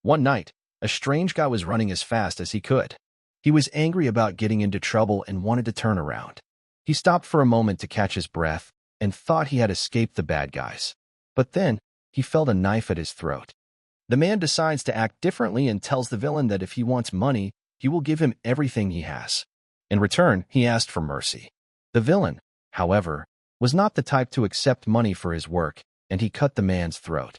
One night, a strange guy was running as fast as he could. He was angry about getting into trouble and wanted to turn around. He stopped for a moment to catch his breath and thought he had escaped the bad guys. But then, he felt a knife at his throat. The man decides to act differently and tells the villain that if he wants money, he will give him everything he has. In return, he asked for mercy. The villain, however, was not the type to accept money for his work, and he cut the man's throat.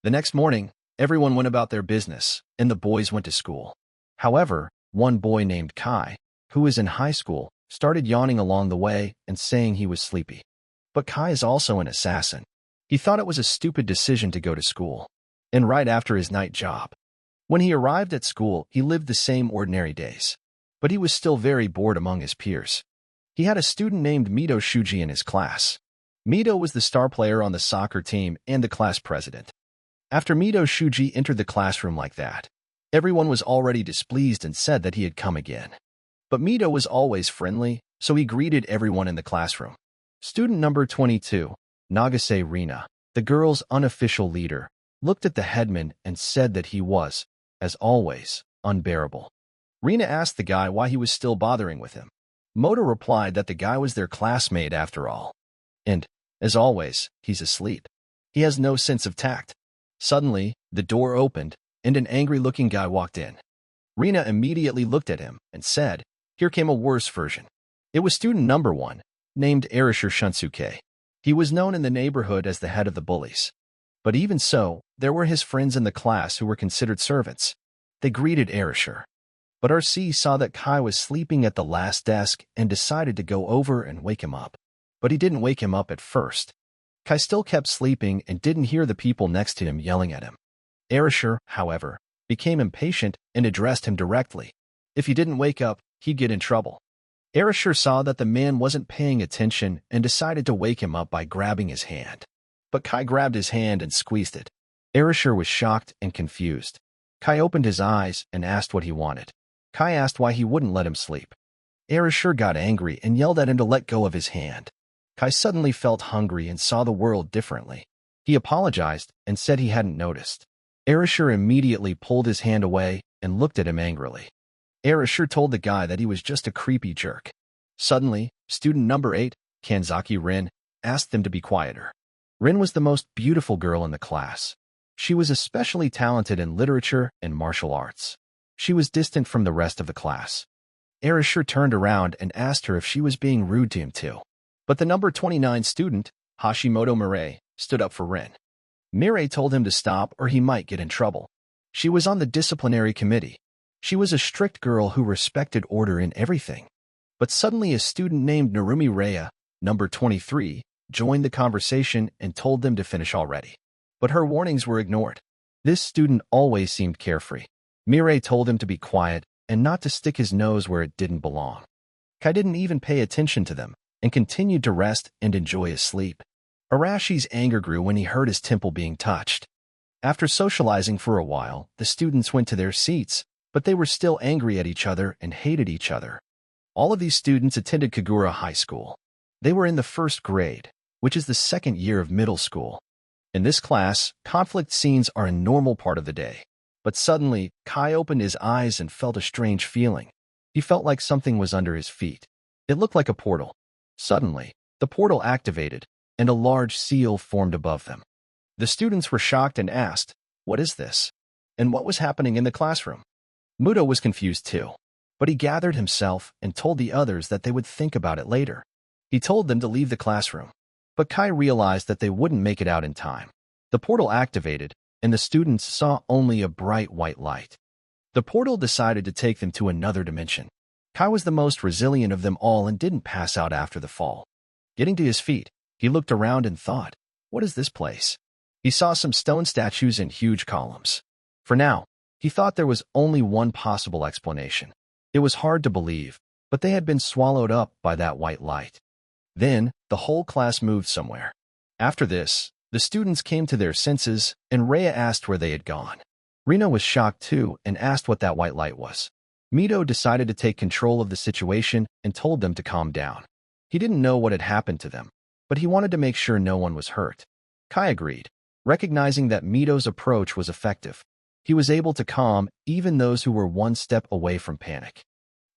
The next morning, everyone went about their business, and the boys went to school. However, one boy named Kai, who was in high school, started yawning along the way and saying he was sleepy. But Kai is also an assassin. He thought it was a stupid decision to go to school, and right after his night job. When he arrived at school, he lived the same ordinary days. But he was still very bored among his peers. He had a student named Mito Shuji in his class. Mito was the star player on the soccer team and the class president. After Mito Shuji entered the classroom like that, everyone was already displeased and said that he had come again. But Mito was always friendly, so he greeted everyone in the classroom. Student number 22, Nagase Rina, the girls' unofficial leader, looked at the headman and said that he was, as always, unbearable. Rina asked the guy why he was still bothering with him. Moto replied that the guy was their classmate after all. And, as always, he's asleep. He has no sense of tact. Suddenly, the door opened, and an angry-looking guy walked in. Rina immediately looked at him and said, "Here came a worse version." It was student number 1, named Erasure Shunsuke. He was known in the neighborhood as the head of the bullies. But even so, there were his friends in the class who were considered servants. They greeted Erasure. But RC saw that Kai was sleeping at the last desk and decided to go over and wake him up. But he didn't wake him up at first. Kai still kept sleeping and didn't hear the people next to him yelling at him. Erasure, however, became impatient and addressed him directly. If he didn't wake up, he'd get in trouble. Erasure saw that the man wasn't paying attention and decided to wake him up by grabbing his hand. But Kai grabbed his hand and squeezed it. Erasure was shocked and confused. Kai opened his eyes and asked what he wanted. Kai asked why he wouldn't let him sleep. Erasure got angry and yelled at him to let go of his hand. Kai suddenly felt hungry and saw the world differently. He apologized and said he hadn't noticed. Erasure immediately pulled his hand away and looked at him angrily. Erasure told the guy that he was just a creepy jerk. Suddenly, student number 8, Kanzaki Rin, asked them to be quieter. Rin was the most beautiful girl in the class. She was especially talented in literature and martial arts. She was distant from the rest of the class. Erasure turned around and asked her if she was being rude to him too. But the number 29 student, Hashimoto Mirai, stood up for Rin. Mirai told him to stop or he might get in trouble. She was on the disciplinary committee. She was a strict girl who respected order in everything. But suddenly a student named Narumi Rhea, number 23, joined the conversation and told them to finish already. But her warnings were ignored. This student always seemed carefree. Mirai told him to be quiet and not to stick his nose where it didn't belong. Kai didn't even pay attention to them and continued to rest and enjoy his sleep. Arashi's anger grew when he heard his temple being touched. After socializing for a while, the students went to their seats, but they were still angry at each other and hated each other. All of these students attended Kagura High School. They were in the first grade, which is the second year of middle school. In this class, conflict scenes are a normal part of the day. But suddenly, Kai opened his eyes and felt a strange feeling. He felt like something was under his feet. It looked like a portal. Suddenly, the portal activated, and a large seal formed above them. The students were shocked and asked, "What is this?" And what was happening in the classroom? Muto was confused too, but he gathered himself and told the others that they would think about it later. He told them to leave the classroom, but Kai realized that they wouldn't make it out in time. The portal activated, and the students saw only a bright white light. The portal decided to take them to another dimension. Kai was the most resilient of them all and didn't pass out after the fall. Getting to his feet, he looked around and thought, "What is this place?" He saw some stone statues and huge columns. For now, he thought there was only one possible explanation. It was hard to believe, but they had been swallowed up by that white light. Then, the whole class moved somewhere. After this, the students came to their senses, and Rhea asked where they had gone. Rina was shocked too and asked what that white light was. Mito decided to take control of the situation and told them to calm down. He didn't know what had happened to them, but he wanted to make sure no one was hurt. Kai agreed, recognizing that Mito's approach was effective. He was able to calm even those who were one step away from panic.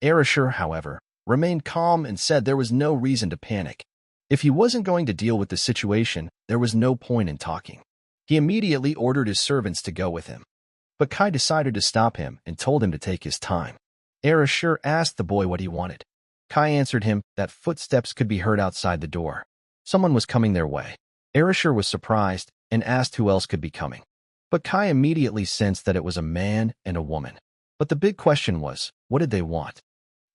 Erasure, however, remained calm and said there was no reason to panic. If he wasn't going to deal with the situation, there was no point in talking. He immediately ordered his servants to go with him. But Kai decided to stop him and told him to take his time. Erasure asked the boy what he wanted. Kai answered him that footsteps could be heard outside the door. Someone was coming their way. Erasure was surprised and asked who else could be coming. But Kai immediately sensed that it was a man and a woman. But the big question was, what did they want?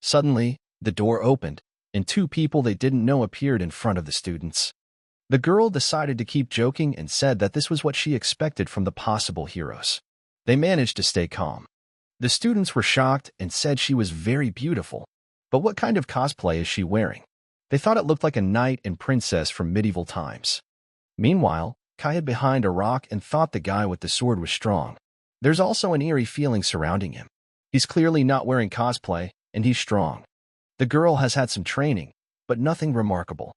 Suddenly, the door opened, and two people they didn't know appeared in front of the students. The girl decided to keep joking and said that this was what she expected from the possible heroes. They managed to stay calm. The students were shocked and said she was very beautiful. But what kind of cosplay is she wearing? They thought it looked like a knight and princess from medieval times. Meanwhile, Kai hid behind a rock and thought the guy with the sword was strong. There's also an eerie feeling surrounding him. He's clearly not wearing cosplay, and he's strong. The girl has had some training, but nothing remarkable.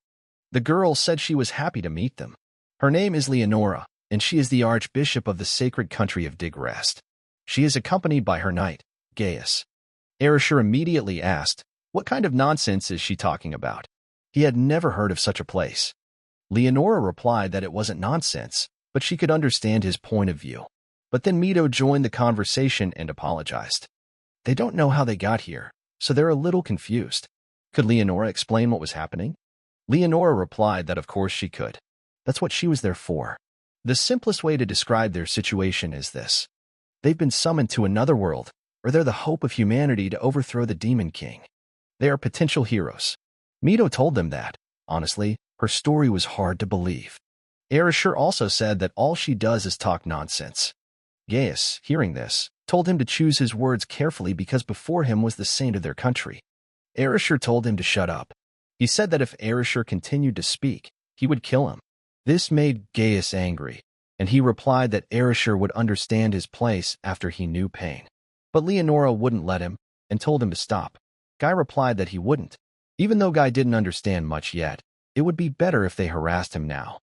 The girl said she was happy to meet them. Her name is Leonora, and she is the Archbishop of the sacred country of Digrest. She is accompanied by her knight, Gaius. Erasure immediately asked, what kind of nonsense is she talking about? He had never heard of such a place. Leonora replied that it wasn't nonsense, but she could understand his point of view. But then Mito joined the conversation and apologized. They don't know how they got here, so they're a little confused. Could Leonora explain what was happening? Leonora replied that of course she could. That's what she was there for. The simplest way to describe their situation is this. They've been summoned to another world, or they're the hope of humanity to overthrow the Demon King. They are potential heroes. Mito told them that, honestly, her story was hard to believe. Erasure also said that all she does is talk nonsense. Gaius, hearing this, told him to choose his words carefully because before him was the saint of their country. Erasure told him to shut up. He said that if Erasure continued to speak, he would kill him. This made Gaius angry, and he replied that Erasure would understand his place after he knew pain. But Leonora wouldn't let him and told him to stop. Guy replied that he wouldn't. Even though Guy didn't understand much yet, it would be better if they harassed him now.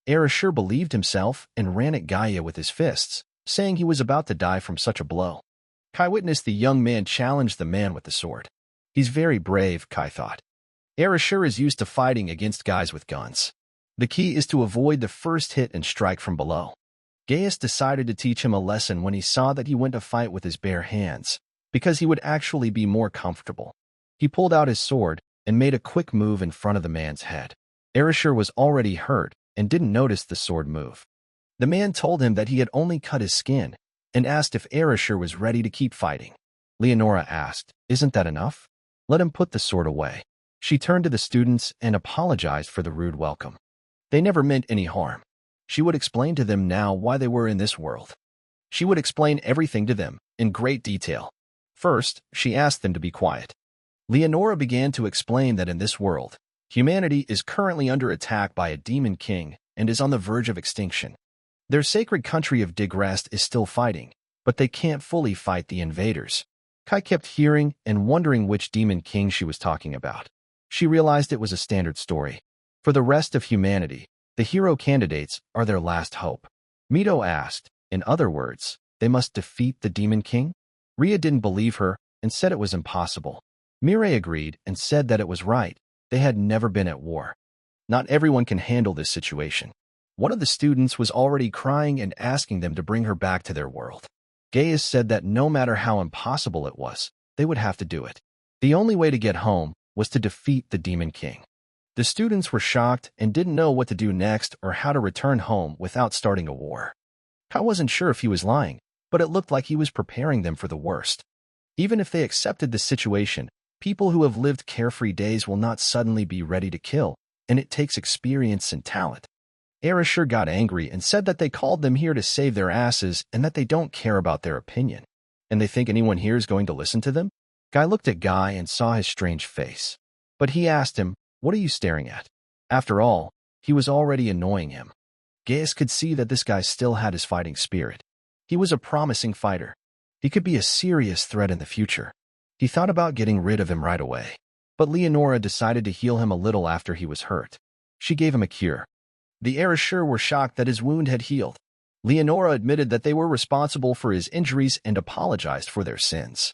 Erasure believed himself and ran at Gaia with his fists, saying he was about to die from such a blow. Kai witnessed the young man challenge the man with the sword. He's very brave, Kai thought. Erasure is used to fighting against guys with guns. The key is to avoid the first hit and strike from below. Gaius decided to teach him a lesson when he saw that he went to fight with his bare hands, because he would actually be more comfortable. He pulled out his sword and made a quick move in front of the man's head. Erasure was already hurt and didn't notice the sword move. The man told him that he had only cut his skin and asked if Erasure was ready to keep fighting. Leonora asked, "Isn't that enough? Let him put the sword away." She turned to the students and apologized for the rude welcome. They never meant any harm. She would explain to them now why they were in this world. She would explain everything to them in great detail. First, she asked them to be quiet. Leonora began to explain that in this world, humanity is currently under attack by a demon king and is on the verge of extinction. Their sacred country of Digrest is still fighting, but they can't fully fight the invaders. Kai kept hearing and wondering which demon king she was talking about. She realized it was a standard story. For the rest of humanity, the hero candidates are their last hope. Mito asked, in other words, they must defeat the demon king? Ria didn't believe her and said it was impossible. Mireille agreed and said that it was right. They had never been at war. Not everyone can handle this situation. One of the students was already crying and asking them to bring her back to their world. Gaius said that no matter how impossible it was, they would have to do it. The only way to get home was to defeat the Demon King. The students were shocked and didn't know what to do next or how to return home without starting a war. Kai wasn't sure if he was lying, but it looked like he was preparing them for the worst. Even if they accepted the situation, people who have lived carefree days will not suddenly be ready to kill, and it takes experience and talent. Erasure got angry and said that they called them here to save their asses and that they don't care about their opinion. And they think anyone here is going to listen to them? Guy looked at Guy and saw his strange face. But he asked him, "What are you staring at?" After all, he was already annoying him. Gaius could see that this guy still had his fighting spirit. He was a promising fighter. He could be a serious threat in the future. He thought about getting rid of him right away. But Leonora decided to heal him a little after he was hurt. She gave him a cure. The Erasure were shocked that his wound had healed. Leonora admitted that they were responsible for his injuries and apologized for their sins.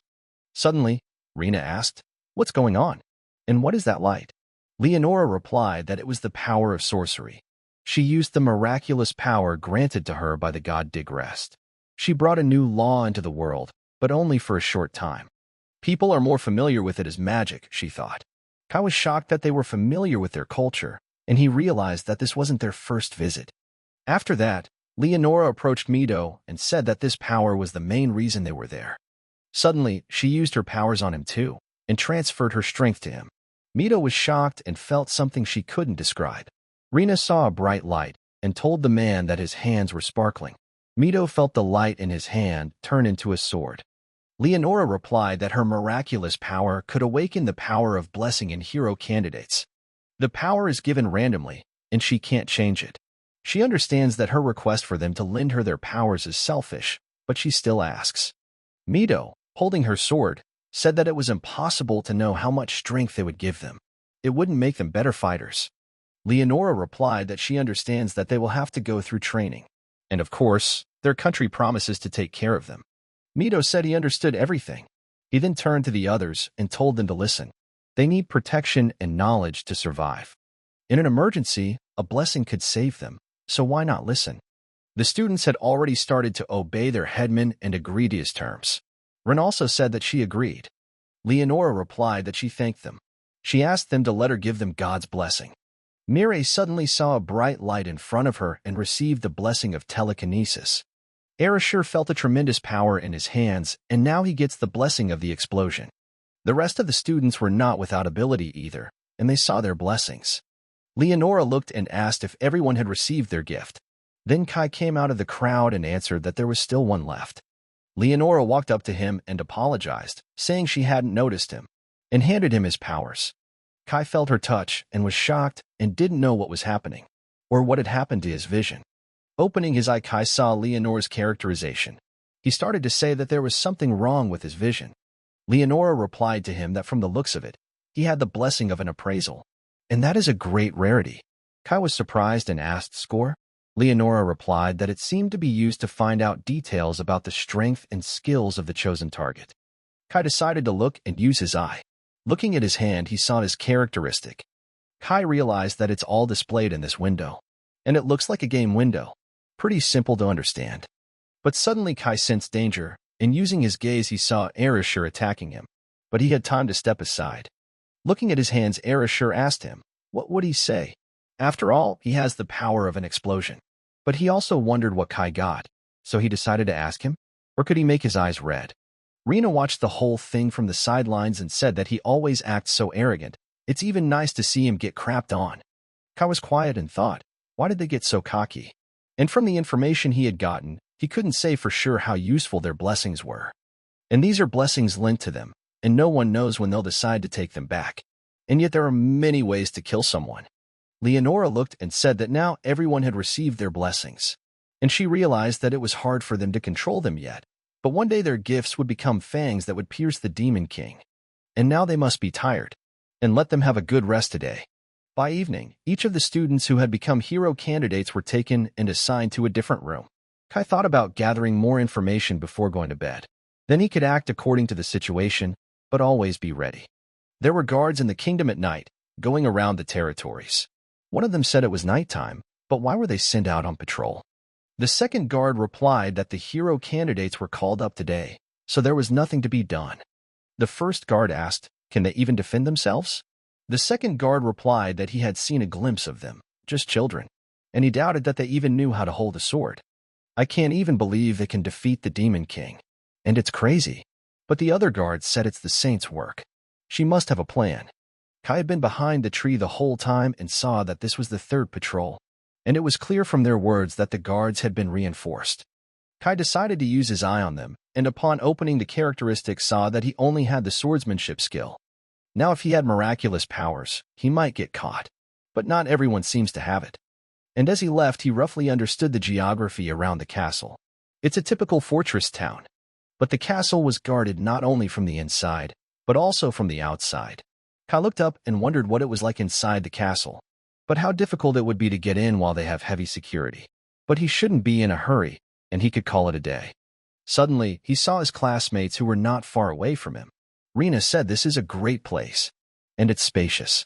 Suddenly, Rena asked, "What's going on? And what is that light?" Leonora replied that it was the power of sorcery. She used the miraculous power granted to her by the god Digrest. She brought a new law into the world, but only for a short time. People are more familiar with it as magic, she thought. Kai was shocked that they were familiar with their culture, and he realized that this wasn't their first visit. After that, Leonora approached Mito and said that this power was the main reason they were there. Suddenly, she used her powers on him too, and transferred her strength to him. Mito was shocked and felt something she couldn't describe. Rena saw a bright light and told the man that his hands were sparkling. Mito felt the light in his hand turn into a sword. Leonora replied that her miraculous power could awaken the power of blessing in hero candidates. The power is given randomly, and she can't change it. She understands that her request for them to lend her their powers is selfish, but she still asks. Mito, holding her sword, said that it was impossible to know how much strength it would give them. It wouldn't make them better fighters. Leonora replied that she understands that they will have to go through training. And of course, their country promises to take care of them. Mito said he understood everything. He then turned to the others and told them to listen. They need protection and knowledge to survive. In an emergency, a blessing could save them, so why not listen? The students had already started to obey their headman and agree to his terms. Ren also said that she agreed. Leonora replied that she thanked them. She asked them to let her give them God's blessing. Mireille suddenly saw a bright light in front of her and received the blessing of telekinesis. Erashur felt a tremendous power in his hands, and now he gets the blessing of the explosion. The rest of the students were not without ability either, and they saw their blessings. Leonora looked and asked if everyone had received their gift. Then Kai came out of the crowd and answered that there was still one left. Leonora walked up to him and apologized, saying she hadn't noticed him, and handed him his powers. Kai felt her touch and was shocked and didn't know what was happening, or what had happened to his vision. Opening his eye, Kai saw Leonora's characterization. He started to say that there was something wrong with his vision. Leonora replied to him that from the looks of it, he had the blessing of an appraisal, and that is a great rarity. Kai was surprised and asked, "Score?" Leonora replied that it seemed to be used to find out details about the strength and skills of the chosen target. Kai decided to look and use his eye. Looking at his hand, he saw his characteristic. Kai realized that it's all displayed in this window, and it looks like a game window. Pretty simple to understand. But suddenly Kai sensed danger, and using his gaze he saw Erashur attacking him, but he had time to step aside. Looking at his hands, Erashur asked him, what would he say? After all, he has the power of an explosion. But he also wondered what Kai got, so he decided to ask him, or could he make his eyes red? Rena watched the whole thing from the sidelines and said that he always acts so arrogant. It's even nice to see him get crapped on. Kai was quiet and thought, why did they get so cocky? And from the information he had gotten, he couldn't say for sure how useful their blessings were. And these are blessings lent to them, and no one knows when they'll decide to take them back. And yet there are many ways to kill someone. Leonora looked and said that now everyone had received their blessings, and she realized that it was hard for them to control them yet. But one day their gifts would become fangs that would pierce the Demon King. And now they must be tired, and let them have a good rest today. By evening, each of the students who had become hero candidates were taken and assigned to a different room. Kai thought about gathering more information before going to bed. Then he could act according to the situation, but always be ready. There were guards in the kingdom at night, going around the territories. One of them said it was nighttime, but why were they sent out on patrol? The second guard replied that the hero candidates were called up today, so there was nothing to be done. The first guard asked, can they even defend themselves? The second guard replied that he had seen a glimpse of them, just children, and he doubted that they even knew how to hold a sword. I can't even believe they can defeat the Demon King, and it's crazy. But the other guard said it's the saint's work. She must have a plan. Kai had been behind the tree the whole time and saw that this was the third patrol, and it was clear from their words that the guards had been reinforced. Kai decided to use his eye on them, and upon opening the characteristics saw that he only had the swordsmanship skill. Now if he had miraculous powers, he might get caught, but not everyone seems to have it. And as he left, he roughly understood the geography around the castle. It's a typical fortress town, but the castle was guarded not only from the inside, but also from the outside. Kai looked up and wondered what it was like inside the castle, but how difficult it would be to get in while they have heavy security. But he shouldn't be in a hurry, and he could call it a day. Suddenly, he saw his classmates who were not far away from him. Rena said this is a great place, and it's spacious.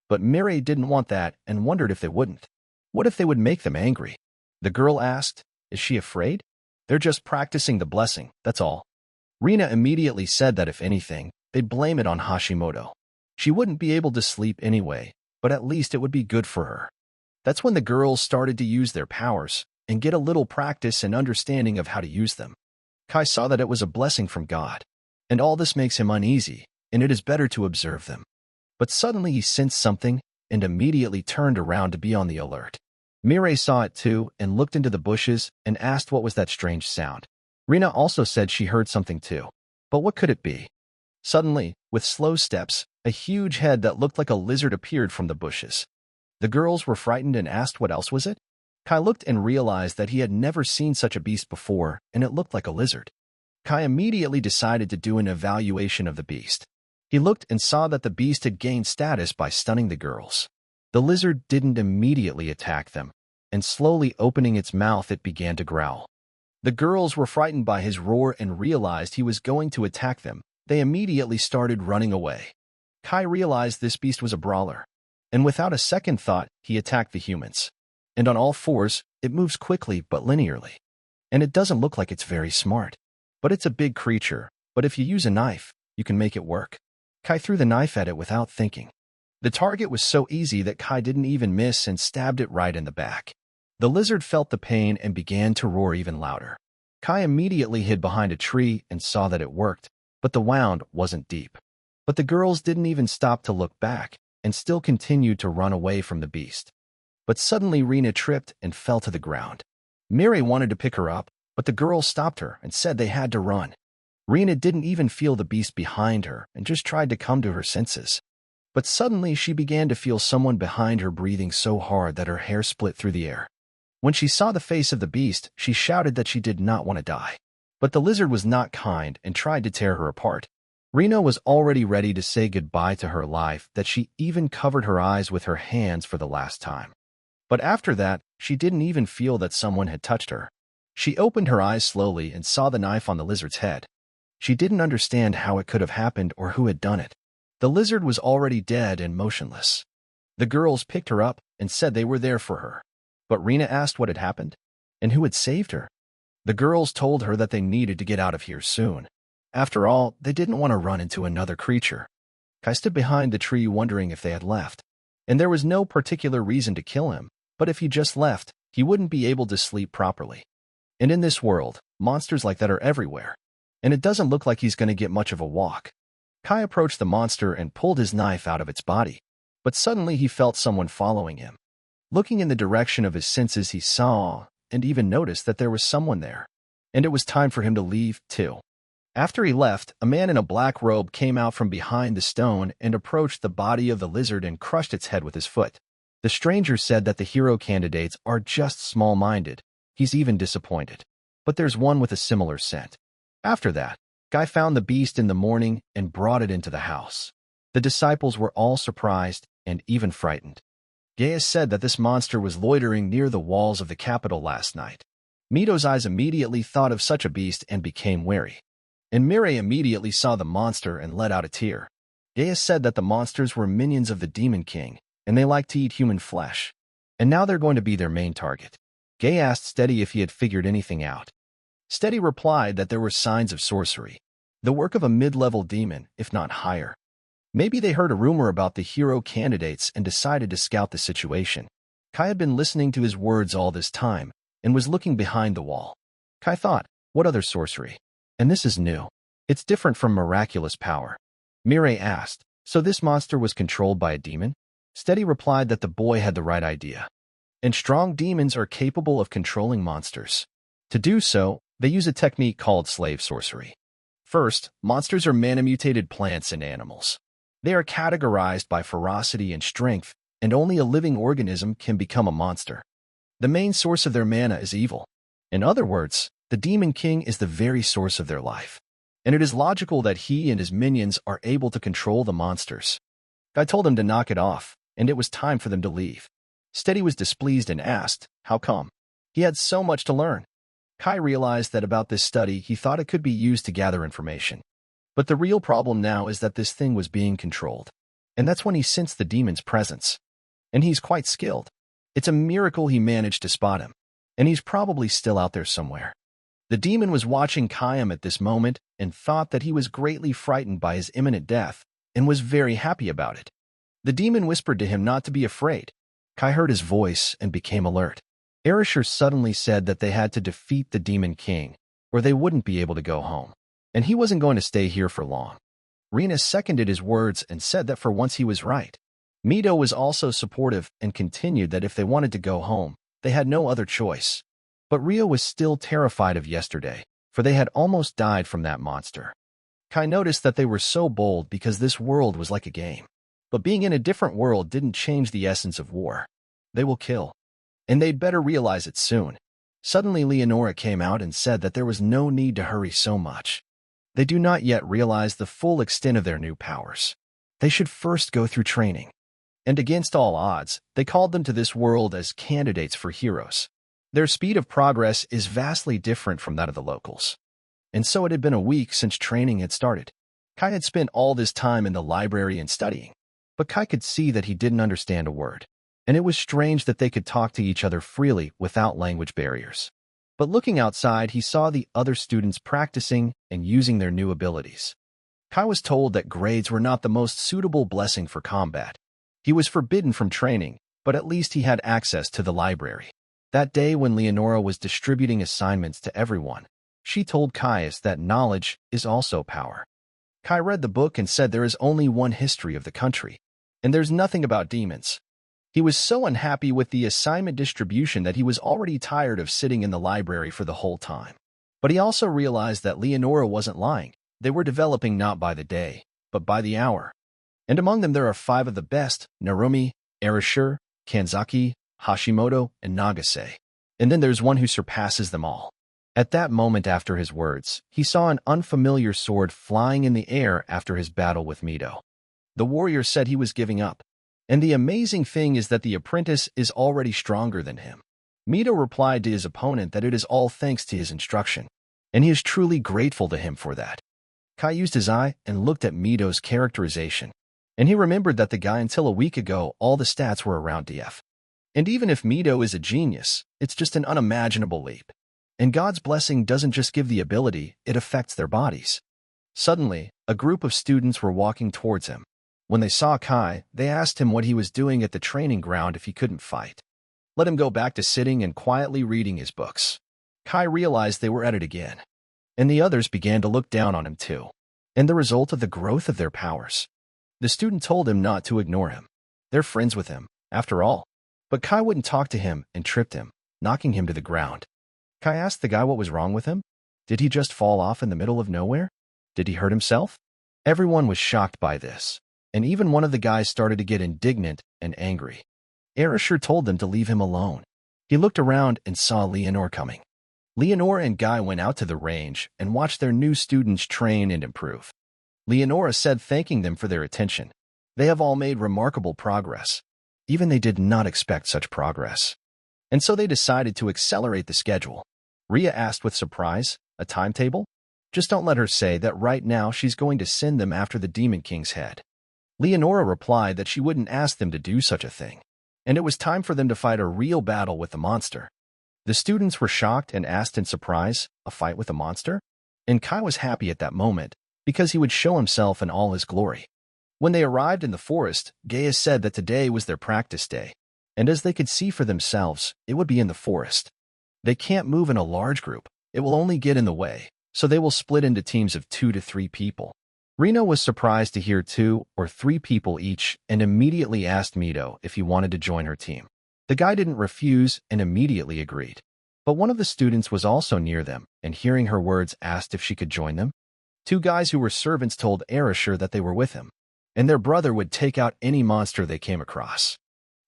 But Miri didn't want that and wondered if they wouldn't. What if they would make them angry? The girl asked, is she afraid? They're just practicing the blessing, that's all. Rena immediately said that if anything, they'd blame it on Hashimoto. She wouldn't be able to sleep anyway, but at least it would be good for her. That's when the girls started to use their powers and get a little practice and understanding of how to use them. Kai saw that it was a blessing from God, and all this makes him uneasy, and it is better to observe them. But suddenly he sensed something and immediately turned around to be on the alert. Mireille saw it too and looked into the bushes and asked what was that strange sound. Rena also said she heard something too. But what could it be? Suddenly, with slow steps, a huge head that looked like a lizard appeared from the bushes. The girls were frightened and asked what else was it? Kai looked and realized that he had never seen such a beast before, and it looked like a lizard. Kai immediately decided to do an evaluation of the beast. He looked and saw that the beast had gained status by stunning the girls. The lizard didn't immediately attack them, and slowly opening its mouth it began to growl. The girls were frightened by his roar and realized he was going to attack them. They immediately started running away. Kai realized this beast was a brawler, and without a second thought, he attacked the humans. And on all fours, it moves quickly but linearly. And it doesn't look like it's very smart. But it's a big creature, but if you use a knife, you can make it work. Kai threw the knife at it without thinking. The target was so easy that Kai didn't even miss and stabbed it right in the back. The lizard felt the pain and began to roar even louder. Kai immediately hid behind a tree and saw that it worked, but the wound wasn't deep. But the girls didn't even stop to look back and still continued to run away from the beast. But suddenly Rena tripped and fell to the ground. Miri wanted to pick her up, but the girls stopped her and said they had to run. Rena didn't even feel the beast behind her and just tried to come to her senses. But suddenly she began to feel someone behind her breathing so hard that her hair split through the air. When she saw the face of the beast, she shouted that she did not want to die. But the lizard was not kind and tried to tear her apart. Rena was already ready to say goodbye to her life that she even covered her eyes with her hands for the last time. But after that, she didn't even feel that someone had touched her. She opened her eyes slowly and saw the knife on the lizard's head. She didn't understand how it could have happened or who had done it. The lizard was already dead and motionless. The girls picked her up and said they were there for her. But Rena asked what had happened and who had saved her. The girls told her that they needed to get out of here soon. After all, they didn't want to run into another creature. Kai stood behind the tree wondering if they had left. And there was no particular reason to kill him, but if he just left, he wouldn't be able to sleep properly. And in this world, monsters like that are everywhere. And it doesn't look like he's going to get much of a walk. Kai approached the monster and pulled his knife out of its body. But suddenly he felt someone following him. Looking in the direction of his senses, he saw and even noticed that there was someone there. And it was time for him to leave, too. After he left, a man in a black robe came out from behind the stone and approached the body of the lizard and crushed its head with his foot. The stranger said that the hero candidates are just small-minded. He's even disappointed. But there's one with a similar scent. After that, Guy found the beast in the morning and brought it into the house. The disciples were all surprised and even frightened. Gaius said that this monster was loitering near the walls of the capital last night. Mito's eyes immediately thought of such a beast and became wary. And Mireille immediately saw the monster and let out a tear. Gaius said that the monsters were minions of the Demon King, and they like to eat human flesh. And now they're going to be their main target. Gay asked Steady if he had figured anything out. Steady replied that there were signs of sorcery, the work of a mid-level demon, if not higher. Maybe they heard a rumor about the hero candidates and decided to scout the situation. Kai had been listening to his words all this time and was looking behind the wall. Kai thought, what other sorcery? And this is new. It's different from miraculous power. Mireille asked, so this monster was controlled by a demon? Steady replied that the boy had the right idea. And strong demons are capable of controlling monsters. To do so, they use a technique called slave sorcery. First, monsters are mana-mutated plants and animals. They are categorized by ferocity and strength, and only a living organism can become a monster. The main source of their mana is evil. In other words, the Demon King is the very source of their life. And it is logical that he and his minions are able to control the monsters. I told him to knock it off, and it was time for them to leave. Steady was displeased and asked, how come? He had so much to learn. Kai realized that about this study, he thought it could be used to gather information. But the real problem now is that this thing was being controlled. And that's when he sensed the demon's presence. And he's quite skilled. It's a miracle he managed to spot him. And he's probably still out there somewhere. The demon was watching Kayam at this moment and thought that he was greatly frightened by his imminent death and was very happy about it. The demon whispered to him not to be afraid. Kai heard his voice and became alert. Erishur suddenly said that they had to defeat the demon king, or they wouldn't be able to go home. And he wasn't going to stay here for long. Rina seconded his words and said that for once he was right. Mito was also supportive and continued that if they wanted to go home, they had no other choice. But Rio was still terrified of yesterday, for they had almost died from that monster. Kai noticed that they were so bold because this world was like a game. But being in a different world didn't change the essence of war. They will kill. And they'd better realize it soon. Suddenly Leonora came out and said that there was no need to hurry so much. They do not yet realize the full extent of their new powers. They should first go through training. And against all odds, they called them to this world as candidates for heroes. Their speed of progress is vastly different from that of the locals. And so it had been a week since training had started. Kai had spent all this time in the library and studying. But Kai could see that he didn't understand a word. And it was strange that they could talk to each other freely without language barriers. But looking outside, he saw the other students practicing and using their new abilities. Kai was told that grades were not the most suitable blessing for combat. He was forbidden from training, but at least he had access to the library. That day when Leonora was distributing assignments to everyone, she told Caius that knowledge is also power. Kai read the book and said there is only one history of the country, and there's nothing about demons. He was so unhappy with the assignment distribution that he was already tired of sitting in the library for the whole time. But he also realized that Leonora wasn't lying. They were developing not by the day, but by the hour. And among them there are 5 of the best: Narumi, Erishur, Kanzaki, Hashimoto, and Nagase. And then there's one who surpasses them all. At that moment after his words, he saw an unfamiliar sword flying in the air after his battle with Mito. The warrior said he was giving up. And the amazing thing is that the apprentice is already stronger than him. Mito replied to his opponent that it is all thanks to his instruction, and he is truly grateful to him for that. Kai used his eye and looked at Mito's characterization, and he remembered that the guy until a week ago all the stats were around DF. And even if Mito is a genius, it's just an unimaginable leap. And God's blessing doesn't just give the ability, it affects their bodies. Suddenly, a group of students were walking towards him. When they saw Kai, they asked him what he was doing at the training ground if he couldn't fight. Let him go back to sitting and quietly reading his books. Kai realized they were at it again. And the others began to look down on him too. And the result of the growth of their powers. The student told him not to ignore him. They're friends with him, after all. But Kai wouldn't talk to him and tripped him, knocking him to the ground. Kai asked the guy what was wrong with him. Did he just fall off in the middle of nowhere? Did he hurt himself? Everyone was shocked by this. And even one of the guys started to get indignant and angry. Erishur told them to leave him alone. He looked around and saw Leonora coming. Leonora and Guy went out to the range and watched their new students train and improve. Leonora said thanking them for their attention. They have all made remarkable progress. Even they did not expect such progress. And so they decided to accelerate the schedule. Ria asked with surprise, a timetable? Just don't let her say that right now she's going to send them after the Demon King's head. Leonora replied that she wouldn't ask them to do such a thing, and it was time for them to fight a real battle with the monster. The students were shocked and asked in surprise, a fight with a monster? And Kai was happy at that moment, because he would show himself in all his glory. When they arrived in the forest, Gaius said that today was their practice day, and as they could see for themselves, it would be in the forest. They can't move in a large group, it will only get in the way, so they will split into teams of 2 to 3 people. Reno was surprised to hear 2 or 3 people each and immediately asked Mito if he wanted to join her team. The guy didn't refuse and immediately agreed. But one of the students was also near them and hearing her words asked if she could join them. 2 guys who were servants told Erishur that they were with him, and their brother would take out any monster they came across.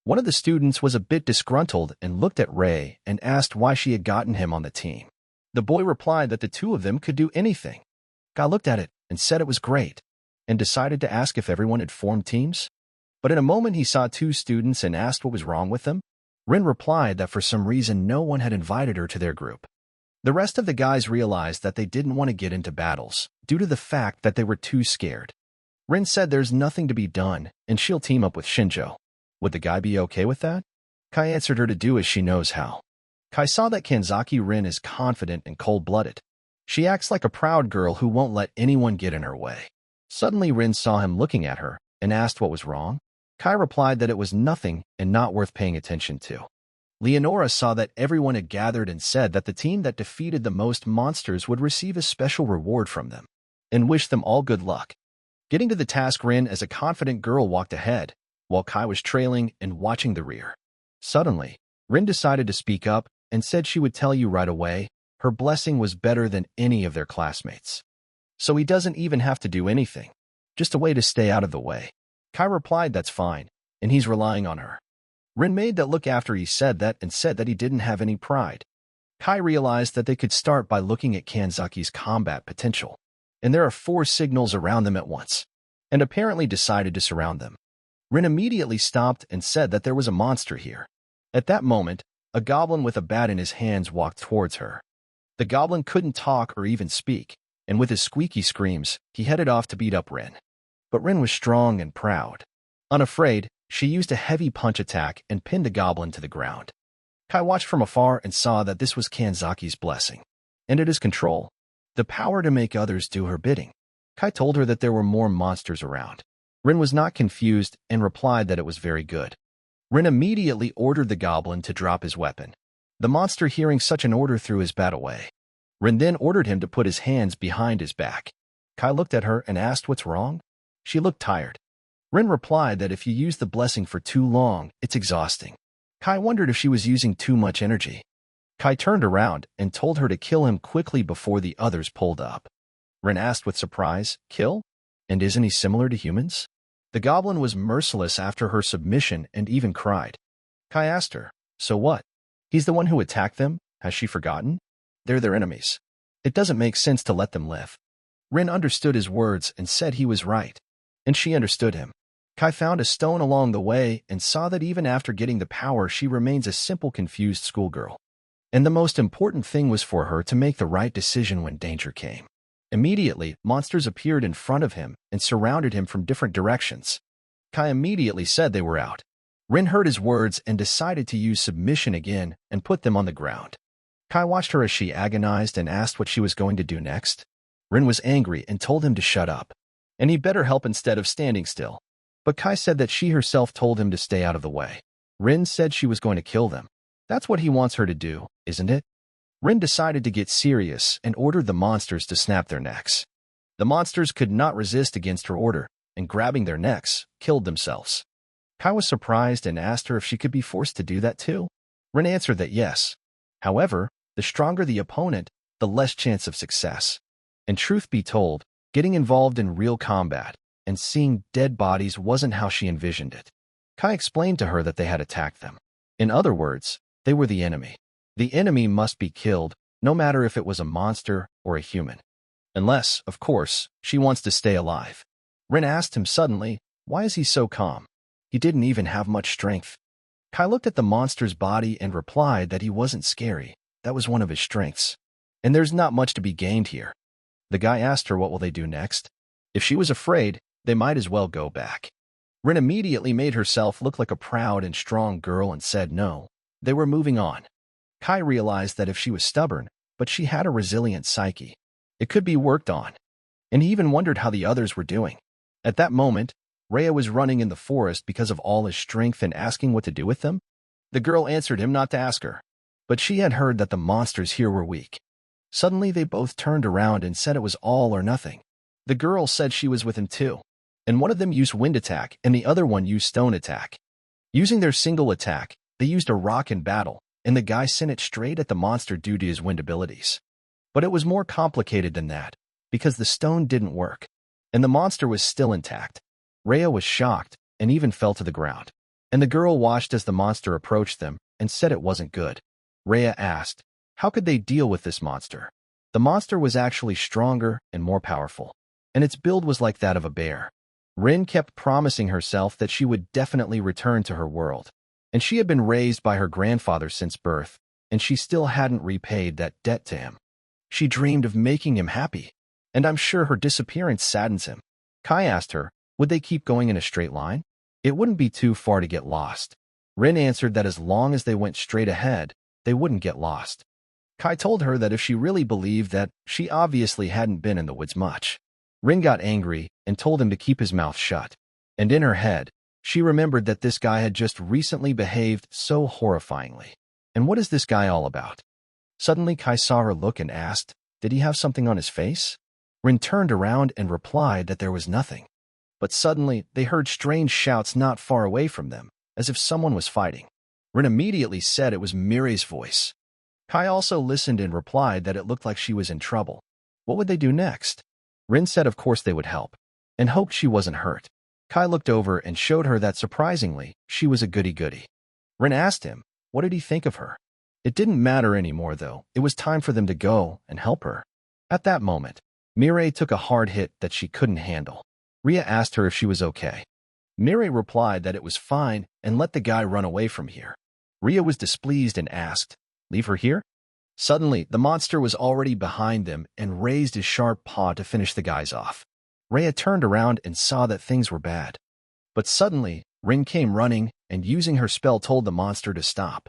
One of the students was a bit disgruntled and looked at Ray and asked why she had gotten him on the team. The boy replied that the 2 of them could do anything. Guy looked at it and said it was great, and decided to ask if everyone had formed teams. But in a moment he saw 2 students and asked what was wrong with them. Rin replied that for some reason no one had invited her to their group. The rest of the guys realized that they didn't want to get into battles due to the fact that they were too scared. Rin said there's nothing to be done and she'll team up with Shinjo. Would the guy be okay with that? Kai answered her to do as she knows how. Kai saw that Kanzaki Rin is confident and cold-blooded. She acts like a proud girl who won't let anyone get in her way. Suddenly Rin saw him looking at her and asked what was wrong. Kai replied that it was nothing and not worth paying attention to. Leonora saw that everyone had gathered and said that the team that defeated the most monsters would receive a special reward from them, and wished them all good luck. Getting to the task, Rin as a confident girl walked ahead, while Kai was trailing and watching the rear. Suddenly, Rin decided to speak up and said she would tell you right away her blessing was better than any of their classmates. So he doesn't even have to do anything, just a way to stay out of the way. Kai replied that's fine, and he's relying on her. Rin made that look after he said that and said that he didn't have any pride. Kai realized that they could start by looking at Kanzaki's combat potential, and there are 4 signals around them at once, and apparently decided to surround them. Rin immediately stopped and said that there was a monster here. At that moment, a goblin with a bat in his hands walked towards her. The goblin couldn't talk or even speak, and with his squeaky screams, he headed off to beat up Rin. But Rin was strong and proud. Unafraid, she used a heavy punch attack and pinned the goblin to the ground. Kai watched from afar and saw that this was Kanzaki's blessing, and it is control, the power to make others do her bidding. Kai told her that there were more monsters around. Rin was not confused and replied that it was very good. Rin immediately ordered the goblin to drop his weapon. The monster, hearing such an order, threw his bat away. Rin then ordered him to put his hands behind his back. Kai looked at her and asked what's wrong. She looked tired. Rin replied that if you use the blessing for too long, it's exhausting. Kai wondered if she was using too much energy. Kai turned around and told her to kill him quickly before the others pulled up. Rin asked with surprise, "Kill? And isn't he similar to humans?" The goblin was merciless after her submission and even cried. Kai asked her, "So what? He's the one who attacked them? Has she forgotten? They're their enemies. It doesn't make sense to let them live." Rin understood his words and said he was right, and she understood him. Kai found a stone along the way and saw that even after getting the power, she remains a simple, confused schoolgirl. And the most important thing was for her to make the right decision when danger came. Immediately, monsters appeared in front of him and surrounded him from different directions. Kai immediately said they were out. Rin heard his words and decided to use submission again and put them on the ground. Kai watched her as she agonized and asked what she was going to do next. Rin was angry and told him to shut up, and he better help instead of standing still. But Kai said that she herself told him to stay out of the way. Rin said she was going to kill them. That's what he wants her to do, isn't it? Rin decided to get serious and ordered the monsters to snap their necks. The monsters could not resist against her order, and grabbing their necks, killed themselves. Kai was surprised and asked her if she could be forced to do that too. Rin answered that yes. However, the stronger the opponent, the less chance of success. And truth be told, getting involved in real combat and seeing dead bodies wasn't how she envisioned it. Kai explained to her that they had attacked them. In other words, they were the enemy. The enemy must be killed, no matter if it was a monster or a human. Unless, of course, she wants to stay alive. Rin asked him suddenly, why is he so calm? He didn't even have much strength. Kai looked at the monster's body and replied that he wasn't scary. That was one of his strengths. And there's not much to be gained here. The guy asked her what will they do next. If she was afraid, they might as well go back. Rin immediately made herself look like a proud and strong girl and said no. They were moving on. Kai realized that if she was stubborn, but she had a resilient psyche, it could be worked on. And he even wondered how the others were doing. At that moment, Rhea was running in the forest because of all his strength and asking what to do with them. The girl answered him not to ask her, but she had heard that the monsters here were weak. Suddenly, they both turned around and said it was all or nothing. The girl said she was with him too, and one of them used wind attack and the other one used stone attack. Using their single attack, they used a rock in battle, and the guy sent it straight at the monster due to his wind abilities. But it was more complicated than that, because the stone didn't work, and the monster was still intact. Rhea was shocked and even fell to the ground, and the girl watched as the monster approached them and said it wasn't good. Rhea asked, how could they deal with this monster? The monster was actually stronger and more powerful, and its build was like that of a bear. Rin kept promising herself that she would definitely return to her world. and she had been raised by her grandfather since birth, and she still hadn't repaid that debt to him. She dreamed of making him happy, and I'm sure her disappearance saddens him. Kai asked her, would they keep going in a straight line? It wouldn't be too far to get lost. Rin answered that as long as they went straight ahead, they wouldn't get lost. Kai told her that if she really believed that, she obviously hadn't been in the woods much. Rin got angry and told him to keep his mouth shut. And in her head, she remembered that this guy had just recently behaved so horrifyingly. And what is this guy all about? Suddenly, Kai saw her look and asked, did he have something on his face? Rin turned around and replied that there was nothing. But suddenly, they heard strange shouts not far away from them, as if someone was fighting. Rin immediately said it was Mirei's voice. Kai also listened and replied that it looked like she was in trouble. What would they do next? Rin said of course they would help, and hoped she wasn't hurt. Kai looked over and showed her that surprisingly, she was a goody-goody. Rin asked him, what did he think of her? It didn't matter anymore though, it was time for them to go and help her. At that moment, Mirei took a hard hit that she couldn't handle. Ria asked her if she was okay. Mirei replied that it was fine and let the guy run away from here. Ria was displeased and asked, leave her here? Suddenly, the monster was already behind them and raised his sharp paw to finish the guys off. Rhea turned around and saw that things were bad. But suddenly, Rin came running and using her spell told the monster to stop.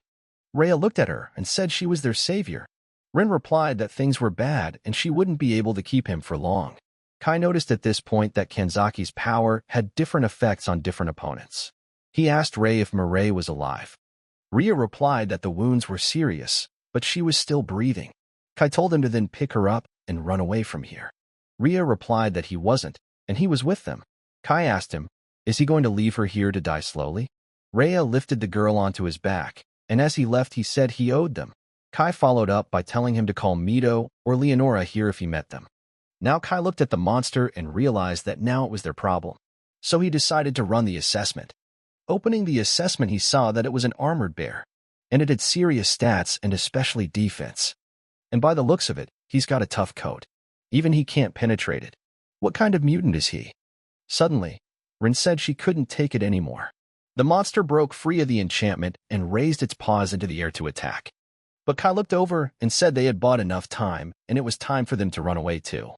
Rhea looked at her and said she was their savior. Rin replied that things were bad and she wouldn't be able to keep him for long. Kai noticed at this point that Kanzaki's power had different effects on different opponents. He asked Rei if Mirei was alive. Rhea replied that the wounds were serious, but she was still breathing. Kai told him to then pick her up and run away from here. Rhea replied that he wasn't, and he was with them. Kai asked him, is he going to leave her here to die slowly? Rhea lifted the girl onto his back, and as he left he said he owed them. Kai followed up by telling him to call Mito or Leonora here if he met them. Now Kai looked at the monster and realized that now it was their problem. So he decided to run the assessment. Opening the assessment, he saw that it was an armored bear, and it had serious stats and especially defense. And by the looks of it, he's got a tough coat. Even he can't penetrate it. What kind of mutant is he? Suddenly, Rin said she couldn't take it anymore. The monster broke free of the enchantment and raised its paws into the air to attack. But Kai looked over and said they had bought enough time, and it was time for them to run away too.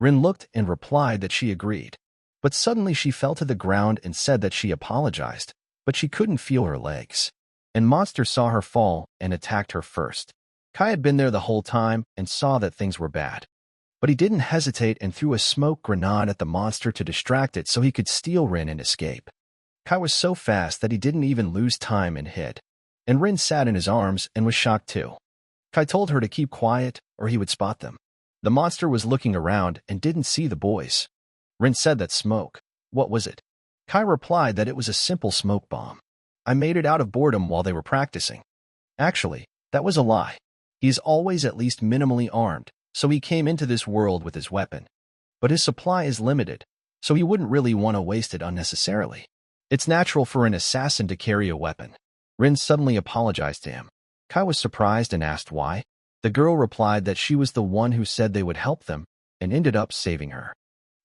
Rin looked and replied that she agreed. But suddenly she fell to the ground and said that she apologized, but she couldn't feel her legs. And Monster saw her fall and attacked her first. Kai had been there the whole time and saw that things were bad. But he didn't hesitate and threw a smoke grenade at the monster to distract it so he could steal Rin and escape. Kai was so fast that he didn't even lose time and hid. And Rin sat in his arms and was shocked too. Kai told her to keep quiet or he would spot them. The monster was looking around and didn't see the boys. Rin said that smoke. What was it? Kai replied that it was a simple smoke bomb. I made it out of boredom while they were practicing. Actually, that was a lie. He's always at least minimally armed, so he came into this world with his weapon. But his supply is limited, so he wouldn't really want to waste it unnecessarily. It's natural for an assassin to carry a weapon. Rin suddenly apologized to him. Kai was surprised and asked why. The girl replied that she was the one who said they would help them and ended up saving her.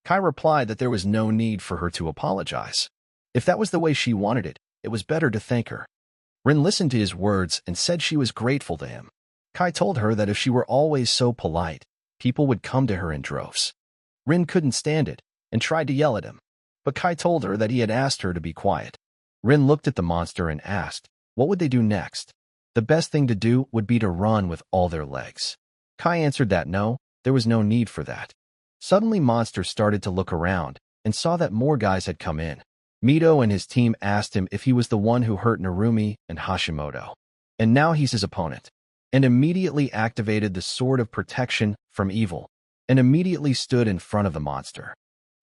Kai replied that there was no need for her to apologize. If that was the way she wanted it, it was better to thank her. Rin listened to his words and said she was grateful to him. Kai told her that if she were always so polite, people would come to her in droves. Rin couldn't stand it and tried to yell at him, but Kai told her that he had asked her to be quiet. Rin looked at the monster and asked, what would they do next? The best thing to do would be to run with all their legs. Kai answered that no, there was no need for that. Suddenly Monster started to look around and saw that more guys had come in. Mito and his team asked him if he was the one who hurt Narumi and Hashimoto. And now he's his opponent. And immediately activated the Sword of Protection from Evil, and immediately stood in front of the monster.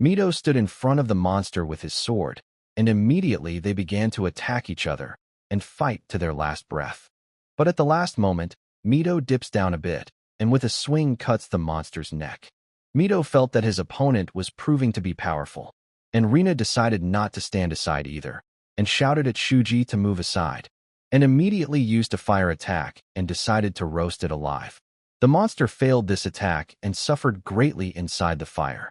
Mito stood in front of the monster with his sword, and immediately they began to attack each other and fight to their last breath. But at the last moment, Mito dips down a bit, and with a swing cuts the monster's neck. Mito felt that his opponent was proving to be powerful, and Rina decided not to stand aside either, and shouted at Shuji to move aside, and immediately used a fire attack and decided to roast it alive. The monster failed this attack and suffered greatly inside the fire.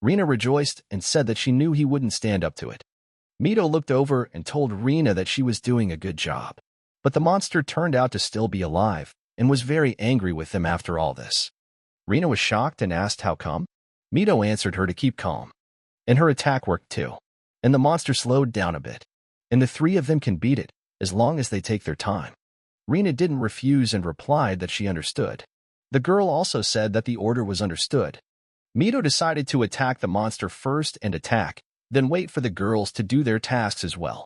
Rina rejoiced and said that she knew he wouldn't stand up to it. Mito looked over and told Rina that she was doing a good job. But the monster turned out to still be alive and was very angry with them after all this. Rina was shocked and asked how come. Mito answered her to keep calm. And her attack worked too. And the monster slowed down a bit. And the three of them can beat it, as long as they take their time. Rina didn't refuse and replied that she understood. The girl also said that the order was understood. Mito decided to attack the monster first and attack, then wait for the girls to do their tasks as well.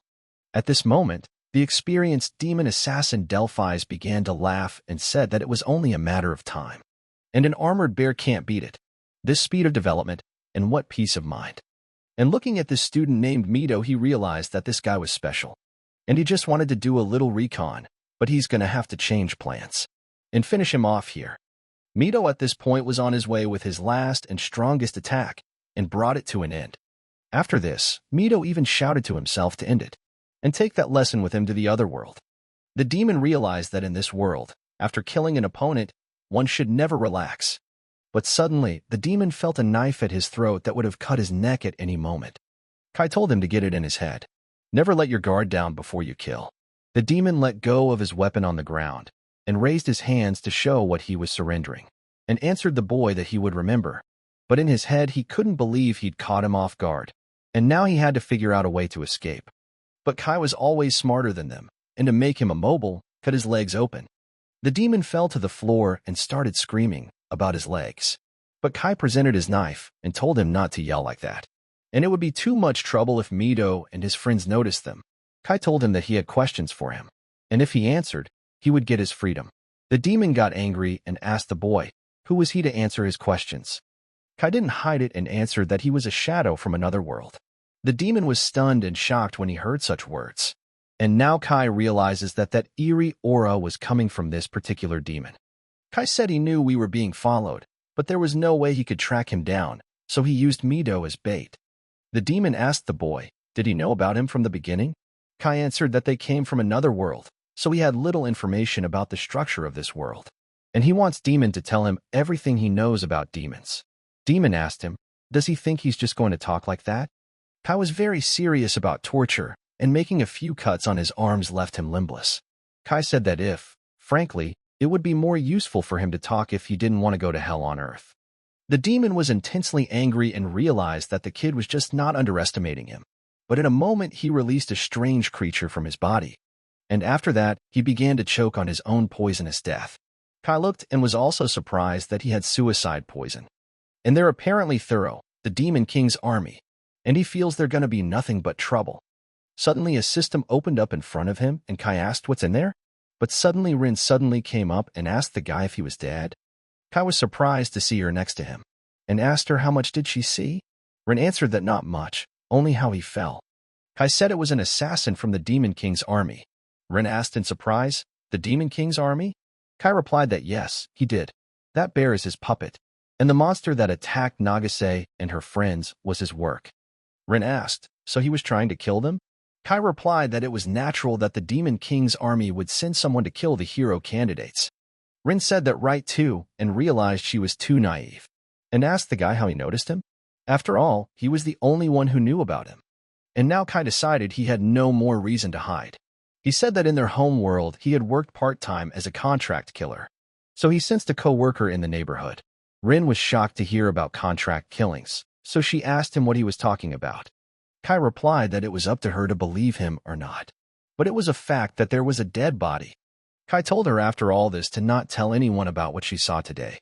At this moment, the experienced demon assassin Delphis began to laugh and said that it was only a matter of time. And an armored bear can't beat it. This speed of development, and what peace of mind. And looking at this student named Mito, he realized that this guy was special. And he just wanted to do a little recon, but he's gonna have to change plans. And finish him off here. Mito at this point was on his way with his last and strongest attack, and brought it to an end. After this, Mito even shouted to himself to end it, and take that lesson with him to the other world. The demon realized that in this world, after killing an opponent, one should never relax. But suddenly, the demon felt a knife at his throat that would have cut his neck at any moment. Kai told him to get it in his head. Never let your guard down before you kill. The demon let go of his weapon on the ground, and raised his hands to show what he was surrendering, and answered the boy that he would remember. But in his head, he couldn't believe he'd caught him off guard, and now he had to figure out a way to escape. But Kai was always smarter than them, and to make him immobile, cut his legs open. The demon fell to the floor and started screaming about his legs. But Kai presented his knife and told him not to yell like that. And it would be too much trouble if Mito and his friends noticed them. Kai told him that he had questions for him, and if he answered, he would get his freedom. The demon got angry and asked the boy, who was he to answer his questions? Kai didn't hide it and answered that he was a shadow from another world. The demon was stunned and shocked when he heard such words. And now Kai realizes that that eerie aura was coming from this particular demon. Kai said he knew we were being followed, but there was no way he could track him down, so he used Mito as bait. The demon asked the boy, did he know about him from the beginning? Kai answered that they came from another world, so he had little information about the structure of this world. And he wants Demon to tell him everything he knows about demons. Demon asked him, does he think he's just going to talk like that? Kai was very serious about torture, and making a few cuts on his arms left him limbless. Kai said that frankly, it would be more useful for him to talk if he didn't want to go to hell on earth. The demon was intensely angry and realized that the kid was just not underestimating him. But in a moment, he released a strange creature from his body. And after that, he began to choke on his own poisonous death. Kai looked and was also surprised that he had suicide poison. And they're apparently thorough, the Demon King's army, and he feels they're going to be nothing but trouble. Suddenly, a system opened up in front of him, and Kai asked what's in there? But suddenly, Rin suddenly came up and asked the guy if he was dead. Kai was surprised to see her next to him, and asked her how much did she see? Rin answered that not much, only how he fell. Kai said it was an assassin from the Demon King's army. Rin asked in surprise, the Demon King's army? Kai replied that yes, he did. That bear is his puppet, and the monster that attacked Nagase and her friends was his work. Rin asked, so he was trying to kill them? Kai replied that it was natural that the Demon King's army would send someone to kill the hero candidates. Rin said that right too, and realized she was too naive, and asked the guy how he noticed him. After all, he was the only one who knew about him. And now Kai decided he had no more reason to hide. He said that in their home world, he had worked part-time as a contract killer. So he sensed a co-worker in the neighborhood. Rin was shocked to hear about contract killings, so she asked him what he was talking about. Kai replied that it was up to her to believe him or not. But it was a fact that there was a dead body. Kai told her after all this to not tell anyone about what she saw today.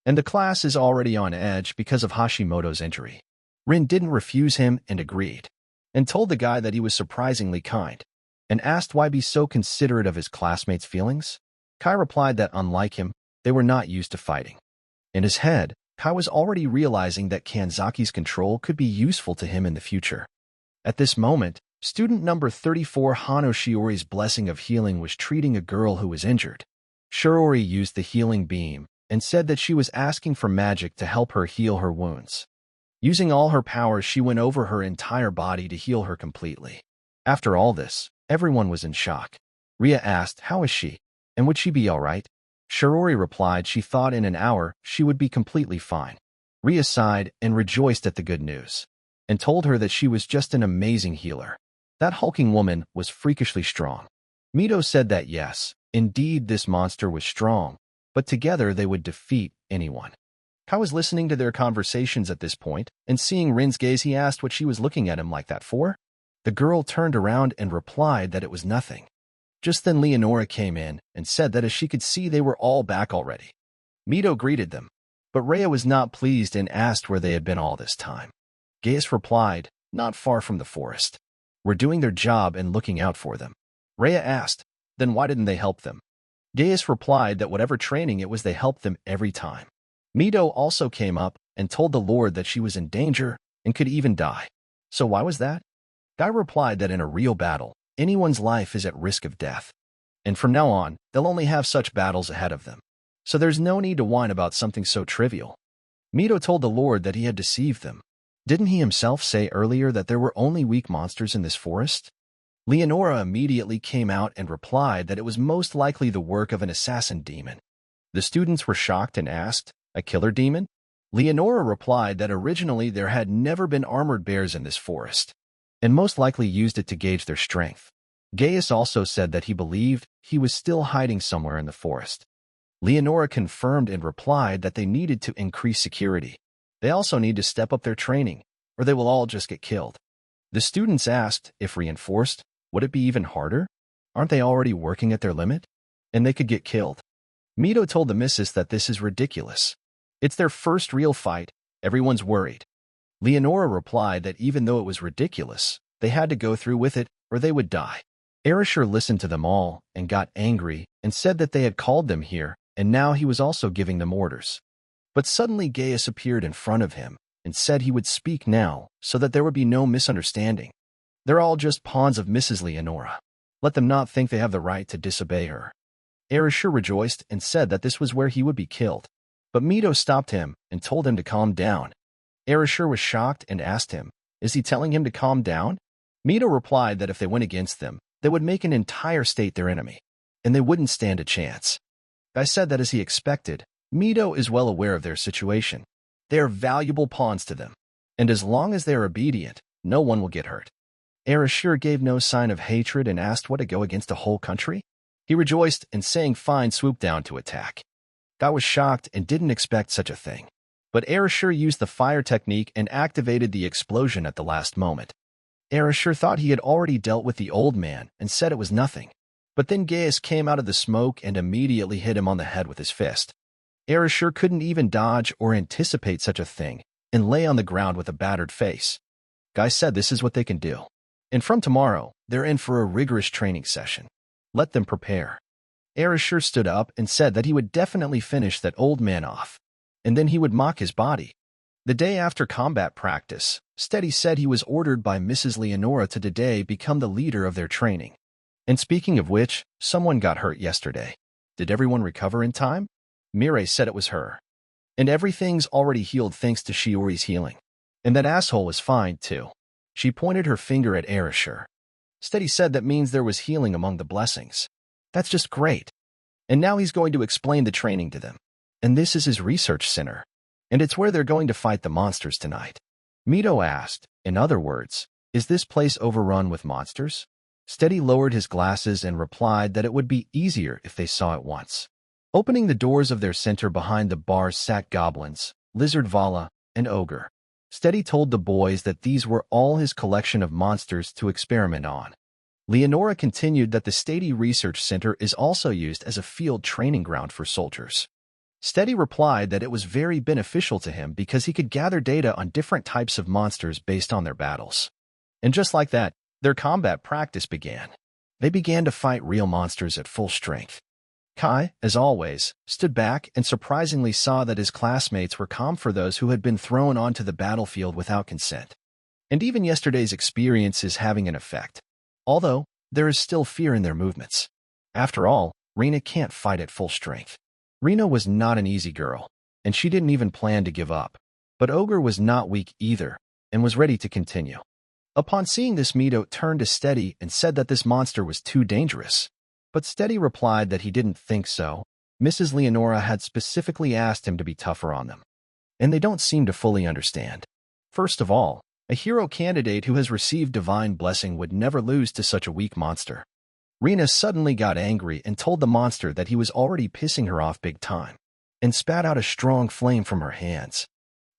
And the class is already on edge because of Hashimoto's injury. Rin didn't refuse him and agreed, and told the guy that he was surprisingly kind, and asked why be so considerate of his classmates' feelings. Kai replied that unlike him, they were not used to fighting. In his head, Kai was already realizing that Kanzaki's control could be useful to him in the future. At this moment, student number 34 Hano Shiori's blessing of healing was treating a girl who was injured. Shiori used the healing beam and said that she was asking for magic to help her heal her wounds. Using all her powers, she went over her entire body to heal her completely. After all this, everyone was in shock. Ria asked, how is she? And would she be all right? Shiori replied she thought in an hour she would be completely fine. Ria sighed and rejoiced at the good news, and told her that she was just an amazing healer. That hulking woman was freakishly strong. Mito said that yes, indeed this monster was strong, but together they would defeat anyone. Kai was listening to their conversations at this point, and seeing Rin's gaze, he asked what she was looking at him like that for. The girl turned around and replied that it was nothing. Just then Leonora came in and said that as she could see they were all back already. Mito greeted them, but Rhea was not pleased and asked where they had been all this time. Gaius replied, not far from the forest. We're doing their job and looking out for them. Rhea asked, then why didn't they help them? Gaius replied that whatever training it was, they helped them every time. Mito also came up and told the Lord that she was in danger and could even die. So why was that? Guy replied that in a real battle, anyone's life is at risk of death. And from now on, they'll only have such battles ahead of them. So there's no need to whine about something so trivial. Mito told the Lord that he had deceived them. Didn't he himself say earlier that there were only weak monsters in this forest? Leonora immediately came out and replied that it was most likely the work of an assassin demon. The students were shocked and asked, a killer demon? Leonora replied that originally there had never been armored bears in this forest, and most likely used it to gauge their strength. Gaius also said that he believed he was still hiding somewhere in the forest. Leonora confirmed and replied that they needed to increase security. They also need to step up their training, or they will all just get killed. The students asked, if reinforced, would it be even harder? Aren't they already working at their limit? And they could get killed. Mito told the missus that this is ridiculous. It's their first real fight. Everyone's worried. Leonora replied that even though it was ridiculous, they had to go through with it or they would die. Erishur listened to them all and got angry and said that they had called them here, and now he was also giving them orders. But suddenly Gaius appeared in front of him and said he would speak now so that there would be no misunderstanding. They're all just pawns of Mrs. Leonora. Let them not think they have the right to disobey her. Erishur rejoiced and said that this was where he would be killed. But Mito stopped him and told him to calm down. Erishur was shocked and asked him, is he telling him to calm down? Mito replied that if they went against them, they would make an entire state their enemy, and they wouldn't stand a chance. I said that as he expected, Mito is well aware of their situation. They are valuable pawns to them, and as long as they are obedient, no one will get hurt. Erishur gave no sign of hatred and asked what to go against a whole country? He rejoiced and saying fine swooped down to attack. Guy was shocked and didn't expect such a thing. But Erishur used the fire technique and activated the explosion at the last moment. Erishur thought he had already dealt with the old man and said it was nothing. But then Gaius came out of the smoke and immediately hit him on the head with his fist. Erishur couldn't even dodge or anticipate such a thing and lay on the ground with a battered face. Guy said this is what they can do. And from tomorrow, they're in for a rigorous training session. Let them prepare. Erishur stood up and said that he would definitely finish that old man off, and then he would mock his body. The day after combat practice, Steady said he was ordered by Mrs. Leonora to today become the leader of their training. And speaking of which, someone got hurt yesterday. Did everyone recover in time? Mireille said it was her. And everything's already healed thanks to Shiori's healing. And that asshole is fine, too. She pointed her finger at Erishur. Steady said that means there was healing among the blessings. That's just great. And now he's going to explain the training to them. And this is his research center. And it's where they're going to fight the monsters tonight. Mito asked, in other words, is this place overrun with monsters? Steady lowered his glasses and replied that it would be easier if they saw it once. Opening the doors of their center behind the bars sat goblins, lizard Vala, and ogre. Steady told the boys that these were all his collection of monsters to experiment on. Leonora continued that the Steady Research Center is also used as a field training ground for soldiers. Steady replied that it was very beneficial to him because he could gather data on different types of monsters based on their battles. And just like that, their combat practice began. They began to fight real monsters at full strength. Kai, as always, stood back and surprisingly saw that his classmates were calm for those who had been thrown onto the battlefield without consent. And even yesterday's experience is having an effect. Although, there is still fear in their movements. After all, Rena can't fight at full strength. Rena was not an easy girl, and she didn't even plan to give up. But Ogre was not weak either, and was ready to continue. Upon seeing this, Mito turned to Steady and said that this monster was too dangerous. But Steady replied that he didn't think so. Mrs. Leonora had specifically asked him to be tougher on them. And they don't seem to fully understand. First of all, A hero candidate who has received divine blessing would never lose to such a weak monster. Rena suddenly got angry and told the monster that he was already pissing her off big time, and spat out a strong flame from her hands.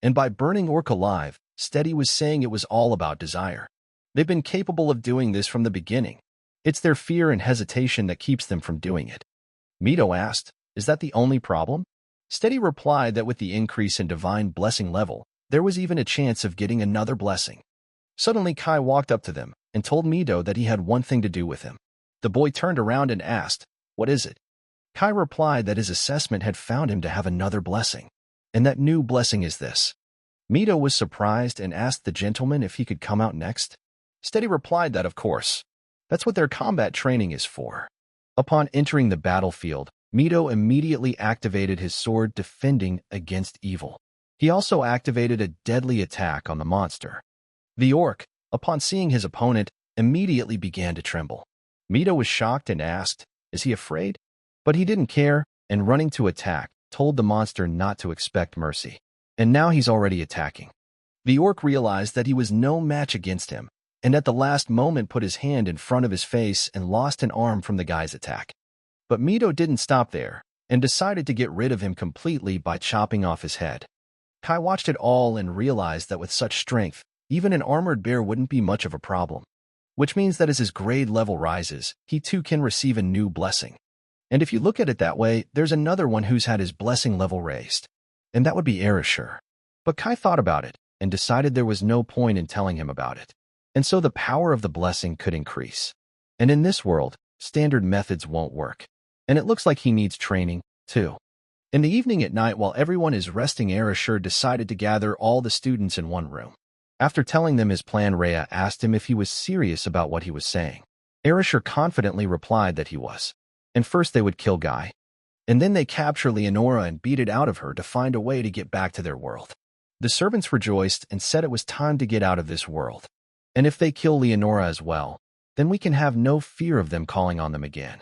And by burning Orc alive, Steady was saying it was all about desire. They've been capable of doing this from the beginning. It's their fear and hesitation that keeps them from doing it. Mito asked, "Is that the only problem?" Steady replied that with the increase in divine blessing level, there was even a chance of getting another blessing. Suddenly Kai walked up to them and told Mito that he had one thing to do with him. The boy turned around and asked, "What is it?" Kai replied that his assessment had found him to have another blessing, and that new blessing is this. Mito was surprised and asked the gentleman if he could come out next. Steady replied that of course. That's what their combat training is for. Upon entering the battlefield, Mito immediately activated his sword defending against evil. He also activated a deadly attack on the monster. The orc, upon seeing his opponent, immediately began to tremble. Mito was shocked and asked, "Is he afraid?" But he didn't care, and running to attack, told the monster not to expect mercy. And now he's already attacking. The orc realized that he was no match against him, and at the last moment put his hand in front of his face and lost an arm from the guy's attack. But Mito didn't stop there, and decided to get rid of him completely by chopping off his head. Kai watched it all and realized that with such strength, even an armored bear wouldn't be much of a problem. Which means that as his grade level rises, he too can receive a new blessing. And if you look at it that way, there's another one who's had his blessing level raised. And that would be Erishur. But Kai thought about it, and decided there was no point in telling him about it. And so the power of the blessing could increase. And in this world, standard methods won't work. And it looks like he needs training, too. In the evening at night, while everyone is resting, Erishur decided to gather all the students in one room. After telling them his plan, Rhea asked him if he was serious about what he was saying. Erishur confidently replied that he was. And first they would kill Guy. And then they capture Leonora and beat it out of her to find a way to get back to their world. The servants rejoiced and said it was time to get out of this world. And if they kill Leonora as well, then we can have no fear of them calling on them again.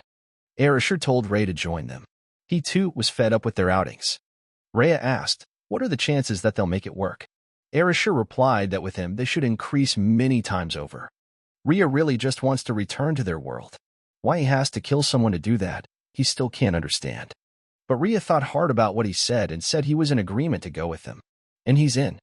Erishur told Rhea to join them. He too was fed up with their outings. Rhea asked, "What are the chances that they'll make it work?" Erishur replied that with him they should increase many times over. Rhea really just wants to return to their world. Why he has to kill someone to do that, he still can't understand. But Rhea thought hard about what he said and said he was in agreement to go with them. And he's in.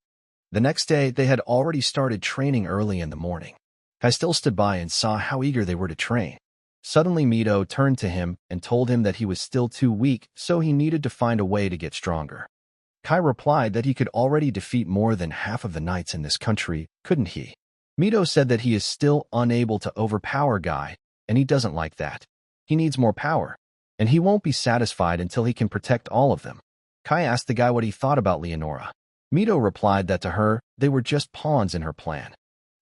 The next day, they had already started training early in the morning. Kai still stood by and saw how eager they were to train. Suddenly Mito turned to him and told him that he was still too weak, so he needed to find a way to get stronger. Kai replied that he could already defeat more than half of the knights in this country, couldn't he? Mito said that he is still unable to overpower Guy, and he doesn't like that. He needs more power, and he won't be satisfied until he can protect all of them. Kai asked the guy what he thought about Leonora. Mito replied that to her, they were just pawns in her plan.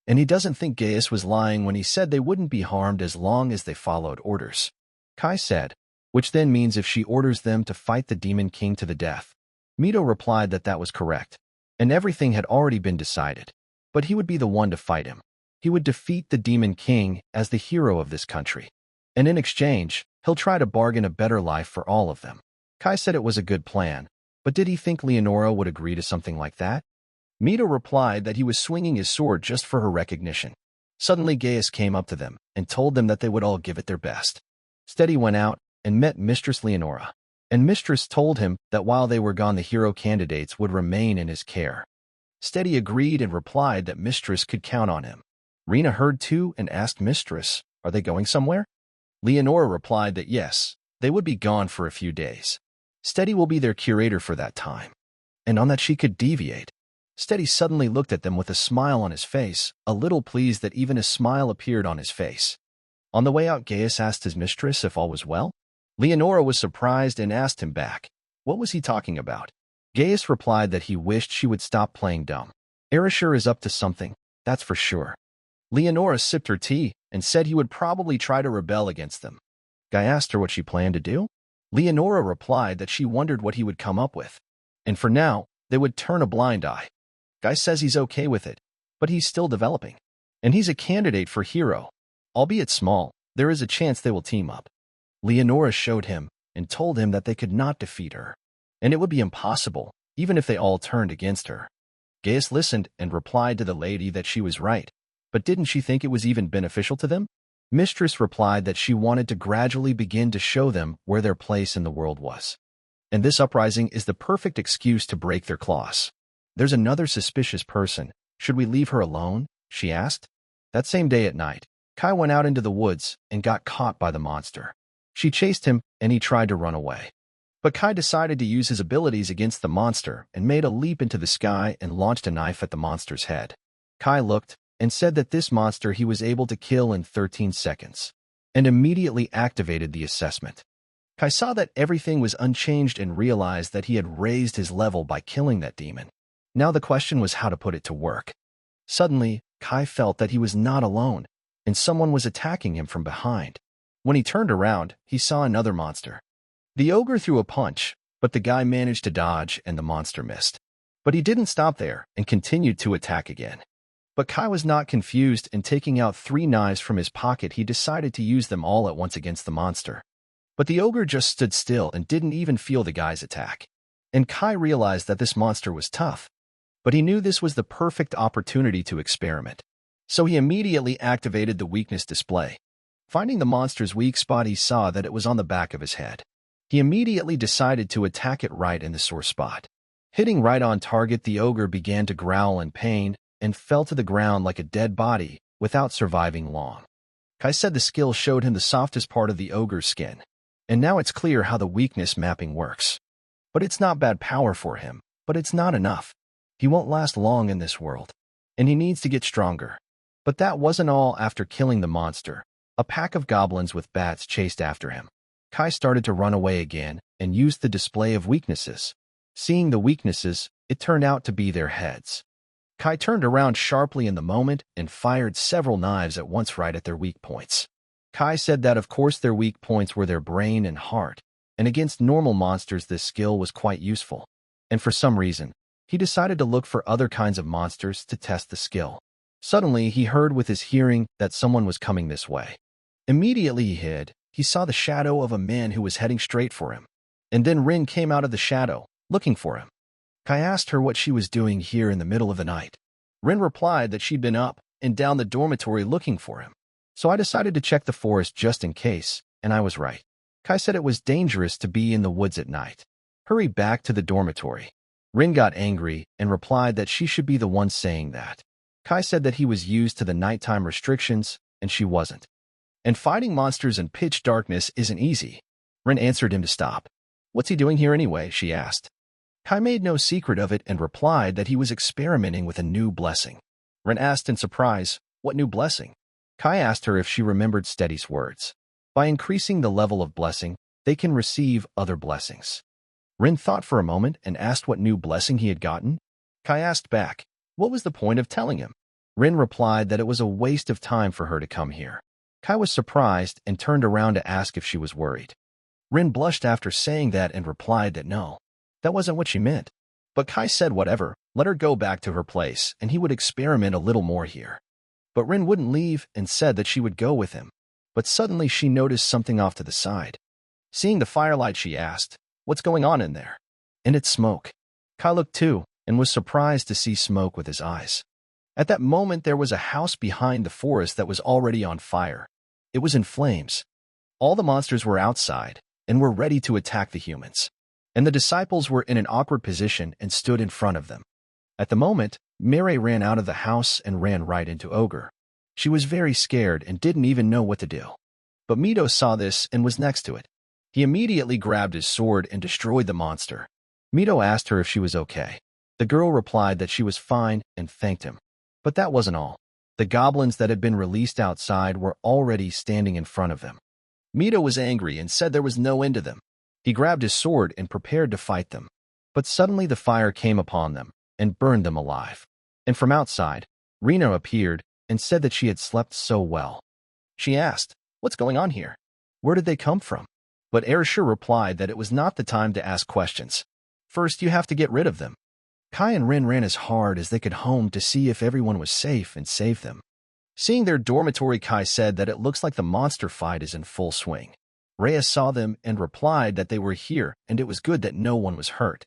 And he doesn't think Gaius was lying when he said they wouldn't be harmed as long as they followed orders. Kai said, which then means if she orders them to fight the Demon King to the death. Mito replied that that was correct, and everything had already been decided. But he would be the one to fight him. He would defeat the Demon King as the hero of this country. And in exchange, he'll try to bargain a better life for all of them. Kai said it was a good plan, but did he think Leonora would agree to something like that? Mito replied that he was swinging his sword just for her recognition. Suddenly Gaius came up to them and told them that they would all give it their best. Steady went out and met Mistress Leonora, and Mistress told him that while they were gone the hero candidates would remain in his care. Steady agreed and replied that Mistress could count on him. Rena heard too and asked Mistress, "Are they going somewhere?" Leonora replied that yes, they would be gone for a few days. Steady will be their curator for that time, and on that she could deviate. Steady suddenly looked at them with a smile on his face, a little pleased that even a smile appeared on his face. On the way out, Gaius asked his mistress if all was well. Leonora was surprised and asked him back. What was he talking about? Gaius replied that he wished she would stop playing dumb. Erishur is up to something, that's for sure. Leonora sipped her tea and said he would probably try to rebel against them. Guy asked her what she planned to do. Leonora replied that she wondered what he would come up with. And for now, they would turn a blind eye. Guy says he's okay with it, but he's still developing. And he's a candidate for hero. Albeit small, there is a chance they will team up. Leonora showed him and told him that they could not defeat her. And it would be impossible, even if they all turned against her. Gaius listened and replied to the lady that she was right. But didn't she think it was even beneficial to them? Mistress replied that she wanted to gradually begin to show them where their place in the world was. And this uprising is the perfect excuse to break their claws. There's another suspicious person. Should we leave her alone? She asked. That same day at night, Kai went out into the woods and got caught by the monster. She chased him and he tried to run away. But Kai decided to use his abilities against the monster and made a leap into the sky and launched a knife at the monster's head. Kai looked and said that this monster he was able to kill in 13 seconds, and immediately activated the assessment. Kai saw that everything was unchanged and realized that he had raised his level by killing that demon. Now the question was how to put it to work. Suddenly, Kai felt that he was not alone, and someone was attacking him from behind. When he turned around, he saw another monster. The ogre threw a punch, but the guy managed to dodge and the monster missed. But he didn't stop there and continued to attack again. But Kai was not confused, and taking out 3 knives from his pocket, he decided to use them all at once against the monster. But the ogre just stood still and didn't even feel the guy's attack. And Kai realized that this monster was tough. But he knew this was the perfect opportunity to experiment. So he immediately activated the weakness display. Finding the monster's weak spot, he saw that it was on the back of his head. He immediately decided to attack it right in the sore spot. Hitting right on target, the ogre began to growl in pain and fell to the ground like a dead body without surviving long. Kai said the skill showed him the softest part of the ogre's skin, and now it's clear how the weakness mapping works. But it's not bad power for him, but it's not enough. He won't last long in this world, and he needs to get stronger. But that wasn't all. After killing the monster, a pack of goblins with bats chased after him. Kai started to run away again and used the display of weaknesses. Seeing the weaknesses, it turned out to be their heads. Kai turned around sharply in the moment and fired several knives at once right at their weak points. Kai said that of course their weak points were their brain and heart, and against normal monsters this skill was quite useful. And for some reason, he decided to look for other kinds of monsters to test the skill. Suddenly, he heard with his hearing that someone was coming this way. Immediately he hid. He saw the shadow of a man who was heading straight for him. And then Rin came out of the shadow, looking for him. Kai asked her what she was doing here in the middle of the night. Rin replied that she'd been up and down the dormitory looking for him. So I decided to check the forest just in case, and I was right. Kai said it was dangerous to be in the woods at night. Hurry back to the dormitory. Rin got angry and replied that she should be the one saying that. Kai said that he was used to the nighttime restrictions, and she wasn't. And fighting monsters in pitch darkness isn't easy. Rin answered him to stop. What's he doing here anyway? She asked. Kai made no secret of it and replied that he was experimenting with a new blessing. Rin asked in surprise, what new blessing? Kai asked her if she remembered Steady's words. By increasing the level of blessing, they can receive other blessings. Rin thought for a moment and asked what new blessing he had gotten. Kai asked back, what was the point of telling him? Rin replied that it was a waste of time for her to come here. Kai was surprised and turned around to ask if she was worried. Rin blushed after saying that and replied that no, that wasn't what she meant. But Kai said whatever, let her go back to her place and he would experiment a little more here. But Rin wouldn't leave and said that she would go with him. But suddenly she noticed something off to the side. Seeing the firelight, she asked, what's going on in there? And it's smoke. Kai looked too and was surprised to see smoke with his eyes. At that moment there was a house behind the forest that was already on fire. It was in flames. All the monsters were outside and were ready to attack the humans. And the disciples were in an awkward position and stood in front of them. At the moment, Mary ran out of the house and ran right into Ogre. She was very scared and didn't even know what to do. But Mito saw this and was next to it. He immediately grabbed his sword and destroyed the monster. Mito asked her if she was okay. The girl replied that she was fine and thanked him. But that wasn't all. The goblins that had been released outside were already standing in front of them. Mito was angry and said there was no end to them. He grabbed his sword and prepared to fight them. But suddenly the fire came upon them and burned them alive. And from outside, Rena appeared and said that she had slept so well. She asked, what's going on here? Where did they come from? But Ershur replied that it was not the time to ask questions. First, you have to get rid of them. Kai and Rin ran as hard as they could home to see if everyone was safe and save them. Seeing their dormitory, Kai said that it looks like the monster fight is in full swing. Reyes saw them and replied that they were here and it was good that no one was hurt.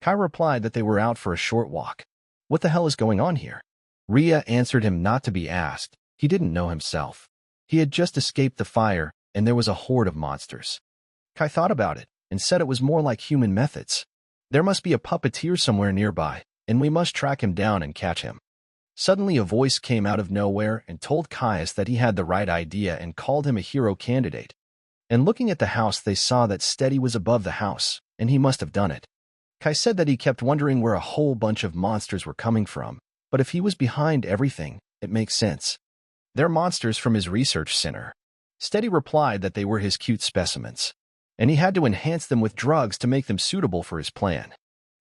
Kai replied that they were out for a short walk. What the hell is going on here? Ria answered him not to be asked. He didn't know himself. He had just escaped the fire, and there was a horde of monsters. Kai thought about it and said it was more like human methods. There must be a puppeteer somewhere nearby, and we must track him down and catch him. Suddenly a voice came out of nowhere and told Caius that he had the right idea and called him a hero candidate. And looking at the house, they saw that Steady was above the house, and he must have done it. Kai said that he kept wondering where a whole bunch of monsters were coming from, but if he was behind everything, it makes sense. They're monsters from his research center. Steady replied that they were his cute specimens, and he had to enhance them with drugs to make them suitable for his plan.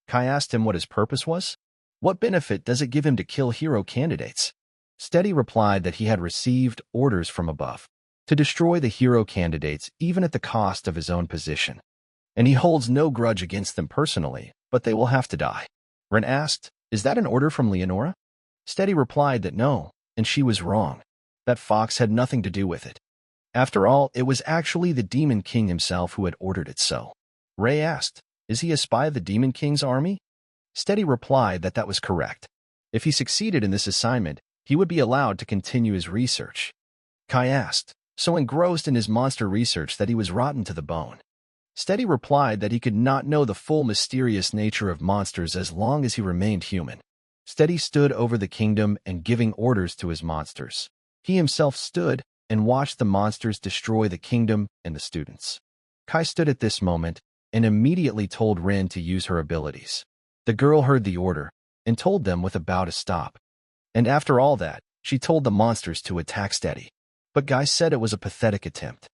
Kai asked him what his purpose was. What benefit does it give him to kill hero candidates? Steady replied that he had received orders from above to destroy the hero candidates even at the cost of his own position. And he holds no grudge against them personally, but they will have to die. Ren asked, "Is that an order from Leonora?" Steady replied that no, and she was wrong. That fox had nothing to do with it. After all, it was actually the Demon King himself who had ordered it so. Ray asked, "Is he a spy of the Demon King's army?" Steady replied that that was correct. If he succeeded in this assignment, he would be allowed to continue his research. Kai asked, so engrossed in his monster research that he was rotten to the bone. Steady replied that he could not know the full mysterious nature of monsters as long as he remained human. Steady stood over the kingdom and giving orders to his monsters. He himself stood and watched the monsters destroy the kingdom and the students. Kai stood at this moment and immediately told Rin to use her abilities. The girl heard the order and told them with a bow to stop. And after all that, she told the monsters to attack Steady. But Guy said it was a pathetic attempt.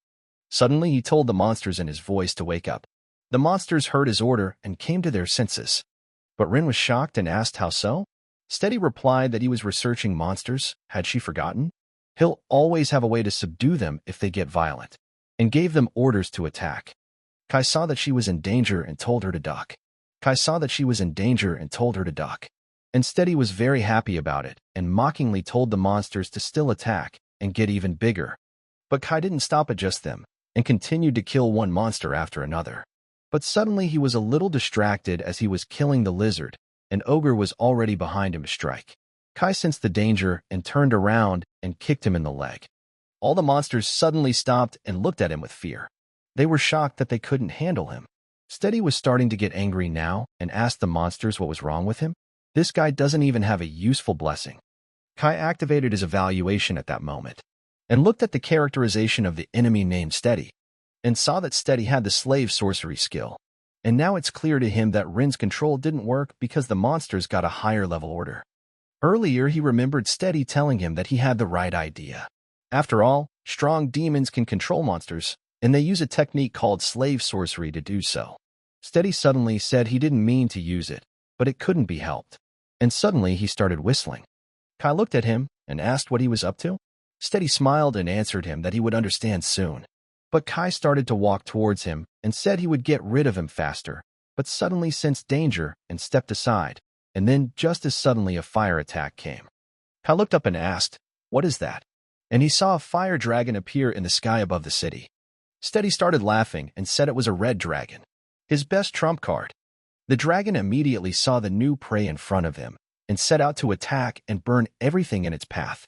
Suddenly, he told the monsters in his voice to wake up. The monsters heard his order and came to their senses. But Rin was shocked and asked how so? Steady replied that he was researching monsters. Had she forgotten? He'll always have a way to subdue them if they get violent, and gave them orders to attack. Kai saw that she was in danger and told her to duck. And Steady was very happy about it and mockingly told the monsters to still attack and get even bigger. But Kai didn't stop at just them and continued to kill one monster after another. But suddenly he was a little distracted as he was killing the lizard, and Ogre was already behind him to strike. Kai sensed the danger and turned around and kicked him in the leg. All the monsters suddenly stopped and looked at him with fear. They were shocked that they couldn't handle him. Steady was starting to get angry now and asked the monsters what was wrong with him. This guy doesn't even have a useful blessing. Kai activated his evaluation at that moment and looked at the characterization of the enemy named Steady and saw that Steady had the slave sorcery skill. And now it's clear to him that Rin's control didn't work because the monsters got a higher level order. Earlier, he remembered Steady telling him that he had the right idea. After all, strong demons can control monsters, and they use a technique called slave sorcery to do so. Steady suddenly said he didn't mean to use it, but it couldn't be helped. And suddenly he started whistling. Kai looked at him and asked what he was up to. Steady smiled and answered him that he would understand soon. But Kai started to walk towards him and said he would get rid of him faster, but suddenly sensed danger and stepped aside. And then, just as suddenly, a fire attack came. Kai looked up and asked, "What is that?" And he saw a fire dragon appear in the sky above the city. Steady started laughing and said it was a red dragon, his best trump card. The dragon immediately saw the new prey in front of him and set out to attack and burn everything in its path.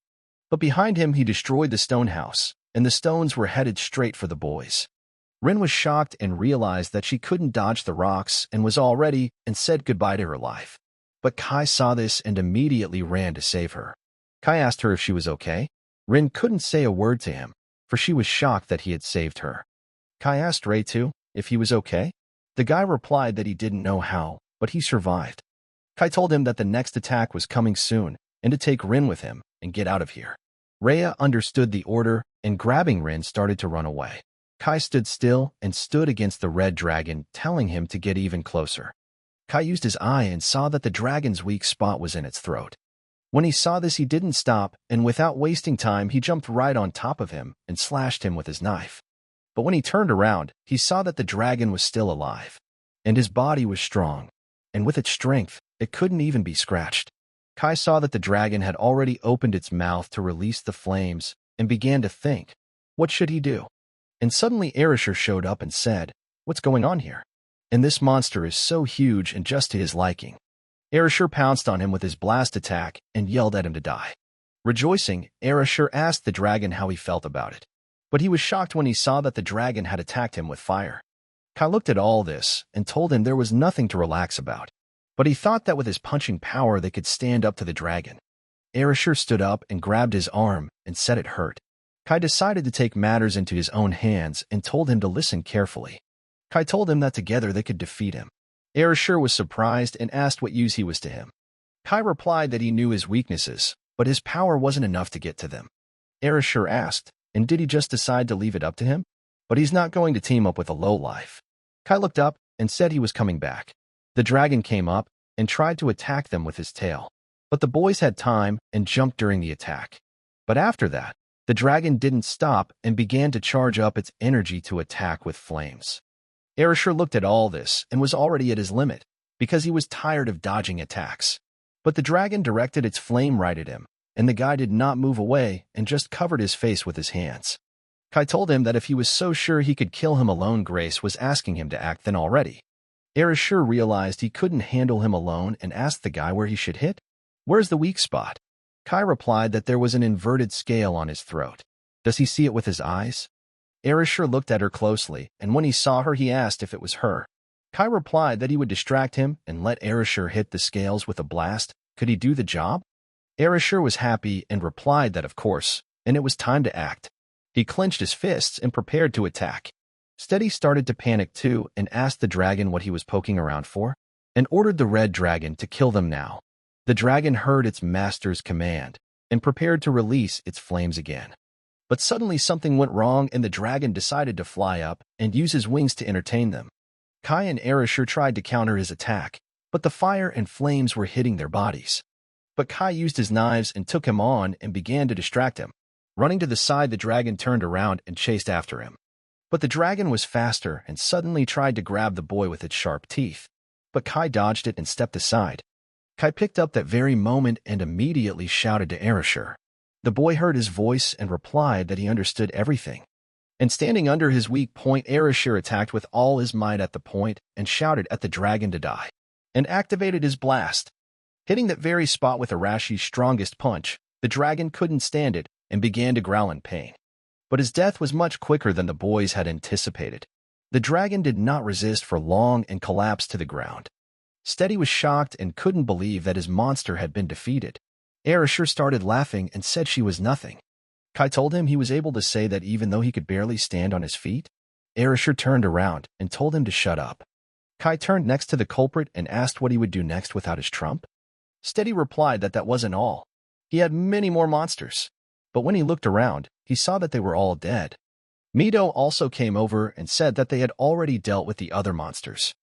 But behind him, he destroyed the stone house, and the stones were headed straight for the boys. Rin was shocked and realized that she couldn't dodge the rocks and was all ready and said goodbye to her life. But Kai saw this and immediately ran to save her. Kai asked her if she was okay. Rin couldn't say a word to him, for she was shocked that he had saved her. Kai asked Ray too if he was okay. The guy replied that he didn't know how, but he survived. Kai told him that the next attack was coming soon and to take Rin with him and get out of here. Rhea understood the order and grabbing Rin started to run away. Kai stood still and stood against the red dragon, telling him to get even closer. Kai used his eye and saw that the dragon's weak spot was in its throat. When he saw this, he didn't stop, and without wasting time, he jumped right on top of him and slashed him with his knife. But when he turned around, he saw that the dragon was still alive, and his body was strong, and with its strength, it couldn't even be scratched. Kai saw that the dragon had already opened its mouth to release the flames and began to think, what should he do? And suddenly Arisher showed up and said, "What's going on here? And this monster is so huge and just to his liking." Erasure pounced on him with his blast attack and yelled at him to die. Rejoicing, Erasure asked the dragon how he felt about it. But he was shocked when he saw that the dragon had attacked him with fire. Kai looked at all this and told him there was nothing to relax about. But he thought that with his punching power they could stand up to the dragon. Erasure stood up and grabbed his arm and said it hurt. Kai decided to take matters into his own hands and told him to listen carefully. Kai told him that together they could defeat him. Erasure was surprised and asked what use he was to him. Kai replied that he knew his weaknesses, but his power wasn't enough to get to them. Erasure asked, and did he just decide to leave it up to him? But he's not going to team up with a lowlife. Kai looked up and said he was coming back. The dragon came up and tried to attack them with his tail. But the boys had time and jumped during the attack. But after that, the dragon didn't stop and began to charge up its energy to attack with flames. Erasure looked at all this and was already at his limit, because he was tired of dodging attacks. But the dragon directed its flame right at him, and the guy did not move away and just covered his face with his hands. Kai told him that if he was so sure he could kill him alone, Grace was asking him to act then already. Erasure realized he couldn't handle him alone and asked the guy where he should hit. Where's the weak spot? Kai replied that there was an inverted scale on his throat. Does he see it with his eyes? Erasure looked at her closely, and when he saw her he asked if it was her. Kai replied that he would distract him and let Erasure hit the scales with a blast. Could he do the job? Erasure was happy and replied that of course, and it was time to act. He clenched his fists and prepared to attack. Steady started to panic too and asked the dragon what he was poking around for, and ordered the red dragon to kill them now. The dragon heard its master's command and prepared to release its flames again. But suddenly something went wrong and the dragon decided to fly up and use his wings to entertain them. Kai and Erasure tried to counter his attack, but the fire and flames were hitting their bodies. But Kai used his knives and took him on and began to distract him. Running to the side, the dragon turned around and chased after him. But the dragon was faster and suddenly tried to grab the boy with its sharp teeth. But Kai dodged it and stepped aside. Kai picked up that very moment and immediately shouted to Erasure. The boy heard his voice and replied that he understood everything. And standing under his weak point, Erasure attacked with all his might at the point and shouted at the dragon to die, and activated his blast. Hitting that very spot with Arashi's strongest punch, the dragon couldn't stand it and began to growl in pain. But his death was much quicker than the boys had anticipated. The dragon did not resist for long and collapsed to the ground. Steady was shocked and couldn't believe that his monster had been defeated. Erasure started laughing and said she was nothing. Kai told him he was able to say that even though he could barely stand on his feet. Erasure turned around and told him to shut up. Kai turned next to the culprit and asked what he would do next without his trump. Steady replied that that wasn't all. He had many more monsters. But when he looked around, he saw that they were all dead. Mito also came over and said that they had already dealt with the other monsters.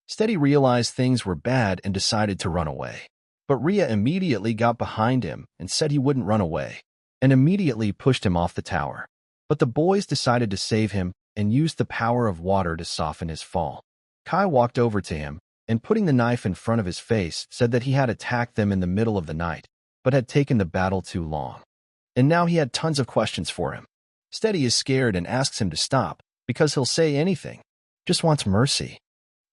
Steady realized things were bad and decided to run away. But Ria immediately got behind him and said he wouldn't run away, and immediately pushed him off the tower. But the boys decided to save him and used the power of water to soften his fall. Kai walked over to him and, putting the knife in front of his face, said that he had attacked them in the middle of the night, but had taken the battle too long. And now he had tons of questions for him. Steady is scared and asks him to stop, because he'll say anything. Just wants mercy.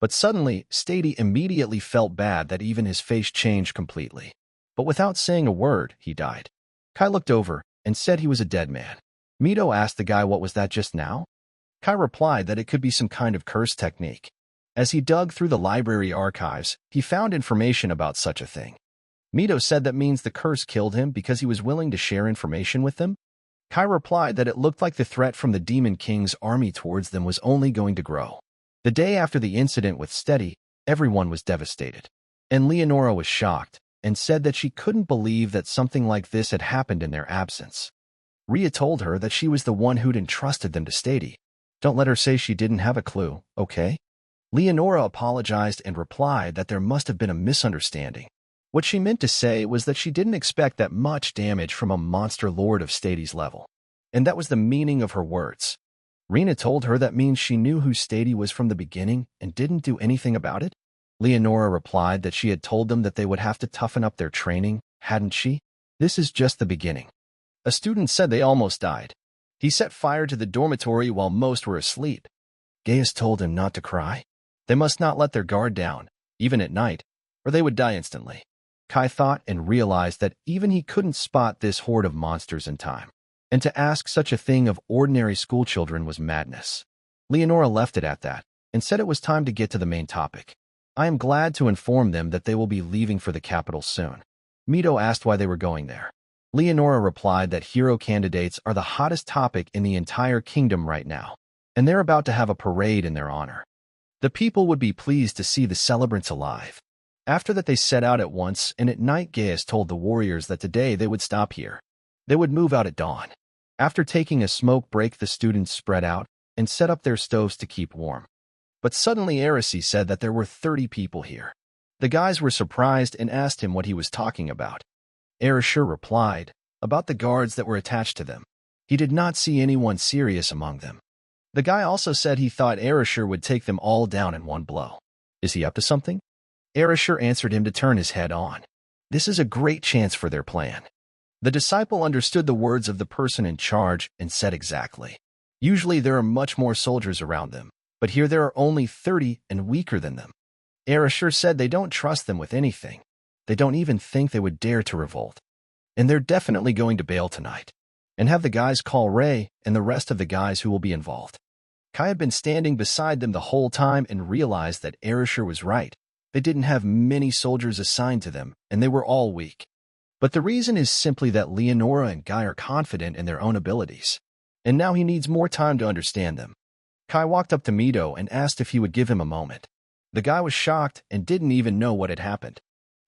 But suddenly, Steady immediately felt bad that even his face changed completely. But without saying a word, he died. Kai looked over and said he was a dead man. Mito asked the guy what was that just now? Kai replied that it could be some kind of curse technique. As he dug through the library archives, he found information about such a thing. Mito said that means the curse killed him because he was willing to share information with them. Kai replied that it looked like the threat from the Demon King's army towards them was only going to grow. The day after the incident with Steady, everyone was devastated. And Leonora was shocked and said that she couldn't believe that something like this had happened in their absence. Ria told her that she was the one who'd entrusted them to Steady. Don't let her say she didn't have a clue, okay? Leonora apologized and replied that there must have been a misunderstanding. What she meant to say was that she didn't expect that much damage from a monster lord of Steady's level. And that was the meaning of her words. Rena told her that means she knew who Steady was from the beginning and didn't do anything about it. Leonora replied that she had told them that they would have to toughen up their training, hadn't she? This is just the beginning. A student said they almost died. He set fire to the dormitory while most were asleep. Gaius told him not to cry. They must not let their guard down, even at night. or they would die instantly. Kai thought and realized that even he couldn't spot this horde of monsters in time. And to ask such a thing of ordinary schoolchildren was madness. Leonora left it at that and said it was time to get to the main topic. I am glad to inform them that they will be leaving for the capital soon. Mito asked why they were going there. Leonora replied that hero candidates are the hottest topic in the entire kingdom right now, and they're about to have a parade in their honor. The people would be pleased to see the celebrants alive. After that, they set out at once, and at night Gaius told the warriors that today they would stop here. They would move out at dawn. After taking a smoke break, the students spread out and set up their stoves to keep warm. But suddenly Arisi said that there were 30 people here. The guys were surprised and asked him what he was talking about. Arishur replied, about the guards that were attached to them. He did not see anyone serious among them. The guy also said he thought Arishur would take them all down in one blow. Is he up to something? Arishur answered him to turn his head on. This is a great chance for their plan. The disciple understood the words of the person in charge and said exactly. Usually there are much more soldiers around them, but here there are only 30 and weaker than them. Arishur said they don't trust them with anything. They don't even think they would dare to revolt. And they're definitely going to bail tonight. And have the guys call Ray and the rest of the guys who will be involved. Kai had been standing beside them the whole time and realized that Arishur was right. They didn't have many soldiers assigned to them, and they were all weak. But the reason is simply that Leonora and Guy are confident in their own abilities. And now he needs more time to understand them. Kai walked up to Mito and asked if he would give him a moment. The guy was shocked and didn't even know what had happened.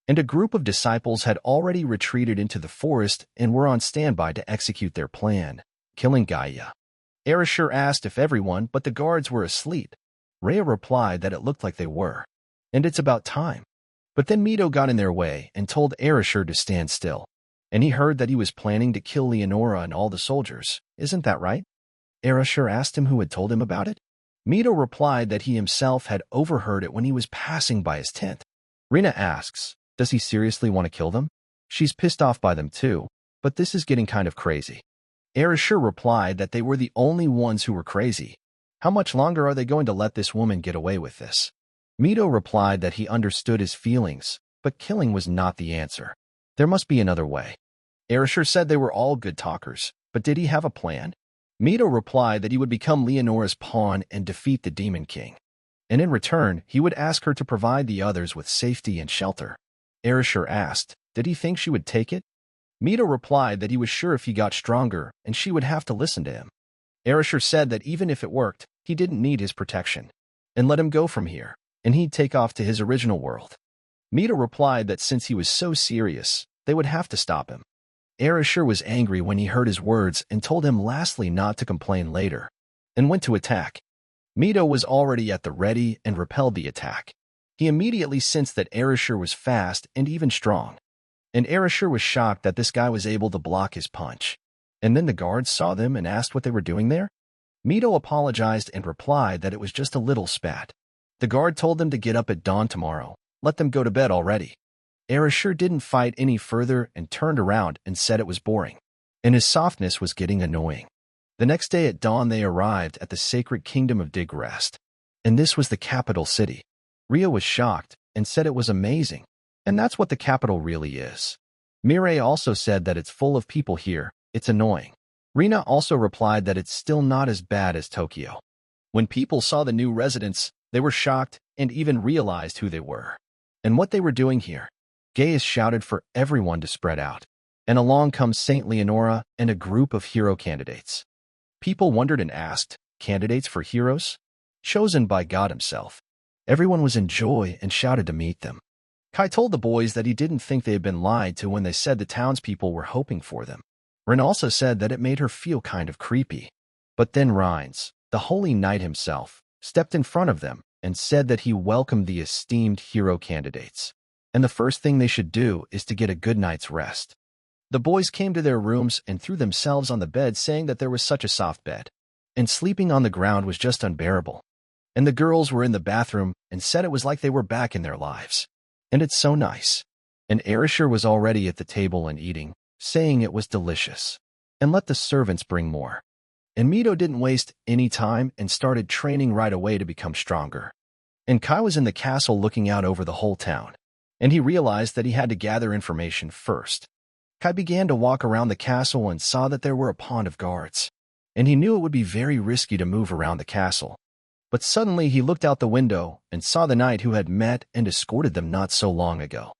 And a group of disciples had already retreated into the forest and were on standby to execute their plan, killing Gaia. Arishur asked if everyone but the guards were asleep. Rhea replied that it looked like they were. And it's about time. But then Mito got in their way and told Arishur to stand still. And he heard that he was planning to kill Leonora and all the soldiers. Isn't that right? Arishur asked him who had told him about it. Mito replied that he himself had overheard it when he was passing by his tent. Rina asks, does he seriously want to kill them? She's pissed off by them too, but this is getting kind of crazy. Arishur replied that they were the only ones who were crazy. How much longer are they going to let this woman get away with this? Mito replied that he understood his feelings, but killing was not the answer. There must be another way. Arishur said they were all good talkers, but did he have a plan? Mito replied that he would become Leonora's pawn and defeat the Demon King. And in return, he would ask her to provide the others with safety and shelter. Arishur asked, did he think she would take it? Mito replied that he was sure if he got stronger and she would have to listen to him. Arishur said that even if it worked, he didn't need his protection. And let him go from here, and he'd take off to his original world. Mito replied that since he was so serious, they would have to stop him. Arishur was angry when he heard his words and told him lastly not to complain later, and went to attack. Mito was already at the ready and repelled the attack. He immediately sensed that Arishur was fast and even strong. And Arishur was shocked that this guy was able to block his punch. And then the guards saw them and asked what they were doing there. Mito apologized and replied that it was just a little spat. The guard told them to get up at dawn tomorrow. Let them go to bed already. Arishur didn't fight any further and turned around and said it was boring. And his softness was getting annoying. The next day at dawn they arrived at the sacred kingdom of Digrest. And this was the capital city. Ria was shocked and said it was amazing. And that's what the capital really is. Mireille also said that it's full of people here. It's annoying. Rina also replied that it's still not as bad as Tokyo. When people saw the new residents, they were shocked and even realized who they were and what they were doing here. Gaius shouted for everyone to spread out, and along comes Saint Leonora and a group of hero candidates. People wondered and asked, candidates for heroes? Chosen by God himself. Everyone was in joy and shouted to meet them. Kai told the boys that he didn't think they had been lied to when they said the townspeople were hoping for them. Rin also said that it made her feel kind of creepy. But then Rhines, the holy knight himself, stepped in front of them and said that he welcomed the esteemed hero candidates. And the first thing they should do is to get a good night's rest. The boys came to their rooms and threw themselves on the bed saying that there was such a soft bed. And sleeping on the ground was just unbearable. And the girls were in the bathroom and said it was like they were back in their lives. And it's so nice. And Arishur was already at the table and eating, saying it was delicious. And let the servants bring more. And Mito didn't waste any time and started training right away to become stronger. And Kai was in the castle looking out over the whole town. and he realized that he had to gather information first. Kai began to walk around the castle and saw that there were a pond of guards, and he knew it would be very risky to move around the castle. But suddenly he looked out the window and saw the knight who had met and escorted them not so long ago.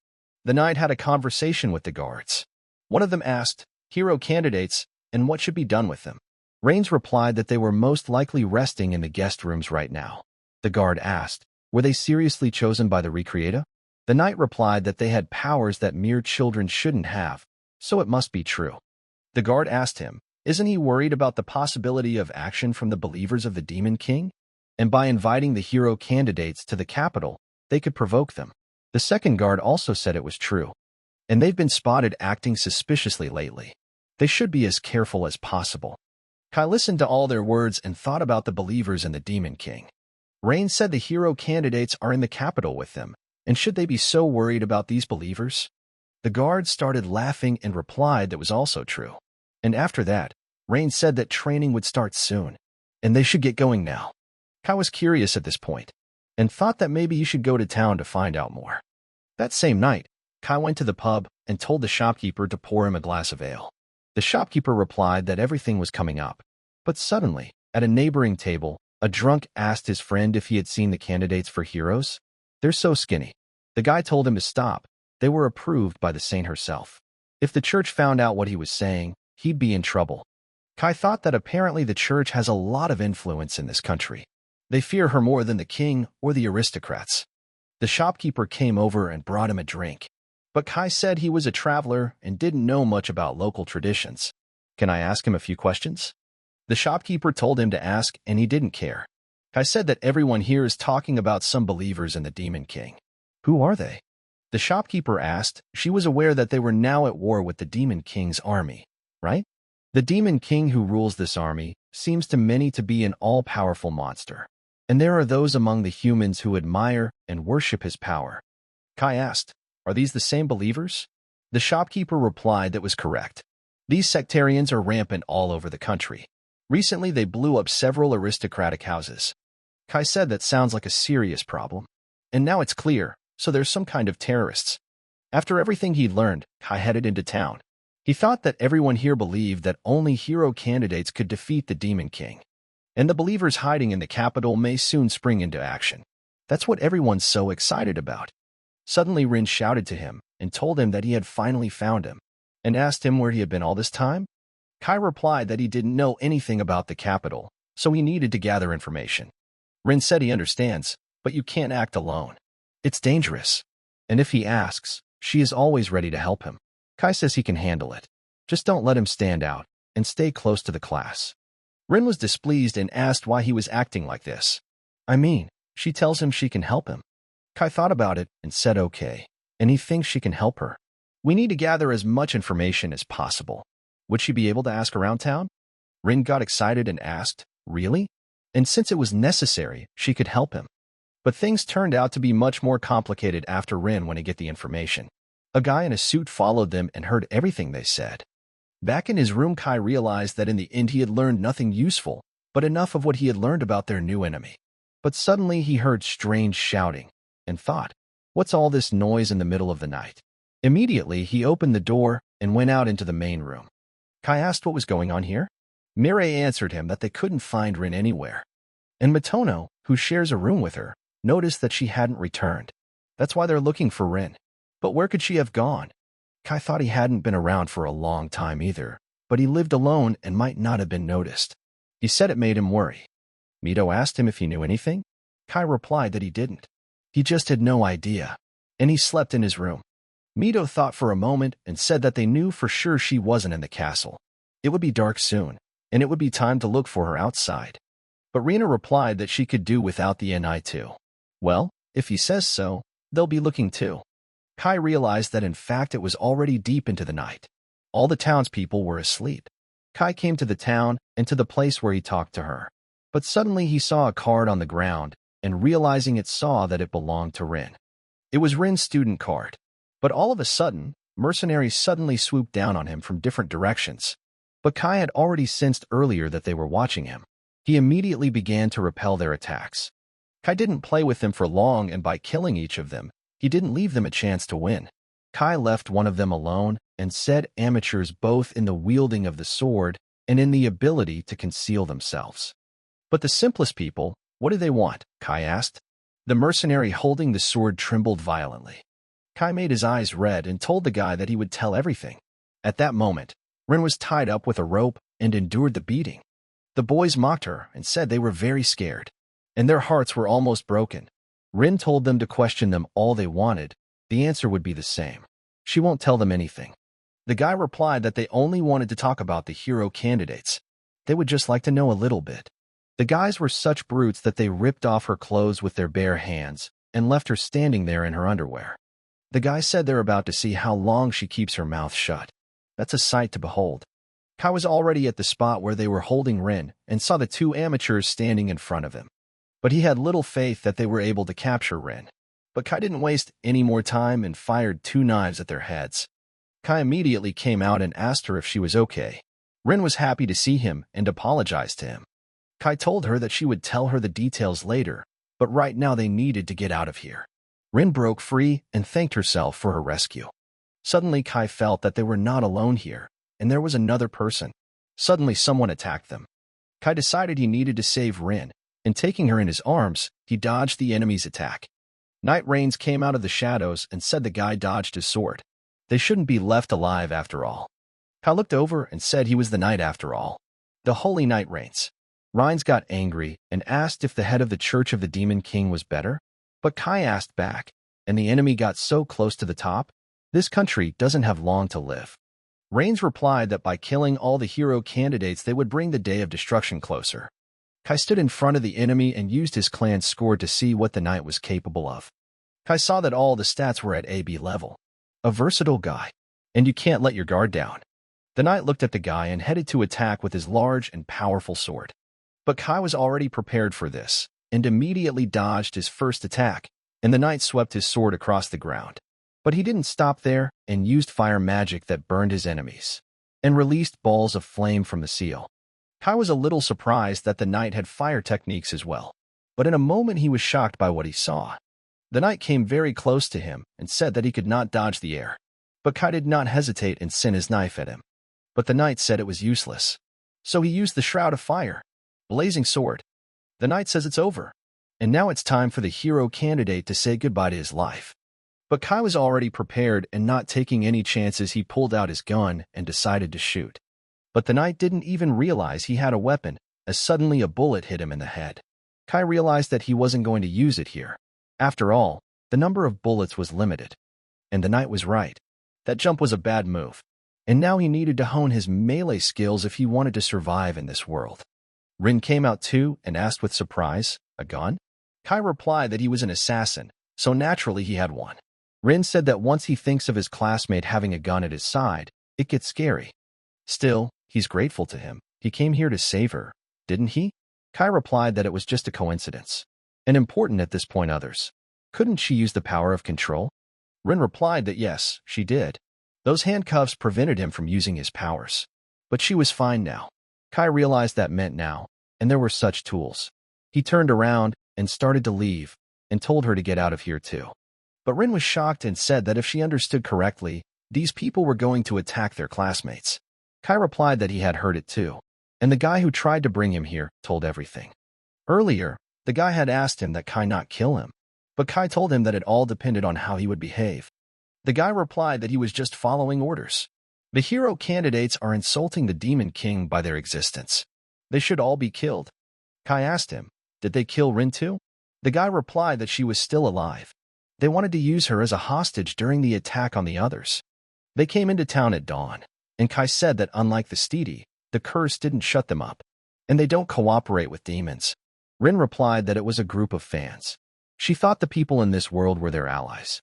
The knight had a conversation with the guards. One of them asked, "Hero candidates, and what should be done with them?" Rains replied that they were most likely resting in the guest rooms right now. The guard asked, "Were they seriously chosen by the Recreator?" The knight replied that they had powers that mere children shouldn't have, so it must be true. The guard asked him, isn't he worried about the possibility of action from the believers of the Demon King? And by inviting the hero candidates to the capital, they could provoke them. The second guard also said it was true, and they've been spotted acting suspiciously lately. They should be as careful as possible. Kai listened to all their words and thought about the believers and the Demon King. Rain said the hero candidates are in the capital with them, and should they be so worried about these believers? The guard started laughing and replied that was also true. And after that, Rain said that training would start soon, and they should get going now. Kai was curious at this point, and thought that maybe he should go to town to find out more. That same night, Kai went to the pub and told the shopkeeper to pour him a glass of ale. The shopkeeper replied that everything was coming up, but suddenly, at a neighboring table, a drunk asked his friend if he had seen the candidates for heroes. They're so skinny. The guy told him to stop. They were approved by the saint herself. If the church found out what he was saying, he'd be in trouble. Kai thought that apparently the church has a lot of influence in this country. They fear her more than the king or the aristocrats. The shopkeeper came over and brought him a drink. But Kai said he was a traveler and didn't know much about local traditions. Can I ask him a few questions? The shopkeeper told him to ask, and he didn't care. Kai said that everyone here is talking about some believers in the Demon King. Who are they? The shopkeeper asked. She was aware that they were now at war with the Demon King's army, right? The Demon King who rules this army seems to many to be an all-powerful monster. And there are those among the humans who admire and worship his power. Kai asked, are these the same believers? The shopkeeper replied that was correct. These sectarians are rampant all over the country. Recently, they blew up several aristocratic houses. Kai said that sounds like a serious problem. And now it's clear, so there's some kind of terrorists. After everything he'd learned, Kai headed into town. He thought that everyone here believed that only hero candidates could defeat the Demon King. And the believers hiding in the capital may soon spring into action. That's what everyone's so excited about. Suddenly Rin shouted to him and told him that he had finally found him, and asked him where he had been all this time. Kai replied that he didn't know anything about the capital, so he needed to gather information. Rin said he understands, but you can't act alone. It's dangerous. And if he asks, she is always ready to help him. Kai says he can handle it. Just don't let him stand out, and stay close to the class. Rin was displeased and asked why he was acting like this. I mean, she tells him she can help him. Kai thought about it and said okay, and he thinks she can help her. We need to gather as much information as possible. Would she be able to ask around town? Rin got excited and asked, really? And since it was necessary, she could help him. But things turned out to be much more complicated after Rin went to get the information. A guy in a suit followed them and heard everything they said. Back in his room, Kai realized that in the end he had learned nothing useful, but enough of what he had learned about their new enemy. But suddenly he heard strange shouting, and thought, what's all this noise in the middle of the night? Immediately he opened the door and went out into the main room. Kai asked what was going on here. Mireille answered him that they couldn't find Rin anywhere. And Matono, who shares a room with her, noticed that she hadn't returned. That's why they're looking for Rin. But where could she have gone? Kai thought he hadn't been around for a long time either, but he lived alone and might not have been noticed. He said it made him worry. Mito asked him if he knew anything. Kai replied that he didn't. He just had no idea, and he slept in his room. Mito thought for a moment and said that they knew for sure she wasn't in the castle. It would be dark soon, and it would be time to look for her outside. But Rina replied that she could do without the NI too. Well, if he says so, they'll be looking too. Kai realized that in fact it was already deep into the night. All the townspeople were asleep. Kai came to the town and to the place where he talked to her. But suddenly he saw a card on the ground, and realizing it saw that it belonged to Rin. It was Rin's student card. But all of a sudden, mercenaries suddenly swooped down on him from different directions. But Kai had already sensed earlier that they were watching him. He immediately began to repel their attacks. Kai didn't play with them for long, and by killing each of them, He didn't leave them a chance to win. Kai left one of them alone and said amateurs both in the wielding of the sword and in the ability to conceal themselves. But the simplest people, what do they want? Kai asked. The mercenary holding the sword trembled violently. Kai made his eyes red and told the guy that he would tell everything. At that moment, Rin was tied up with a rope and endured the beating. The boys mocked her and said they were very scared, and their hearts were almost broken. Rin told them to question them all they wanted. The answer would be the same. She won't tell them anything. The guy replied that they only wanted to talk about the hero candidates. They would just like to know a little bit. The guys were such brutes that they ripped off her clothes with their bare hands and left her standing there in her underwear. The guy said they're about to see how long she keeps her mouth shut. That's a sight to behold. Kai was already at the spot where they were holding Rin and saw the two amateurs standing in front of him. But he had little faith that they were able to capture Rin. But Kai didn't waste any more time and fired 2 knives at their heads. Kai immediately came out and asked her if she was okay. Rin was happy to see him and apologized to him. Kai told her that she would tell her the details later, but right now they needed to get out of here. Rin broke free and thanked herself for her rescue. Suddenly Kai felt that they were not alone here, and there was another person. Suddenly someone attacked them. Kai decided he needed to save Rin, and taking her in his arms, he dodged the enemy's attack. Night Rains came out of the shadows and said the guy dodged his sword. They shouldn't be left alive after all. Kai looked over and said he was the knight after all. The holy Night Rains. Rains got angry and asked if the head of the Church of the Demon King was better. But Kai asked back, and the enemy got so close to the top, this country doesn't have long to live. Rains replied that by killing all the hero candidates they would bring the day of destruction closer. Kai stood in front of the enemy and used his clan's score to see what the knight was capable of. Kai saw that all the stats were at AB level. A versatile guy. And you can't let your guard down. The knight looked at the guy and headed to attack with his large and powerful sword. But Kai was already prepared for this, and immediately dodged his first attack, and the knight swept his sword across the ground. But he didn't stop there and used fire magic that burned his enemies, and released balls of flame from the seal. Kai was a little surprised that the knight had fire techniques as well, but in a moment he was shocked by what he saw. The knight came very close to him and said that he could not dodge the air, but Kai did not hesitate and sent his knife at him. But the knight said it was useless, so he used the Shroud of Fire. Blazing sword. The knight says it's over, and now it's time for the hero candidate to say goodbye to his life. But Kai was already prepared, and not taking any chances he pulled out his gun and decided to shoot. But the knight didn't even realize he had a weapon, as suddenly a bullet hit him in the head. Kai realized that he wasn't going to use it here. After all, the number of bullets was limited. And the knight was right. That jump was a bad move. And now he needed to hone his melee skills if he wanted to survive in this world. Rin came out too and asked with surprise, "A gun?" Kai replied that he was an assassin, so naturally he had one. Rin said that once he thinks of his classmate having a gun at his side, it gets scary. Still, he's grateful to him. He came here to save her, didn't he? Kai replied that it was just a coincidence. And important at this point others. Couldn't she use the power of control? Rin replied that yes, she did. Those handcuffs prevented him from using his powers. But she was fine now. Kai realized that meant now, and there were such tools. He turned around and started to leave, and told her to get out of here too. But Rin was shocked and said that if she understood correctly, these people were going to attack their classmates. Kai replied that he had heard it too, and the guy who tried to bring him here told everything. Earlier, the guy had asked him that Kai not kill him, but Kai told him that it all depended on how he would behave. The guy replied that he was just following orders. The hero candidates are insulting the Demon King by their existence. They should all be killed. Kai asked him, did they kill Rin too? The guy replied that she was still alive. They wanted to use her as a hostage during the attack on the others. They came into town at dawn, and Kai said that unlike the Steedy, the curse didn't shut them up, and they don't cooperate with demons. Rin replied that it was a group of fans. She thought the people in this world were their allies.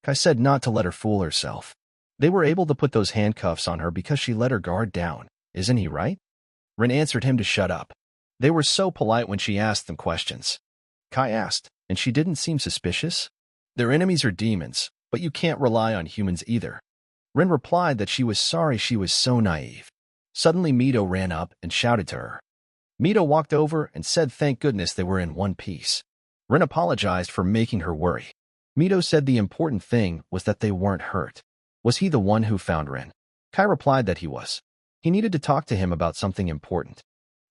Kai said not to let her fool herself. They were able to put those handcuffs on her because she let her guard down, isn't he right? Rin answered him to shut up. They were so polite when she asked them questions. Kai asked, and she didn't seem suspicious? Their enemies are demons, but you can't rely on humans either. Rin replied that she was sorry she was so naive. Suddenly Mito ran up and shouted to her. Mito walked over and said thank goodness they were in one piece. Rin apologized for making her worry. Mito said the important thing was that they weren't hurt. Was he the one who found Rin? Kai replied that he was. He needed to talk to him about something important.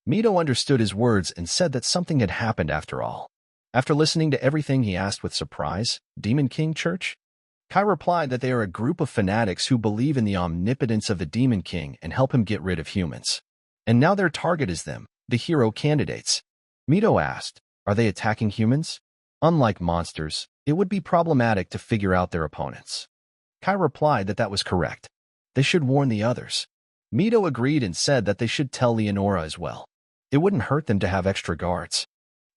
Mito understood his words and said that something had happened after all. After listening to everything, he asked with surprise, Demon King Church? Kai replied that they are a group of fanatics who believe in the omnipotence of the Demon King and help him get rid of humans. And now their target is them, the hero candidates. Mito asked, are they attacking humans? Unlike monsters, it would be problematic to figure out their opponents. Kai replied that that was correct. They should warn the others. Mito agreed and said that they should tell Leonora as well. It wouldn't hurt them to have extra guards.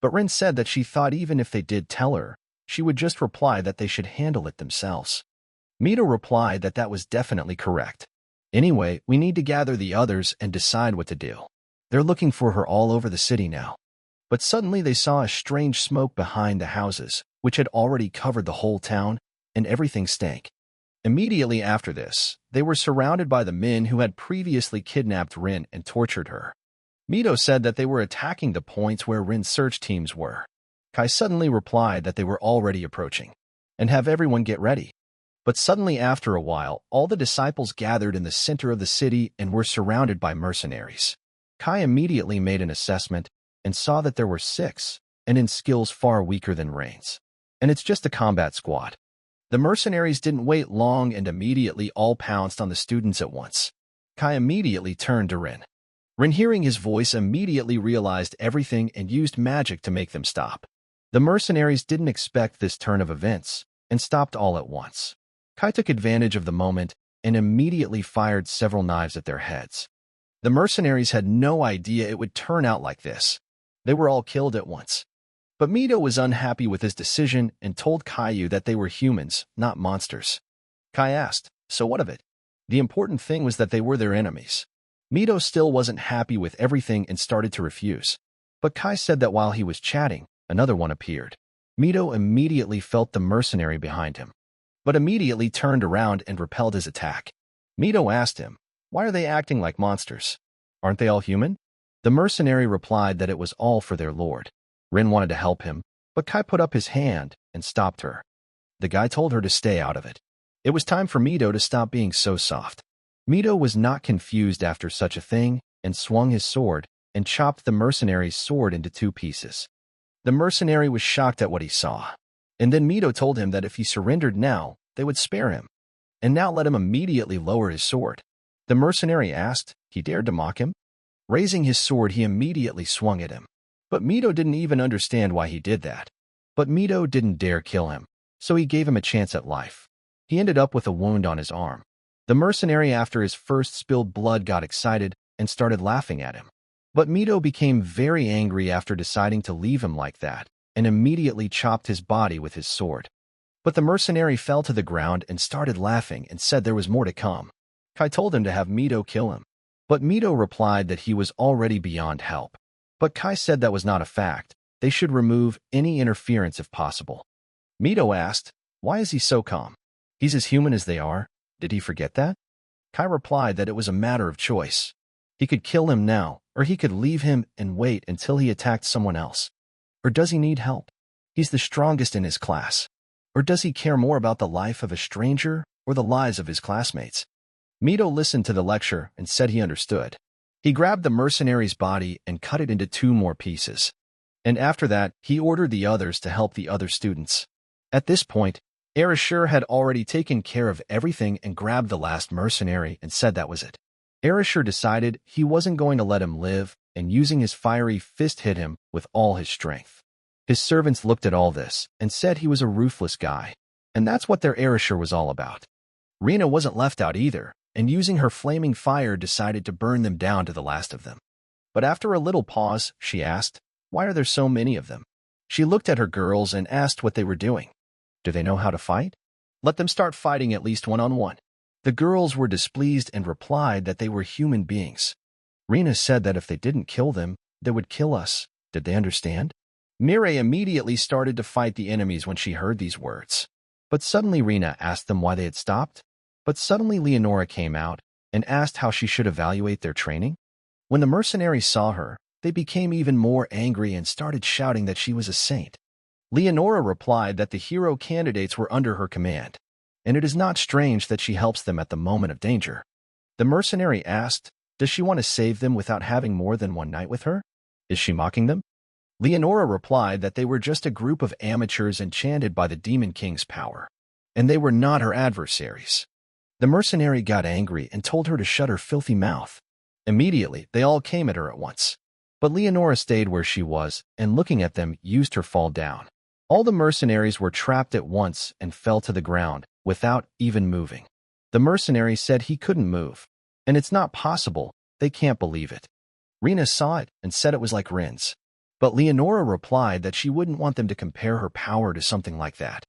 But Rin said that she thought even if they did tell her, she would just reply that they should handle it themselves. Mito replied that that was definitely correct. Anyway, we need to gather the others and decide what to do. They're looking for her all over the city now. But suddenly they saw a strange smoke behind the houses, which had already covered the whole town, and everything stank. Immediately after this, they were surrounded by the men who had previously kidnapped Rin and tortured her. Mito said that they were attacking the points where Rin's search teams were. Kai suddenly replied that they were already approaching, and have everyone get ready. But suddenly after a while, all the disciples gathered in the center of the city and were surrounded by mercenaries. Kai immediately made an assessment and saw that there were 6, and in skills far weaker than Rain's. And it's just a combat squad. The mercenaries didn't wait long and immediately all pounced on the students at once. Kai immediately turned to Rin. Rin, hearing his voice, immediately realized everything and used magic to make them stop. The mercenaries didn't expect this turn of events and stopped all at once. Kai took advantage of the moment and immediately fired several knives at their heads. The mercenaries had no idea it would turn out like this. They were all killed at once. But Mito was unhappy with his decision and told Caillou that they were humans, not monsters. Kai asked, so what of it? The important thing was that they were their enemies. Mito still wasn't happy with everything and started to refuse. But Kai said that while he was chatting, another one appeared. Mito immediately felt the mercenary behind him, but immediately turned around and repelled his attack. Mito asked him, why are they acting like monsters? Aren't they all human? The mercenary replied that it was all for their lord. Rin wanted to help him, but Kai put up his hand and stopped her. The guy told her to stay out of it. It was time for Mito to stop being so soft. Mito was not confused after such a thing and swung his sword and chopped the mercenary's sword into 2 pieces. The mercenary was shocked at what he saw. And then Mito told him that if he surrendered now, they would spare him. And now let him immediately lower his sword. The mercenary asked, he dared to mock him? Raising his sword, he immediately swung at him. But Mito didn't even understand why he did that. But Mito didn't dare kill him, so he gave him a chance at life. He ended up with a wound on his arm. The mercenary, after his first spilled blood, got excited and started laughing at him. But Mito became very angry after deciding to leave him like that, and immediately chopped his body with his sword. But the mercenary fell to the ground and started laughing and said there was more to come. Kai told him to have Mito kill him. But Mito replied that he was already beyond help. But Kai said that was not a fact. They should remove any interference if possible. Mito asked, why is he so calm? He's as human as they are. Did he forget that? Kai replied that it was a matter of choice. He could kill him now, or he could leave him and wait until he attacked someone else. Or does he need help? He's the strongest in his class. Or does he care more about the life of a stranger or the lives of his classmates? Mito listened to the lecture and said he understood. He grabbed the mercenary's body and cut it into 2 more pieces. And after that, he ordered the others to help the other students. At this point, Erashur had already taken care of everything and grabbed the last mercenary and said that was it. Erashur decided he wasn't going to let him live, and using his fiery fist hit him with all his strength. His servants looked at all this and said he was a ruthless guy. And that's what their Erashur was all about. Rina wasn't left out either, and using her flaming fire decided to burn them down to the last of them. But after a little pause, she asked, why are there so many of them? She looked at her girls and asked what they were doing. Do they know how to fight? Let them start fighting at least one-on-one. The girls were displeased and replied that they were human beings. Rina said that if they didn't kill them, they would kill us. Did they understand? Mireille immediately started to fight the enemies when she heard these words. But suddenly Rina asked them why they had stopped. But suddenly Leonora came out and asked how she should evaluate their training. When the mercenaries saw her, they became even more angry and started shouting that she was a saint. Leonora replied that the hero candidates were under her command, and it is not strange that she helps them at the moment of danger. The mercenary asked, does she want to save them without having more than one night with her? Is she mocking them? Leonora replied that they were just a group of amateurs enchanted by the Demon King's power, and they were not her adversaries. The mercenary got angry and told her to shut her filthy mouth. Immediately, they all came at her at once. But Leonora stayed where she was, and looking at them, used her fall down. All the mercenaries were trapped at once and fell to the ground, without even moving. The mercenary said he couldn't move. And it's not possible, they can't believe it. Rina saw it and said it was like Rin's. But Leonora replied that she wouldn't want them to compare her power to something like that.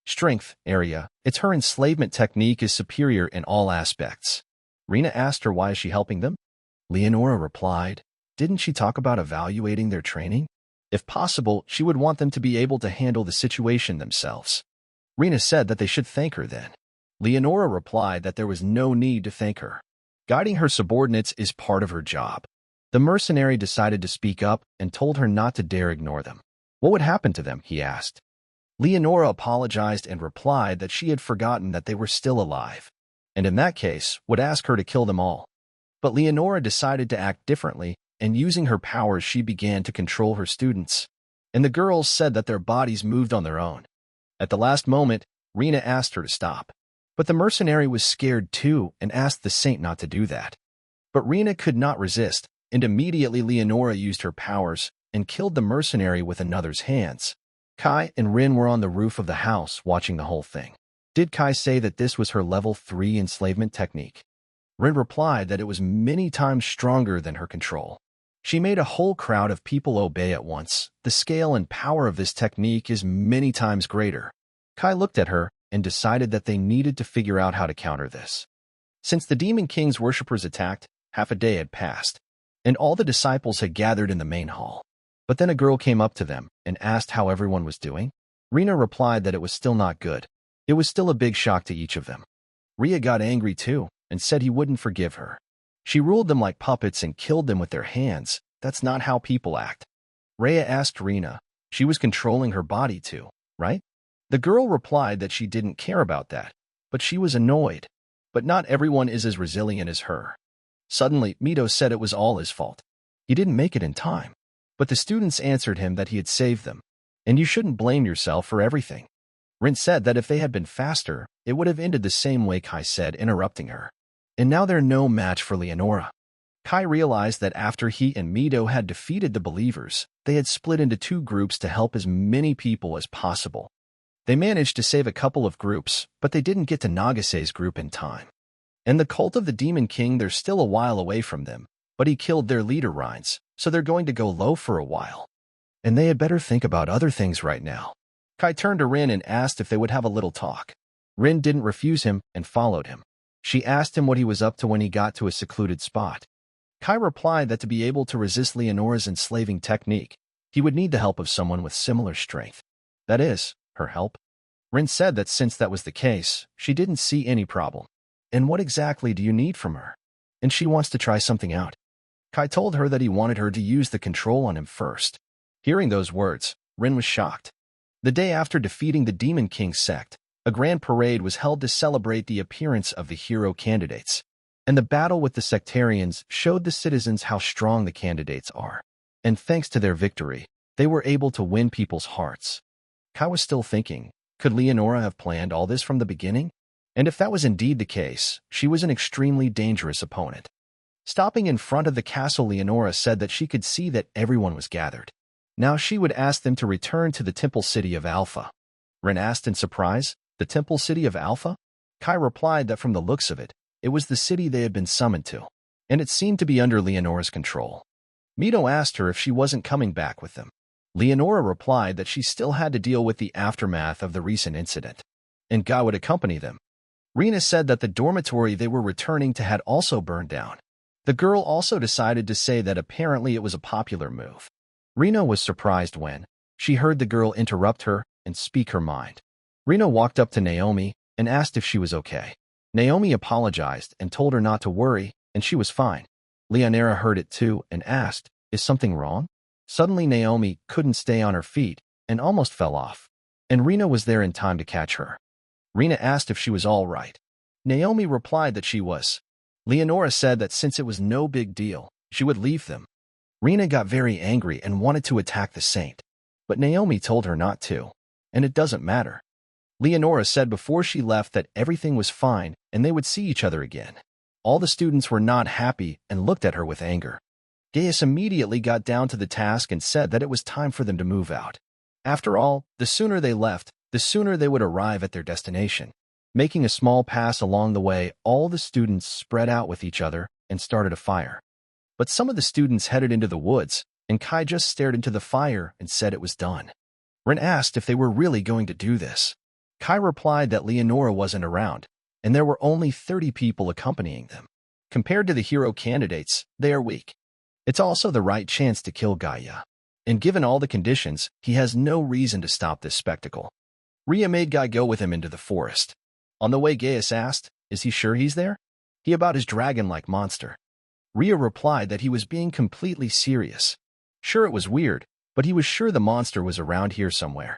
Strength, area, it's her enslavement technique is superior in all aspects. Rina asked her why is she helping them? Leonora replied, didn't she talk about evaluating their training? If possible, she would want them to be able to handle the situation themselves. Rina said that they should thank her then. Leonora replied that there was no need to thank her. Guiding her subordinates is part of her job. The mercenary decided to speak up and told her not to dare ignore them. What would happen to them, he asked. Leonora apologized and replied that she had forgotten that they were still alive, and in that case, would ask her to kill them all. But Leonora decided to act differently, and using her powers she began to control her students, and the girls said that their bodies moved on their own. At the last moment, Rina asked her to stop. But the mercenary was scared too and asked the saint not to do that. But Rina could not resist, and immediately Leonora used her powers and killed the mercenary with another's hands. Kai and Rin were on the roof of the house watching the whole thing. Did Kai say that this was her level 3 enslavement technique? Rin replied that it was many times stronger than her control. She made a whole crowd of people obey at once. The scale and power of this technique is many times greater. Kai looked at her and decided that they needed to figure out how to counter this. Since the Demon King's worshippers attacked, half a day had passed, and all the disciples had gathered in the main hall. But then a girl came up to them and asked how everyone was doing. Rina replied that it was still not good. It was still a big shock to each of them. Ria got angry too and said he wouldn't forgive her. She ruled them like puppets and killed them with their hands. That's not how people act. Rhea asked Rina. She was controlling her body too, right? The girl replied that she didn't care about that, but she was annoyed. But not everyone is as resilient as her. Suddenly, Mito said it was all his fault. He didn't make it in time. But the students answered him that he had saved them, and you shouldn't blame yourself for everything. Rin said that if they had been faster, it would have ended the same way Kai said, interrupting her. And now they're no match for Leonora. Kai realized that after he and Mito had defeated the believers, they had split into 2 groups to help as many people as possible. They managed to save a couple of groups, but they didn't get to Nagase's group in time. And the cult of the Demon King, they're still a while away from them, but he killed their leader Rhines, so they're going to go low for a while. And they had better think about other things right now. Kai turned to Rin and asked if they would have a little talk. Rin didn't refuse him and followed him. She asked him what he was up to when he got to a secluded spot. Kai replied that to be able to resist Leonora's enslaving technique, he would need the help of someone with similar strength. That is, her help. Rin said that since that was the case, she didn't see any problem. And what exactly do you need from her? And she wants to try something out. Kai told her that he wanted her to use the control on him first. Hearing those words, Rin was shocked. The day after defeating the Demon King sect, a grand parade was held to celebrate the appearance of the hero candidates. And the battle with the sectarians showed the citizens how strong the candidates are. And thanks to their victory, they were able to win people's hearts. Kai was still thinking, could Leonora have planned all this from the beginning? And if that was indeed the case, she was an extremely dangerous opponent. Stopping in front of the castle, Leonora said that she could see that everyone was gathered. Now she would ask them to return to the temple city of Alpha. Ren asked in surprise, the temple city of Alpha? Kai replied that from the looks of it, it was the city they had been summoned to, and it seemed to be under Leonora's control. Mito asked her if she wasn't coming back with them. Leonora replied that she still had to deal with the aftermath of the recent incident, and Guy would accompany them. Rina said that the dormitory they were returning to had also burned down. The girl also decided to say that apparently it was a popular move. Rina was surprised when she heard the girl interrupt her and speak her mind. Rina walked up to Naomi and asked if she was okay. Naomi apologized and told her not to worry, and she was fine. Leonora heard it too and asked, is something wrong? Suddenly Naomi couldn't stay on her feet and almost fell off. And Rina was there in time to catch her. Rina asked if she was all right. Naomi replied that she was. Leonora said that since it was no big deal, she would leave them. Rina got very angry and wanted to attack the saint, but Naomi told her not to, and it doesn't matter. Leonora said before she left that everything was fine and they would see each other again. All the students were not happy and looked at her with anger. Gaius immediately got down to the task and said that it was time for them to move out. After all, the sooner they left, the sooner they would arrive at their destination. Making a small pass along the way, all the students spread out with each other and started a fire. But some of the students headed into the woods, and Kai just stared into the fire and said it was done. Rin asked if they were really going to do this. Kai replied that Leonora wasn't around, and there were only 30 people accompanying them. Compared to the hero candidates, they are weak. It's also the right chance to kill Gaia. And given all the conditions, he has no reason to stop this spectacle. Ria made Guy go with him into the forest. On the way, Gaius asked, "Is he sure he's there?" He about his dragon-like monster. Ria replied that he was being completely serious. Sure, it was weird, but he was sure the monster was around here somewhere.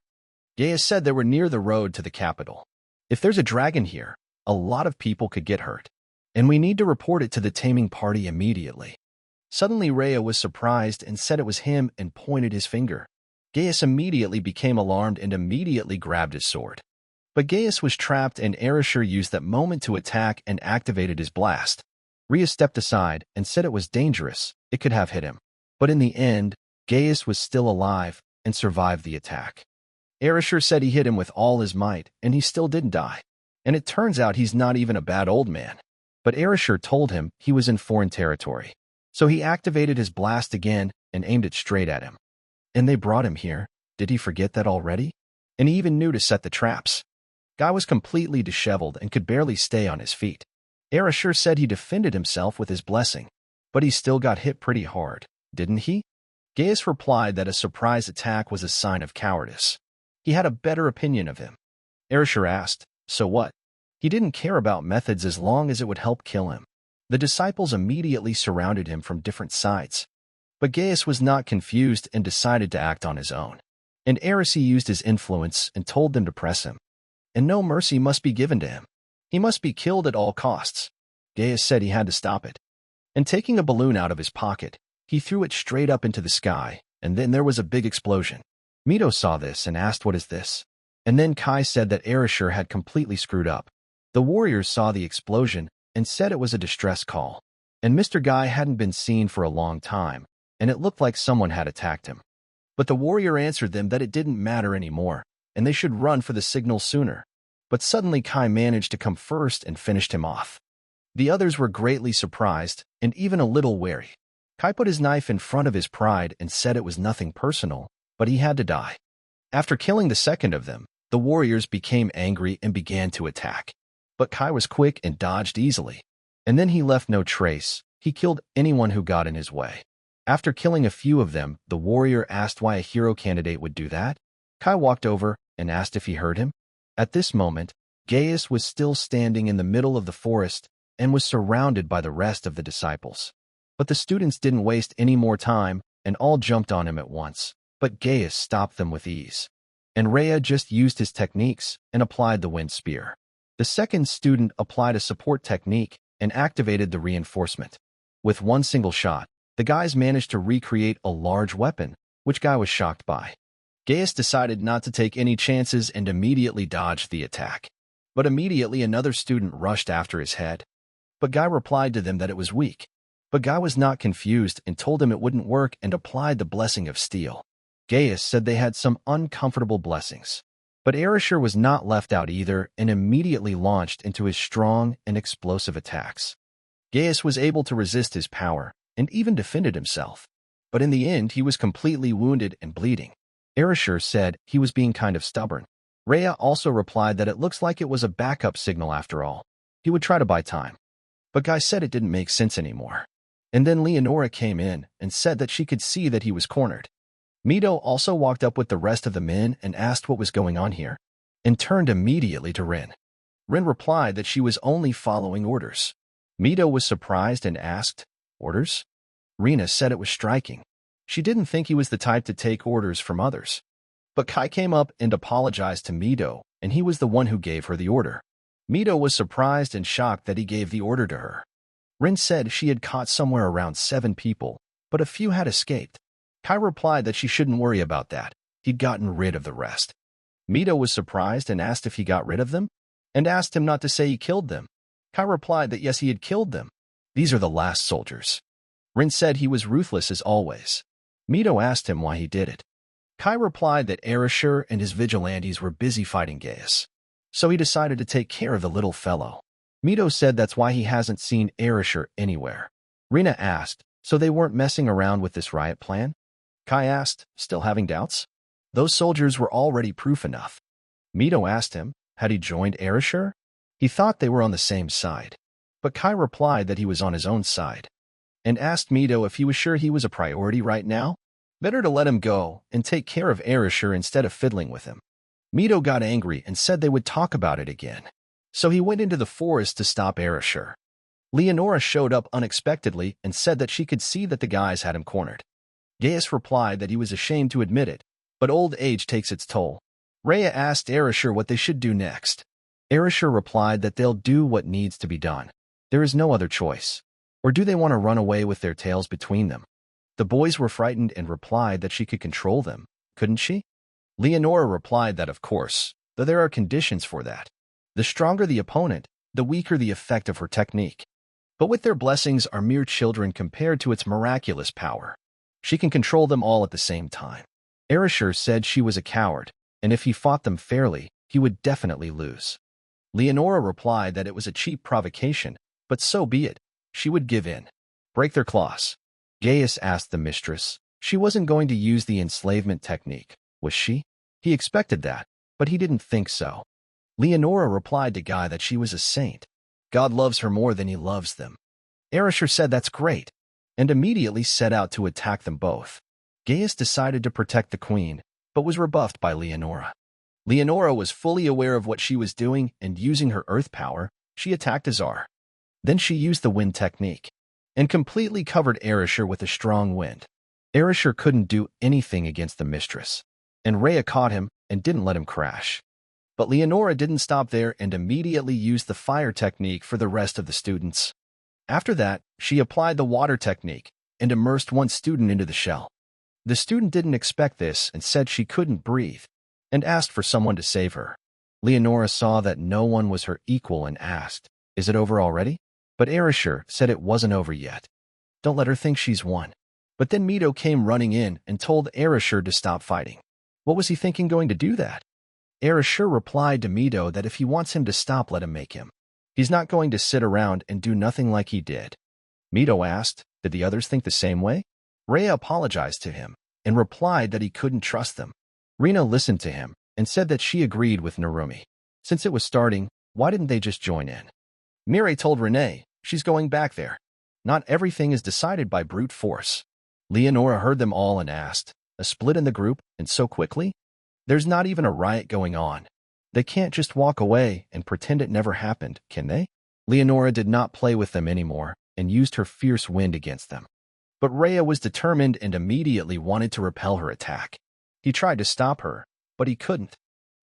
Gaius said they were near the road to the capital. If there's a dragon here, a lot of people could get hurt, and we need to report it to the taming party immediately. Suddenly, Rhea was surprised and said it was him and pointed his finger. Gaius immediately became alarmed and immediately grabbed his sword. But Gaius was trapped and Ereshkigal used that moment to attack and activated his blast. Rhea stepped aside and said it was dangerous, it could have hit him. But in the end, Gaius was still alive and survived the attack. Ereshkigal said he hit him with all his might and he still didn't die. And it turns out he's not even a bad old man. But Ereshkigal told him he was in foreign territory. So he activated his blast again and aimed it straight at him. And they brought him here. Did he forget that already? And he even knew to set the traps. Guy was completely disheveled and could barely stay on his feet. Ereshkigal said he defended himself with his blessing, but he still got hit pretty hard, didn't he? Gaius replied that a surprise attack was a sign of cowardice. He had a better opinion of him. Ereshkigal asked, "So what?" He didn't care about methods as long as it would help kill him. The disciples immediately surrounded him from different sides. But Gaius was not confused and decided to act on his own. And Ereshkigal used his influence and told them to press him. And no mercy must be given to him. He must be killed at all costs. Gaius said he had to stop it. And taking a balloon out of his pocket, he threw it straight up into the sky, and then there was a big explosion. Mito saw this and asked, "What is this?" And then Kai said that Ereshkigal had completely screwed up. The warriors saw the explosion and said it was a distress call. And Mr. Guy hadn't been seen for a long time, and it looked like someone had attacked him. But the warrior answered them that it didn't matter anymore, and they should run for the signal sooner. But suddenly Kai managed to come first and finished him off. The others were greatly surprised and even a little wary. Kai put his knife in front of his pride and said it was nothing personal, but he had to die. After killing the second of them, the warriors became angry and began to attack. But Kai was quick and dodged easily. And then he left no trace. He killed anyone who got in his way. After killing a few of them, the warrior asked why a hero candidate would do that. Kai walked over and asked if he heard him. At this moment, Gaius was still standing in the middle of the forest and was surrounded by the rest of the disciples. But the students didn't waste any more time and all jumped on him at once. But Gaius stopped them with ease. And Rhea just used his techniques and applied the wind spear. The second student applied a support technique and activated the reinforcement. With one single shot, the guys managed to recreate a large weapon, which Guy was shocked by. Gaius decided not to take any chances and immediately dodged the attack. But immediately another student rushed after his head. But Guy replied to them that it was weak. But Guy was not confused and told him it wouldn't work and applied the blessing of steel. Gaius said they had some uncomfortable blessings. But Ereshkigal was not left out either and immediately launched into his strong and explosive attacks. Gaius was able to resist his power and even defended himself. But in the end, he was completely wounded and bleeding. Ereshkigal said he was being kind of stubborn. Rhea also replied that it looks like it was a backup signal after all. He would try to buy time. But Guy said it didn't make sense anymore. And then Leonora came in and said that she could see that he was cornered. Mito also walked up with the rest of the men and asked what was going on here, and turned immediately to Rin. Rin replied that she was only following orders. Mito was surprised and asked, "Orders?" Rina said it was striking. She didn't think he was the type to take orders from others. But Kai came up and apologized to Mito, and he was the one who gave her the order. Mito was surprised and shocked that he gave the order to her. Rin said she had caught somewhere around 7 people, but a few had escaped. Kai replied that she shouldn't worry about that. He'd gotten rid of the rest. Mito was surprised and asked if he got rid of them, and asked him not to say he killed them. Kai replied that yes, he had killed them. These are the last soldiers. Rin said he was ruthless as always. Mito asked him why he did it. Kai replied that Erasure and his vigilantes were busy fighting Gaius, so he decided to take care of the little fellow. Mito said that's why he hasn't seen Erasure anywhere. Rina asked, so they weren't messing around with this riot plan? Kai asked, still having doubts? Those soldiers were already proof enough. Mito asked him, had he joined Erasure? He thought they were on the same side, but Kai replied that he was on his own side, and asked Mito if he was sure he was a priority right now. Better to let him go and take care of Erasure instead of fiddling with him. Mito got angry and said they would talk about it again, so he went into the forest to stop Erasure. Leonora showed up unexpectedly and said that she could see that the guys had him cornered. Gaius replied that he was ashamed to admit it, but old age takes its toll. Rhea asked Erasure what they should do next. Erasure replied that they'll do what needs to be done. There is no other choice. Or do they want to run away with their tails between them? The boys were frightened and replied that she could control them, couldn't she? Leonora replied that of course, though there are conditions for that. The stronger the opponent, the weaker the effect of her technique. But with their blessings are mere children compared to its miraculous power. She can control them all at the same time. Erasure said she was a coward, and if he fought them fairly, he would definitely lose. Leonora replied that it was a cheap provocation, but so be it. She would give in. Break their claws. Gaius asked the mistress. She wasn't going to use the enslavement technique, was she? He expected that, but he didn't think so. Leonora replied to Guy that she was a saint. God loves her more than he loves them. Erasure said that's great, and immediately set out to attack them both. Gaius decided to protect the queen, but was rebuffed by Leonora. Leonora was fully aware of what she was doing, and using her earth power, she attacked Azar. Then she used the wind technique, and completely covered Erasure with a strong wind. Erasure couldn't do anything against the mistress, and Rhea caught him and didn't let him crash. But Leonora didn't stop there and immediately used the fire technique for the rest of the students. After that, she applied the water technique and immersed one student into the shell. The student didn't expect this and said she couldn't breathe, and asked for someone to save her. Leonora saw that no one was her equal and asked, "Is it over already?" But Erasure said it wasn't over yet. Don't let her think she's won. But then Mito came running in and told Erasure to stop fighting. What was he thinking going to do that? Erasure replied to Mito that if he wants him to stop, let him make him. He's not going to sit around and do nothing like he did. Mito asked, did the others think the same way? Rhea apologized to him and replied that he couldn't trust them. Rina listened to him and said that she agreed with Narumi. Since it was starting, why didn't they just join in? Mireille told Renee she's going back there. Not everything is decided by brute force. Leonora heard them all and asked, a split in the group, and so quickly? There's not even a riot going on. They can't just walk away and pretend it never happened, can they? Leonora did not play with them anymore and used her fierce wind against them. But Rhea was determined and immediately wanted to repel her attack. He tried to stop her, but he couldn't.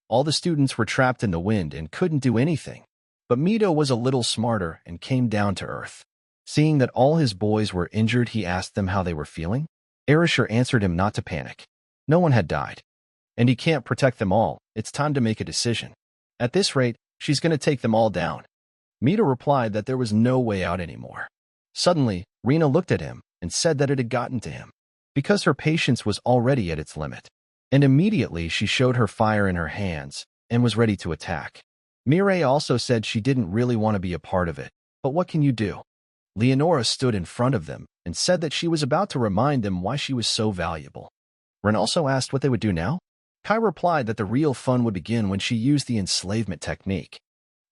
All the students were trapped in the wind and couldn't do anything. But Mito was a little smarter and came down to earth. Seeing that all his boys were injured, he asked them how they were feeling. Erasure answered him not to panic. No one had died. And he can't protect them all. It's time to make a decision. At this rate, she's going to take them all down. Mito replied that there was no way out anymore. Suddenly, Rina looked at him and said that it had gotten to him, because her patience was already at its limit. And immediately she showed her fire in her hands and was ready to attack. Mireille also said she didn't really want to be a part of it, but what can you do? Leonora stood in front of them and said that she was about to remind them why she was so valuable. Ren also asked what they would do now. Kai replied that the real fun would begin when she used the enslavement technique.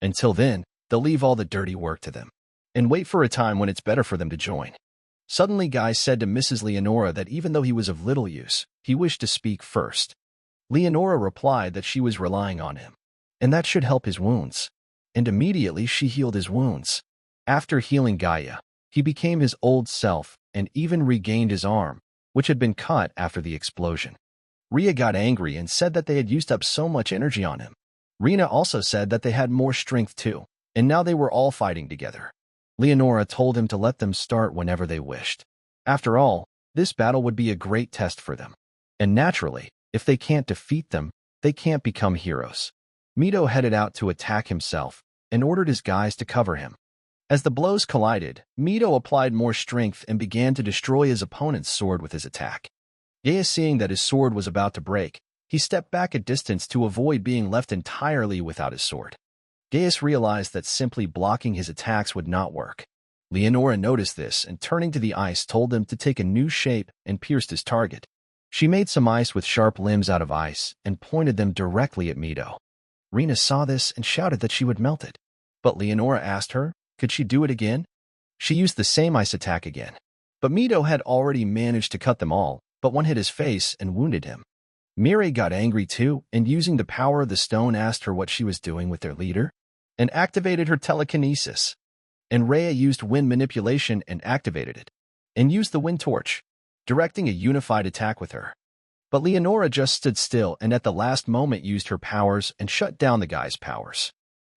Until then, they'll leave all the dirty work to them and wait for a time when it's better for them to join. Suddenly, Guy said to Mrs. Leonora that even though he was of little use, he wished to speak first. Leonora replied that she was relying on him, and that should help his wounds. And immediately she healed his wounds. After healing Gaia, he became his old self and even regained his arm, which had been cut after the explosion. Ria got angry and said that they had used up so much energy on him. Rina also said that they had more strength too, and now they were all fighting together. Leonora told him to let them start whenever they wished. After all, this battle would be a great test for them. And naturally, if they can't defeat them, they can't become heroes. Mito headed out to attack himself and ordered his guys to cover him. As the blows collided, Mito applied more strength and began to destroy his opponent's sword with his attack. Gaius, seeing that his sword was about to break, he stepped back a distance to avoid being left entirely without his sword. Gaius realized that simply blocking his attacks would not work. Leonora noticed this and, turning to the ice, told him to take a new shape and pierced his target. She made some ice with sharp limbs out of ice and pointed them directly at Mito. Rina saw this and shouted that she would melt it. But Leonora asked her, could she do it again? She used the same ice attack again. But Mito had already managed to cut them all, but one hit his face and wounded him. Mirai got angry too, and using the power of the stone asked her what she was doing with their leader, and activated her telekinesis. And Rhea used wind manipulation and activated it, and used the wind torch, directing a unified attack with her. But Leonora just stood still and at the last moment used her powers and shut down the guy's powers.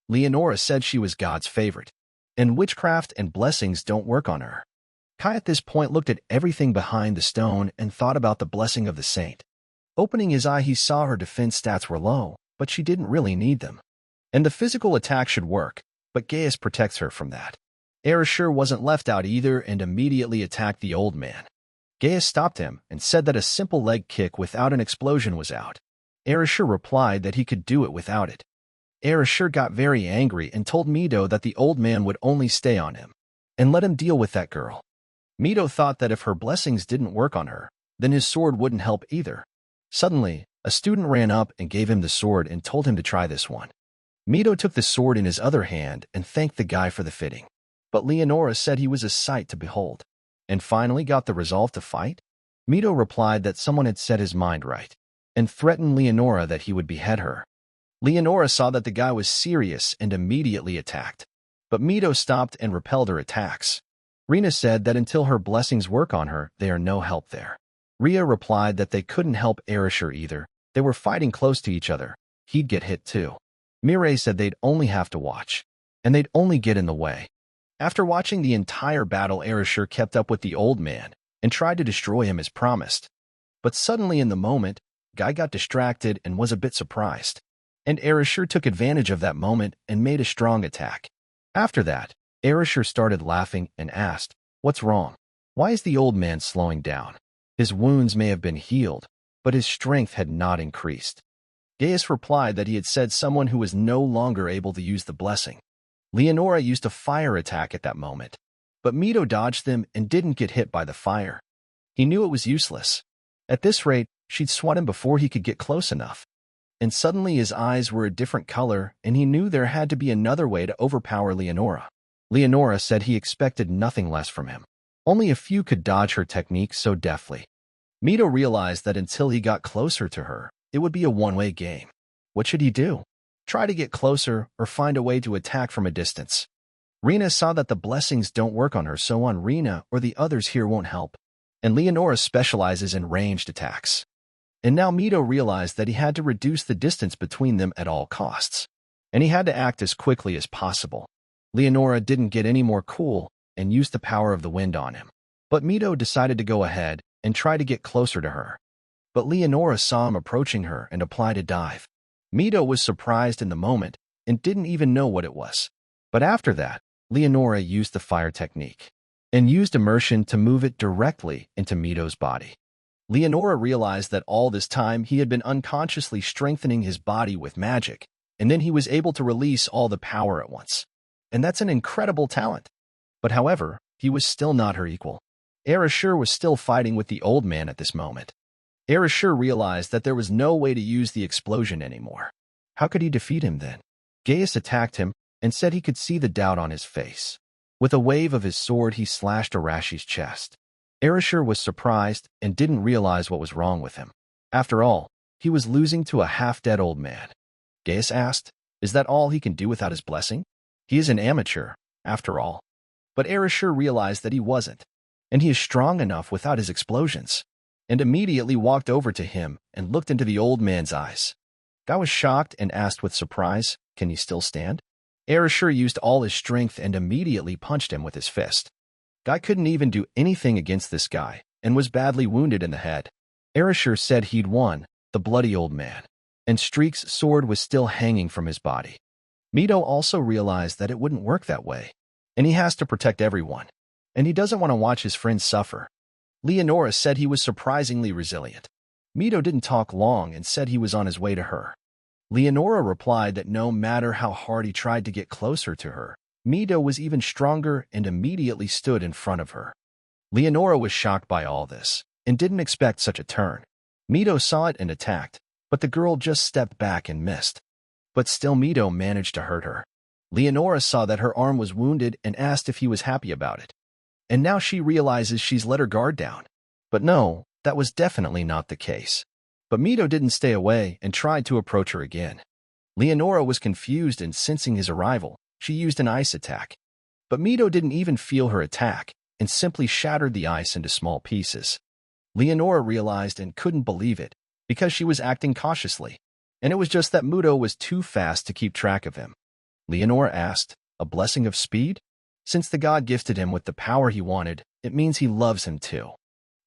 Leonora said she was God's favorite, and witchcraft and blessings don't work on her. Kai at this point looked at everything behind the stone and thought about the blessing of the saint. Opening his eye, he saw her defense stats were low, but she didn't really need them. And the physical attack should work, but Gaius protects her from that. Ereshkigal wasn't left out either and immediately attacked the old man. Gaius stopped him and said that a simple leg kick without an explosion was out. Ereshkigal replied that he could do it without it. Ereshkigal got very angry and told Mito that the old man would only stay on him and let him deal with that girl. Mito thought that if her blessings didn't work on her, then his sword wouldn't help either. Suddenly, a student ran up and gave him the sword and told him to try this one. Mito took the sword in his other hand and thanked the guy for the fitting. But Leonora said he was a sight to behold. And finally got the resolve to fight? Mito replied that someone had set his mind right, and threatened Leonora that he would behead her. Leonora saw that the guy was serious and immediately attacked. But Mito stopped and repelled her attacks. Rina said that until her blessings work on her, they are no help there. Ria replied that they couldn't help Ereshkigal either. They were fighting close to each other. He'd get hit too. Mirai said they'd only have to watch, and they'd only get in the way. After watching the entire battle, Ereshkigal kept up with the old man and tried to destroy him as promised. But suddenly in the moment, Guy got distracted and was a bit surprised. And Ereshkigal took advantage of that moment and made a strong attack. After that, Ereshkigal started laughing and asked, "What's wrong? Why is the old man slowing down? His wounds may have been healed, but his strength had not increased." Gaius replied that he had said someone who was no longer able to use the blessing. Leonora used a fire attack at that moment, but Mito dodged them and didn't get hit by the fire. He knew it was useless. At this rate, she'd swat him before he could get close enough. And suddenly his eyes were a different color, and he knew there had to be another way to overpower Leonora. Leonora said he expected nothing less from him. Only a few could dodge her technique so deftly. Mito realized that until he got closer to her, it would be a one-way game. What should he do? Try to get closer or find a way to attack from a distance. Rina saw that the blessings don't work on her, so on Rina or the others here won't help. And Leonora specializes in ranged attacks. And now Mito realized that he had to reduce the distance between them at all costs. And he had to act as quickly as possible. Leonora didn't get any more cool and used the power of the wind on him. But Mito decided to go ahead and try to get closer to her. But Leonora saw him approaching her and applied a dive. Mito was surprised in the moment and didn't even know what it was. But after that, Leonora used the fire technique and used immersion to move it directly into Mito's body. Leonora realized that all this time he had been unconsciously strengthening his body with magic, and then he was able to release all the power at once. And that's an incredible talent. But however, he was still not her equal. Ereshkigal was still fighting with the old man at this moment. Ereshkigal realized that there was no way to use the explosion anymore. How could he defeat him then? Gaius attacked him and said he could see the doubt on his face. With a wave of his sword, he slashed Arashi's chest. Ereshkigal was surprised and didn't realize what was wrong with him. After all, he was losing to a half-dead old man. Gaius asked, "Is that all he can do without his blessing? He is an amateur, after all." But Ereshkigal realized that he wasn't, and he is strong enough without his explosions. and immediately walked over to him and looked into the old man's eyes. Guy was shocked and asked with surprise, "Can you still stand?" Erasure used all his strength and immediately punched him with his fist. Guy couldn't even do anything against this guy and was badly wounded in the head. Erasure said he'd won, the bloody old man, and Streak's sword was still hanging from his body. Mito also realized that it wouldn't work that way, and he has to protect everyone, and he doesn't want to watch his friends suffer. Leonora said he was surprisingly resilient. Mito didn't talk long and said he was on his way to her. Leonora replied that no matter how hard he tried to get closer to her, Mito was even stronger and immediately stood in front of her. Leonora was shocked by all this and didn't expect such a turn. Mito saw it and attacked, but the girl just stepped back and missed. But still Mito managed to hurt her. Leonora saw that her arm was wounded and asked if he was happy about it. And now she realizes she's let her guard down. But no, that was definitely not the case. But Mito didn't stay away and tried to approach her again. Leonora was confused, and sensing his arrival, she used an ice attack. But Mito didn't even feel her attack and simply shattered the ice into small pieces. Leonora realized and couldn't believe it because she was acting cautiously, and it was just that Mito was too fast to keep track of him. Leonora asked, "A blessing of speed?" Since the god gifted him with the power he wanted, it means he loves him too.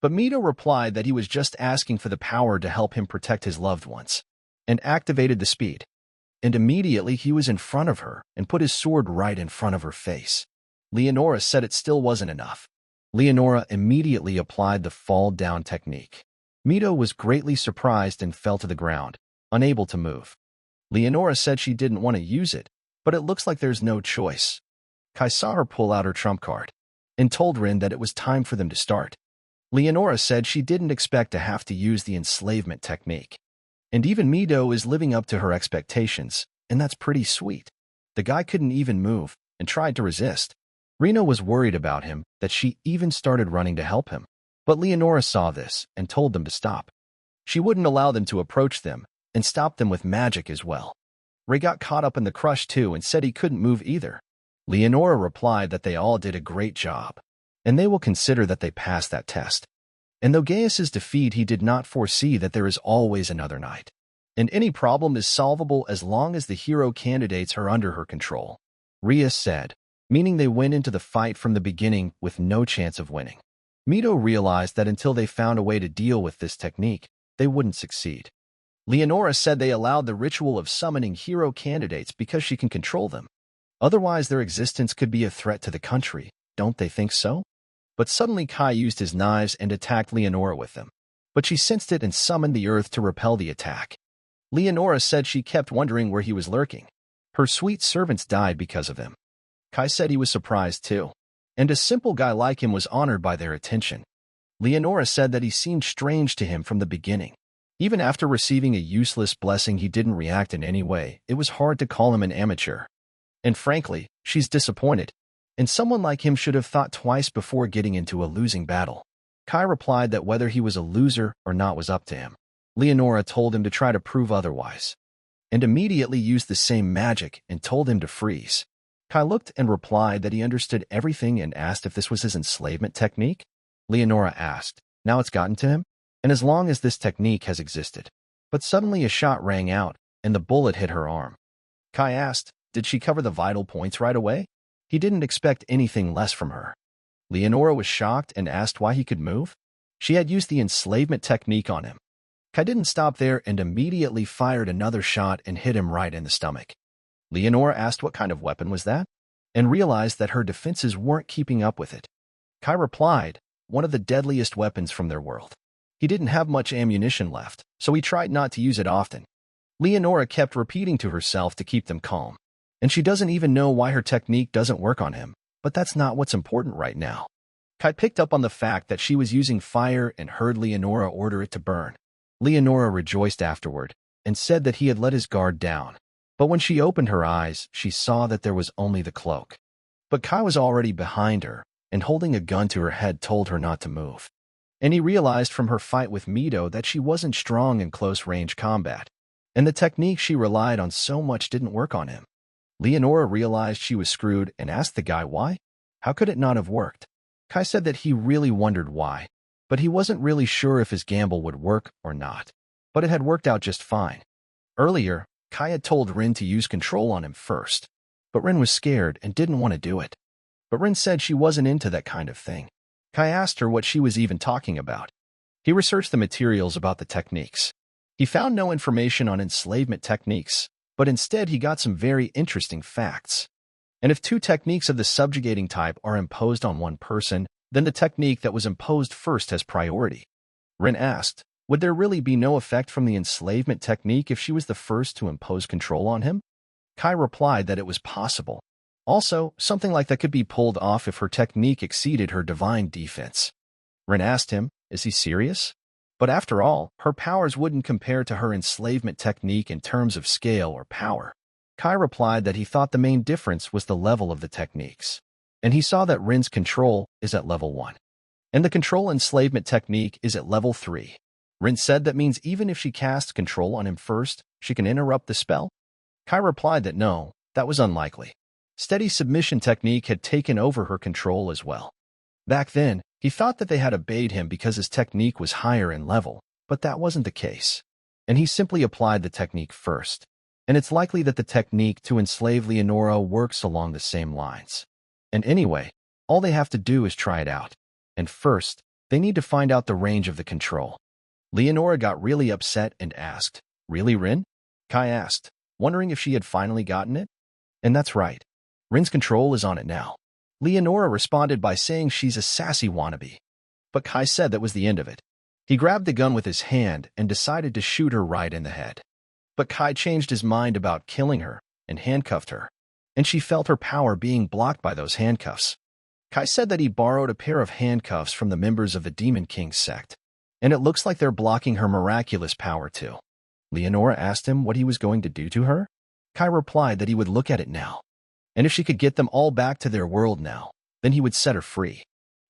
But Mito replied that he was just asking for the power to help him protect his loved ones, and activated the speed. And immediately he was in front of her and put his sword right in front of her face. Leonora said it still wasn't enough. Leonora immediately applied the fall-down technique. Mito was greatly surprised and fell to the ground, unable to move. Leonora said she didn't want to use it, but it looks like there's no choice. Kai saw her pull out her trump card and told Rin that it was time for them to start. Leonora said she didn't expect to have to use the enslavement technique. And even Mito is living up to her expectations, and that's pretty sweet. The guy couldn't even move and tried to resist. Reno was worried about him that she even started running to help him. But Leonora saw this and told them to stop. She wouldn't allow them to approach them and stopped them with magic as well. Ray got caught up in the crush too and said he couldn't move either. Leonora replied that they all did a great job, and they will consider that they passed that test. And though Gaius's defeat, he did not foresee that there is always another night, and any problem is solvable as long as the hero candidates are under her control. Ria said, meaning they went into the fight from the beginning with no chance of winning. Mito realized that until they found a way to deal with this technique, they wouldn't succeed. Leonora said they allowed the ritual of summoning hero candidates because she can control them. Otherwise, their existence could be a threat to the country. Don't they think so? But suddenly Kai used his knives and attacked Leonora with them. But she sensed it and summoned the earth to repel the attack. Leonora said she kept wondering where he was lurking. Her sweet servants died because of him. Kai said he was surprised too. And a simple guy like him was honored by their attention. Leonora said that he seemed strange to him from the beginning. Even after receiving a useless blessing, he didn't react in any way. It was hard to call him an amateur. And frankly, she's disappointed. And someone like him should have thought twice before getting into a losing battle. Kai replied that whether he was a loser or not was up to him. Leonora told him to try to prove otherwise, and immediately used the same magic and told him to freeze. Kai looked and replied that he understood everything and asked if this was his enslavement technique. Leonora asked, now it's gotten to him? And as long as this technique has existed. But suddenly a shot rang out, and the bullet hit her arm. Kai asked, did she cover the vital points right away? He didn't expect anything less from her. Leonora was shocked and asked why he could move. She had used the enslavement technique on him. Kai didn't stop there and immediately fired another shot and hit him right in the stomach. Leonora asked what kind of weapon was that, and realized that her defenses weren't keeping up with it. Kai replied, one of the deadliest weapons from their world. He didn't have much ammunition left, so he tried not to use it often. Leonora kept repeating to herself to keep them calm. And she doesn't even know why her technique doesn't work on him, but that's not what's important right now. Kai picked up on the fact that she was using fire and heard Leonora order it to burn. Leonora rejoiced afterward and said that he had let his guard down. But when she opened her eyes, she saw that there was only the cloak. But Kai was already behind her, and holding a gun to her head told her not to move. And he realized from her fight with Mito that she wasn't strong in close-range combat, and the technique she relied on so much didn't work on him. Leonora realized she was screwed and asked the guy why. How could it not have worked? Kai said that he really wondered why. but he wasn't really sure if his gamble would work or not. But it had worked out just fine. Earlier, Kai had told Rin to use control on him first, but Rin was scared and didn't want to do it. But Rin said she wasn't into that kind of thing. Kai asked her what she was even talking about. He researched the materials about the techniques. He found no information on enslavement techniques, but instead he got some very interesting facts. And if two techniques of the subjugating type are imposed on one person, then the technique that was imposed first has priority. Rin asked, would there really be no effect from the enslavement technique if she was the first to impose control on him? Kai replied that it was possible. Also, something like that could be pulled off if her technique exceeded her divine defense. Rin asked him, is he serious? But after all, her powers wouldn't compare to her enslavement technique in terms of scale or power. Kai replied that he thought the main difference was the level of the techniques. And he saw that Rin's control is at level 1. And the control enslavement technique is at level 3. Rin said that means even if she casts control on him first, she can interrupt the spell? Kai replied that no, that was unlikely. Steady submission technique had taken over her control as well. Back then, he thought that they had obeyed him because his technique was higher in level, but that wasn't the case. And he simply applied the technique first. And it's likely that the technique to enslave Leonora works along the same lines. And anyway, all they have to do is try it out. And first, they need to find out the range of the control. Leonora got really upset and asked, really, Rin? Kai asked, wondering if she had finally gotten it. And that's right. Rin's control is on it now. Leonora responded by saying she's a sassy wannabe. But Kai said that was the end of it. He grabbed the gun with his hand and decided to shoot her right in the head. But Kai changed his mind about killing her and handcuffed her. And she felt her power being blocked by those handcuffs. Kai said that he borrowed a pair of handcuffs from the members of the Demon King sect. And it looks like they're blocking her miraculous power too. Leonora asked him what he was going to do to her. Kai replied that he would look at it now. And if she could get them all back to their world now, then he would set her free.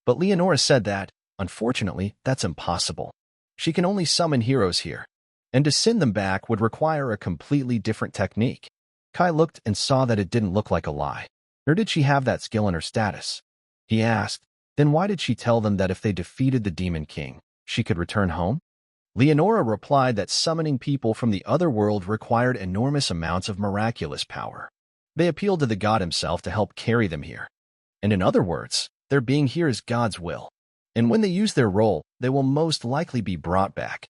But Leonora said that, unfortunately, that's impossible. She can only summon heroes here. And to send them back would require a completely different technique. Kai looked and saw that it didn't look like a lie. Nor did she have that skill in her status. He asked, then why did she tell them that if they defeated the Demon King, she could return home? Leonora replied that summoning people from the other world required enormous amounts of miraculous power. They appealed to the god himself to help carry them here. And in other words, their being here is God's will. And when they use their role, they will most likely be brought back.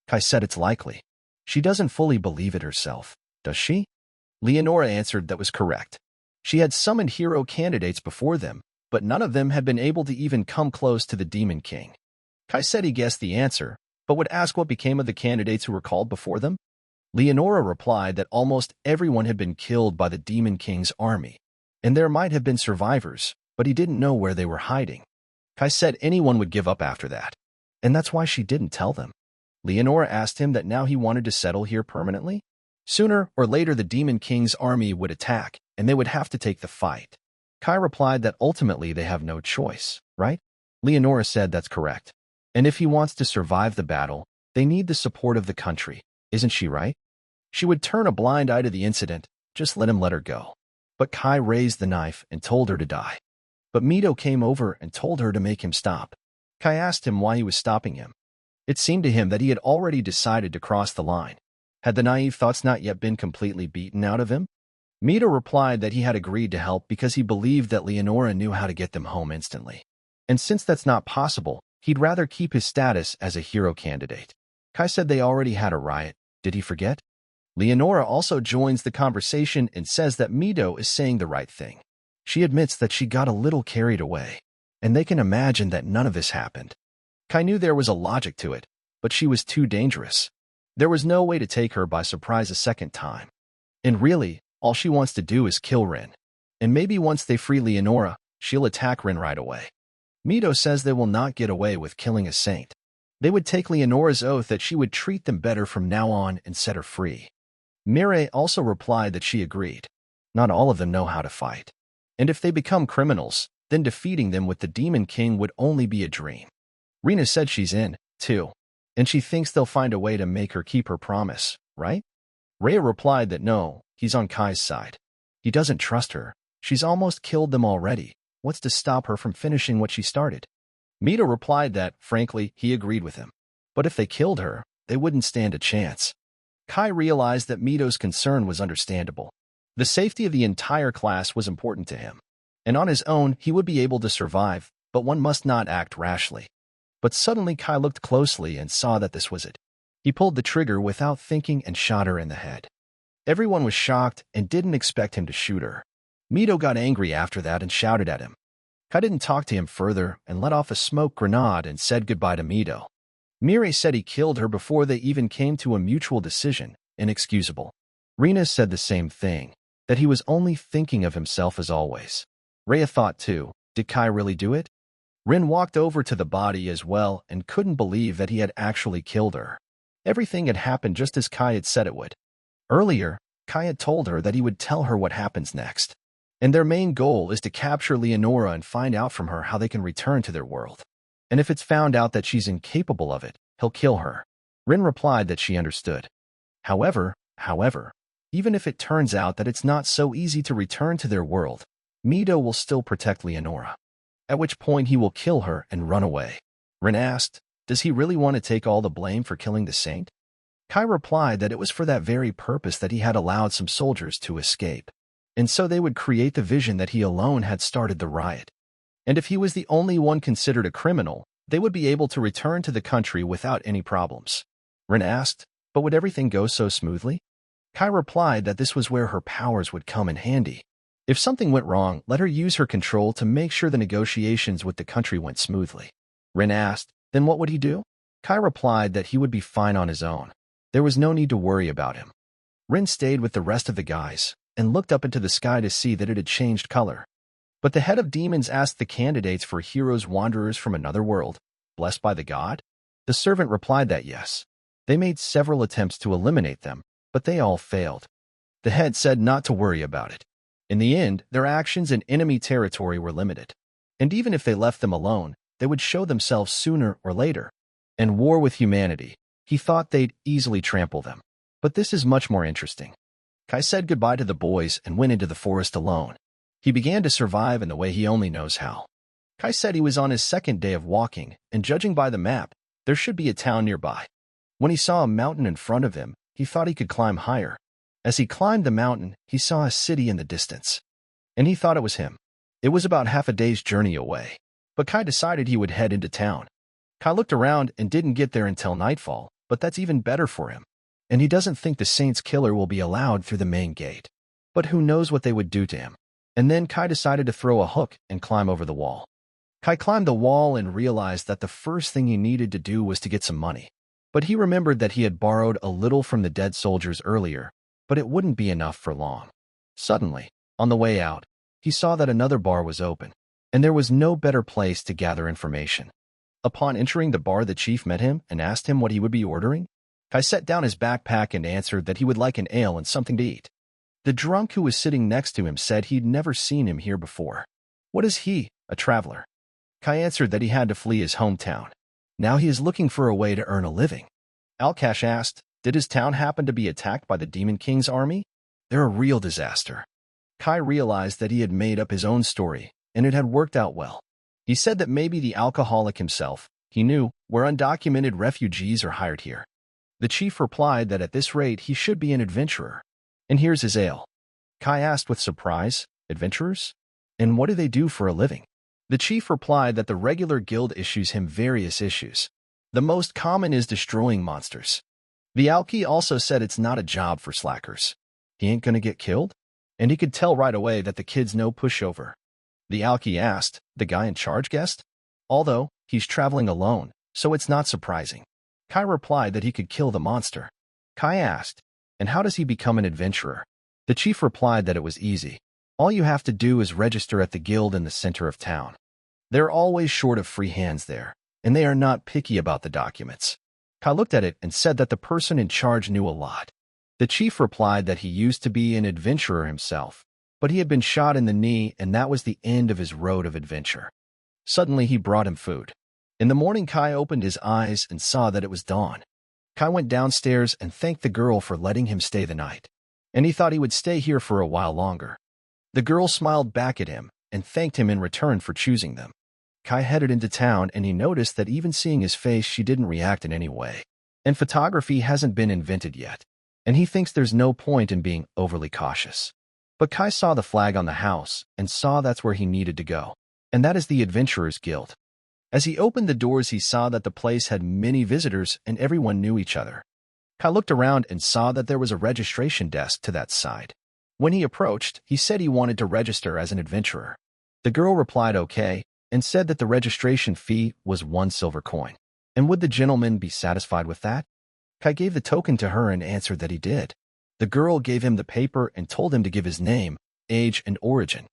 Kai said it's likely. She doesn't fully believe it herself, does she? Leonora answered that was correct. She had summoned hero candidates before them, but none of them had been able to even come close to the Demon King. Kai said he guessed the answer, but would ask what became of the candidates who were called before them. Leonora replied that almost everyone had been killed by the Demon King's army, and there might have been survivors, but he didn't know where they were hiding. Kai said anyone would give up after that, and that's why she didn't tell them. Leonora asked him that now he wanted to settle here permanently. Sooner or later the Demon King's army would attack, and they would have to take the fight. Kai replied that ultimately they have no choice, right? Leonora said that's correct. And if he wants to survive the battle, they need the support of the country, isn't she right? She would turn a blind eye to the incident, just let her go. But Kai raised the knife and told her to die. But Mito came over and told her to make him stop. Kai asked him why he was stopping him. It seemed to him that he had already decided to cross the line. Had the naive thoughts not yet been completely beaten out of him? Mito replied that he had agreed to help because he believed that Leonora knew how to get them home instantly. And since that's not possible, he'd rather keep his status as a hero candidate. Kai said they already had a riot. Did he forget? Leonora also joins the conversation and says that Mito is saying the right thing. She admits that she got a little carried away, and they can imagine that none of this happened. Kai knew there was a logic to it, but she was too dangerous. There was no way to take her by surprise a second time. And really, all she wants to do is kill Rin. And maybe once they free Leonora, she'll attack Rin right away. Mito says they will not get away with killing a saint. They would take Leonora's oath that she would treat them better from now on and set her free. Mireille also replied that she agreed. Not all of them know how to fight. And if they become criminals, then defeating them with the Demon King would only be a dream. Rina said she's in, too. And she thinks they'll find a way to make her keep her promise, right? Rhea replied that no, he's on Kai's side. He doesn't trust her. She's almost killed them already. What's to stop her from finishing what she started? Mito replied that, frankly, he agreed with him. But if they killed her, they wouldn't stand a chance. Kai realized that Mito's concern was understandable. The safety of the entire class was important to him. And on his own, he would be able to survive, but one must not act rashly. But suddenly Kai looked closely and saw that this was it. He pulled the trigger without thinking and shot her in the head. Everyone was shocked and didn't expect him to shoot her. Mito got angry after that and shouted at him. Kai didn't talk to him further and let off a smoke grenade and said goodbye to Mito. Mirai said he killed her before they even came to a mutual decision, inexcusable. Rina said the same thing, that he was only thinking of himself as always. Rhea thought too, did Kai really do it? Rin walked over to the body as well and couldn't believe that he had actually killed her. Everything had happened just as Kai had said it would. Earlier, Kai had told her that he would tell her what happens next. And their main goal is to capture Leonora and find out from her how they can return to their world. And if it's found out that she's incapable of it, he'll kill her. Rin replied that she understood. However, even if it turns out that it's not so easy to return to their world, Mito will still protect Leonora. At which point he will kill her and run away. Rin asked, does he really want to take all the blame for killing the saint? Kai replied that it was for that very purpose that he had allowed some soldiers to escape. And so they would create the vision that he alone had started the riot. And if he was the only one considered a criminal, they would be able to return to the country without any problems. Rin asked, but would everything go so smoothly? Kai replied that this was where her powers would come in handy. If something went wrong, let her use her control to make sure the negotiations with the country went smoothly. Rin asked, then what would he do? Kai replied that he would be fine on his own. There was no need to worry about him. Rin stayed with the rest of the guys and looked up into the sky to see that it had changed color. But the head of demons asked the candidates for heroes wanderers from another world, blessed by the god. The servant replied that yes. They made several attempts to eliminate them, but they all failed. The head said not to worry about it. In the end, their actions in enemy territory were limited. And even if they left them alone, they would show themselves sooner or later. And war with humanity, he thought they'd easily trample them. But this is much more interesting. Kai said goodbye to the boys and went into the forest alone. He began to survive in the way he only knows how. Kai said he was on his second day of walking, and judging by the map, there should be a town nearby. When he saw a mountain in front of him, he thought he could climb higher. As he climbed the mountain, he saw a city in the distance. And he thought it was him. It was about half a day's journey away. But Kai decided he would head into town. Kai looked around and didn't get there until nightfall, but that's even better for him. And he doesn't think the Saint's killer will be allowed through the main gate. But who knows what they would do to him. And then Kai decided to throw a hook and climb over the wall. Kai climbed the wall and realized that the first thing he needed to do was to get some money. But he remembered that he had borrowed a little from the dead soldiers earlier, but it wouldn't be enough for long. Suddenly, on the way out, he saw that another bar was open, and there was no better place to gather information. Upon entering the bar, the chief met him and asked him what he would be ordering. Kai set down his backpack and answered that he would like an ale and something to eat. The drunk who was sitting next to him said he'd never seen him here before. What is he, a traveler? Kai answered that he had to flee his hometown. Now he is looking for a way to earn a living. Alkash asked, did his town happen to be attacked by the Demon King's army? They're a real disaster. Kai realized that he had made up his own story, and it had worked out well. He said that maybe the alcoholic himself, he knew, where undocumented refugees are hired here. The chief replied that at this rate he should be an adventurer. And here's his ale. Kai asked with surprise, adventurers? And what do they do for a living? The chief replied that the regular guild issues him various issues. The most common is destroying monsters. The alki also said it's not a job for slackers. He ain't gonna get killed? And he could tell right away that the kid's no pushover. The alki asked, the guy in charge guessed? Although, he's traveling alone, so it's not surprising. Kai replied that he could kill the monster. Kai asked, and how does he become an adventurer? The chief replied that it was easy. All you have to do is register at the guild in the center of town. They're always short of free hands there, and they are not picky about the documents. Kai looked at it and said that the person in charge knew a lot. The chief replied that he used to be an adventurer himself, but he had been shot in the knee and that was the end of his road of adventure. Suddenly he brought him food. In the morning Kai opened his eyes and saw that it was dawn. Kai went downstairs and thanked the girl for letting him stay the night. And he thought he would stay here for a while longer. The girl smiled back at him and thanked him in return for choosing them. Kai headed into town and he noticed that even seeing his face, she didn't react in any way. And photography hasn't been invented yet, and he thinks there's no point in being overly cautious. But Kai saw the flag on the house and saw that's where he needed to go, and that is the Adventurers Guild. As he opened the doors, he saw that the place had many visitors and everyone knew each other. Kai looked around and saw that there was a registration desk to that side. When he approached, he said he wanted to register as an adventurer. The girl replied okay and said that the registration fee was 1 silver coin. And would the gentleman be satisfied with that? Kai gave the token to her and answered that he did. The girl gave him the paper and told him to give his name, age, and origin.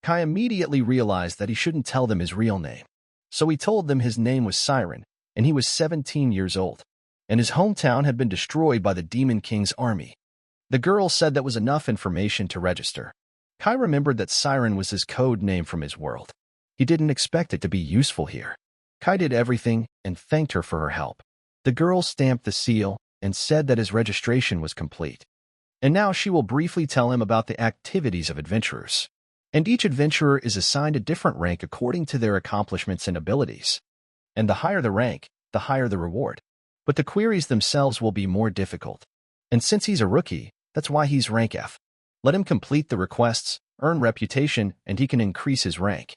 Kai immediately realized that he shouldn't tell them his real name. So he told them his name was Siren, and he was 17 years old, and his hometown had been destroyed by the Demon King's army. The girl said that was enough information to register. Kai remembered that Siren was his code name from his world. He didn't expect it to be useful here. Kai did everything and thanked her for her help. The girl stamped the seal and said that his registration was complete. And now she will briefly tell him about the activities of adventurers. And each adventurer is assigned a different rank according to their accomplishments and abilities. And the higher the rank, the higher the reward. But the queries themselves will be more difficult. And since he's a rookie, that's why he's rank F. Let him complete the requests, earn reputation, and he can increase his rank.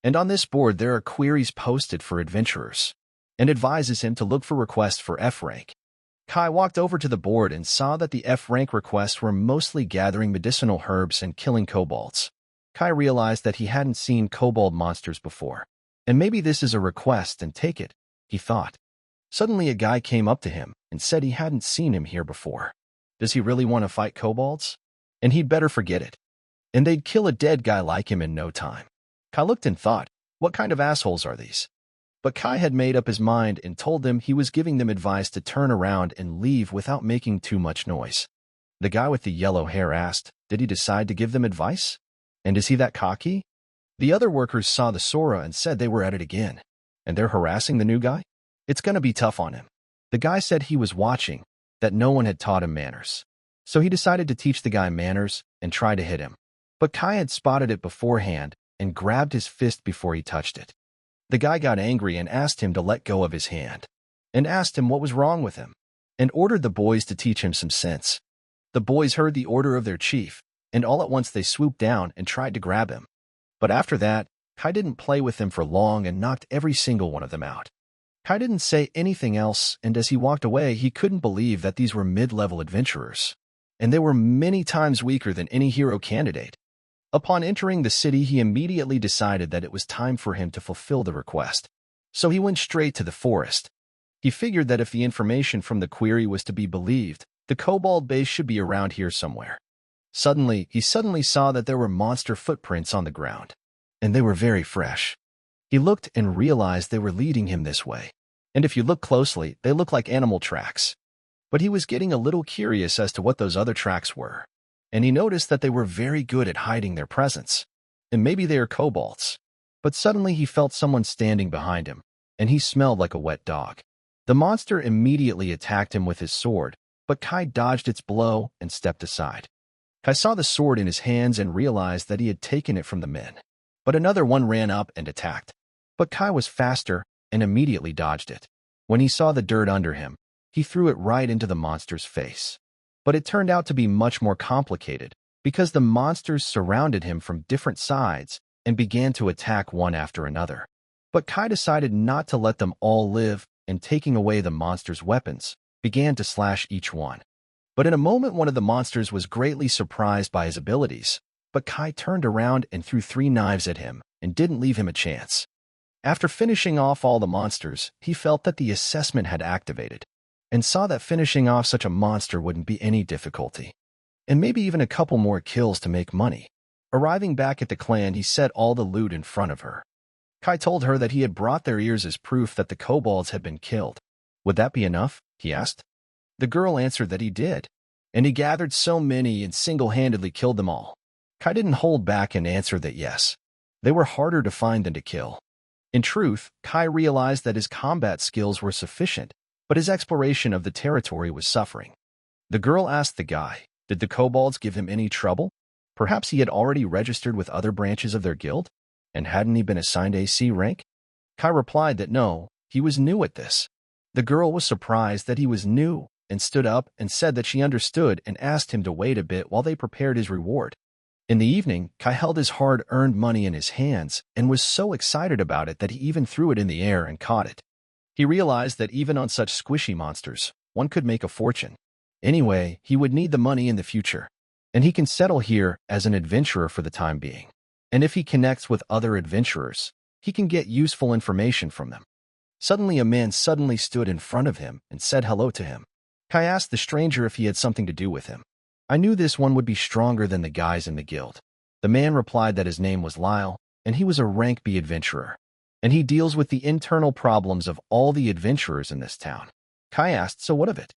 And on this board there are queries posted for adventurers, and advises him to look for requests for F rank. Kai walked over to the board and saw that the F rank requests were mostly gathering medicinal herbs and killing kobolds. Kai realized that he hadn't seen kobold monsters before. And maybe this is a request and take it, he thought. Suddenly a guy came up to him and said he hadn't seen him here before. Does he really want to fight kobolds? And he'd better forget it. And they'd kill a dead guy like him in no time. Kai looked and thought, what kind of assholes are these? But Kai had made up his mind and told them he was giving them advice to turn around and leave without making too much noise. The guy with the yellow hair asked, did he decide to give them advice? And is he that cocky? The other workers saw the Sora and said they were at it again. And they're harassing the new guy? It's gonna be tough on him. The guy said he was watching, that no one had taught him manners. So he decided to teach the guy manners and try to hit him. But Kai had spotted it beforehand and grabbed his fist before he touched it. The guy got angry and asked him to let go of his hand, and asked him what was wrong with him, and ordered the boys to teach him some sense. The boys heard the order of their chief, and all at once they swooped down and tried to grab him. But after that, Kai didn't play with them for long and knocked every single one of them out. Kai didn't say anything else, and as he walked away, he couldn't believe that these were mid-level adventurers, and they were many times weaker than any hero candidate. Upon entering the city, he immediately decided that it was time for him to fulfill the request. So he went straight to the forest. He figured that if the information from the query was to be believed, the kobold base should be around here somewhere. He suddenly saw that there were monster footprints on the ground, and they were very fresh. He looked and realized they were leading him this way. And if you look closely, they look like animal tracks. But he was getting a little curious as to what those other tracks were. And he noticed that they were very good at hiding their presence. And maybe they are kobolds. But suddenly he felt someone standing behind him, and he smelled like a wet dog. The monster immediately attacked him with his sword, but Kai dodged its blow and stepped aside. Kai saw the sword in his hands and realized that he had taken it from the men. But another one ran up and attacked. But Kai was faster and immediately dodged it. When he saw the dirt under him, he threw it right into the monster's face. But it turned out to be much more complicated because the monsters surrounded him from different sides and began to attack one after another. But Kai decided not to let them all live, and taking away the monsters' weapons, began to slash each one. But in a moment, one of the monsters was greatly surprised by his abilities, but Kai turned around and threw 3 knives at him and didn't leave him a chance. After finishing off all the monsters, he felt that the assessment had activated, and saw that finishing off such a monster wouldn't be any difficulty, and maybe even a couple more kills to make money. Arriving back at the clan, he set all the loot in front of her. Kai told her that he had brought their ears as proof that the kobolds had been killed. Would that be enough? He asked. The girl answered that he did, and he gathered so many and single-handedly killed them all. Kai didn't hold back and answered that yes, they were harder to find than to kill. In truth, Kai realized that his combat skills were sufficient, but his exploration of the territory was suffering. The girl asked the guy, did the kobolds give him any trouble? Perhaps he had already registered with other branches of their guild, and hadn't he been assigned AC rank? Kai replied that no, he was new at this. The girl was surprised that he was new and stood up and said that she understood and asked him to wait a bit while they prepared his reward. In the evening, Kai held his hard-earned money in his hands and was so excited about it that he even threw it in the air and caught it. He realized that even on such squishy monsters, one could make a fortune. Anyway, he would need the money in the future, and he can settle here as an adventurer for the time being. And if he connects with other adventurers, he can get useful information from them. Suddenly, a man suddenly stood in front of him and said hello to him. Kai asked the stranger if he had something to do with him. I knew this one would be stronger than the guys in the guild. The man replied that his name was Lyle, and he was a rank B adventurer, and he deals with the internal problems of all the adventurers in this town. Kai asked, so what of it?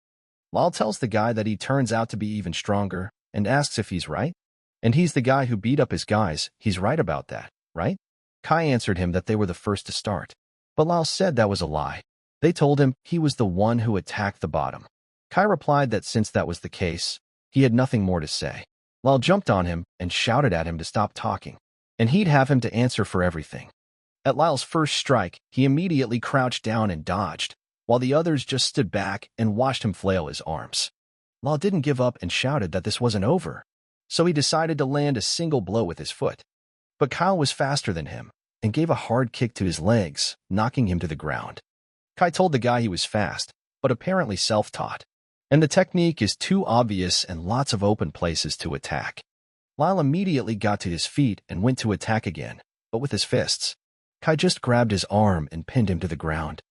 Lyle tells the guy that he turns out to be even stronger and asks if he's right. And he's the guy who beat up his guys. He's right about that, right? Kai answered him that they were the first to start. But Lyle said that was a lie. They told him he was the one who attacked the bottom. Kai replied that since that was the case, he had nothing more to say. Lyle jumped on him and shouted at him to stop talking, and he'd have him to answer for everything. At Lyle's first strike, he immediately crouched down and dodged, while the others just stood back and watched him flail his arms. Lyle didn't give up and shouted that this wasn't over, so he decided to land a single blow with his foot. But Kyle was faster than him and gave a hard kick to his legs, knocking him to the ground. Kai told the guy he was fast, but apparently self-taught, and the technique is too obvious and lots of open places to attack. Lyle immediately got to his feet and went to attack again, but with his fists. Kai just grabbed his arm and pinned him to the ground.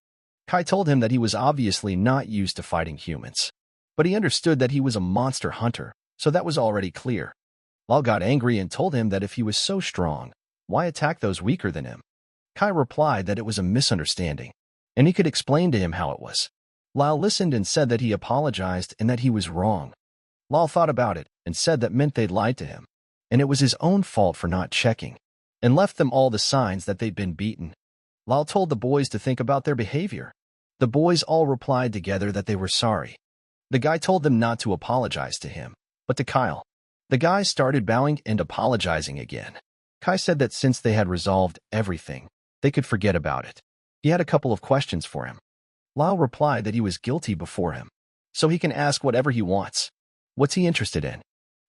Kai told him that he was obviously not used to fighting humans, but he understood that he was a monster hunter, so that was already clear. Lyle got angry and told him that if he was so strong, why attack those weaker than him? Kai replied that it was a misunderstanding, and he could explain to him how it was. Lyle listened and said that he apologized and that he was wrong. Lyle thought about it and said that meant they'd lied to him, and it was his own fault for not checking, and left them all the signs that they'd been beaten. Lyle told the boys to think about their behavior. The boys all replied together that they were sorry. The guy told them not to apologize to him, but to Kyle. The guys started bowing and apologizing again. Kai said that since they had resolved everything, they could forget about it. He had a couple of questions for him. Lyle replied that he was guilty before him, so he can ask whatever he wants. What's he interested in?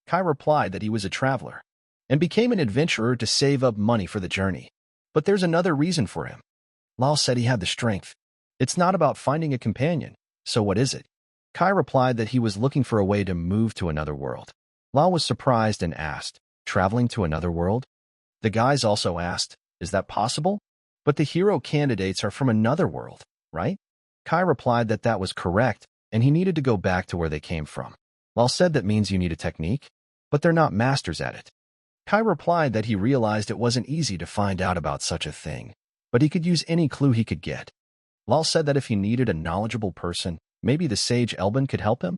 Kai replied that he was a traveler and became an adventurer to save up money for the journey. But there's another reason for him. Lyle said he had the strength. It's not about finding a companion, so what is it? Kai replied that he was looking for a way to move to another world. Lyle was surprised and asked, traveling to another world? The guys also asked, is that possible? But the hero candidates are from another world, right? Kai replied that that was correct, and he needed to go back to where they came from. Lyle said that means you need a technique, but they're not masters at it. Kai replied that he realized it wasn't easy to find out about such a thing, but he could use any clue he could get. Lyle said that if he needed a knowledgeable person, maybe the sage Elbin could help him.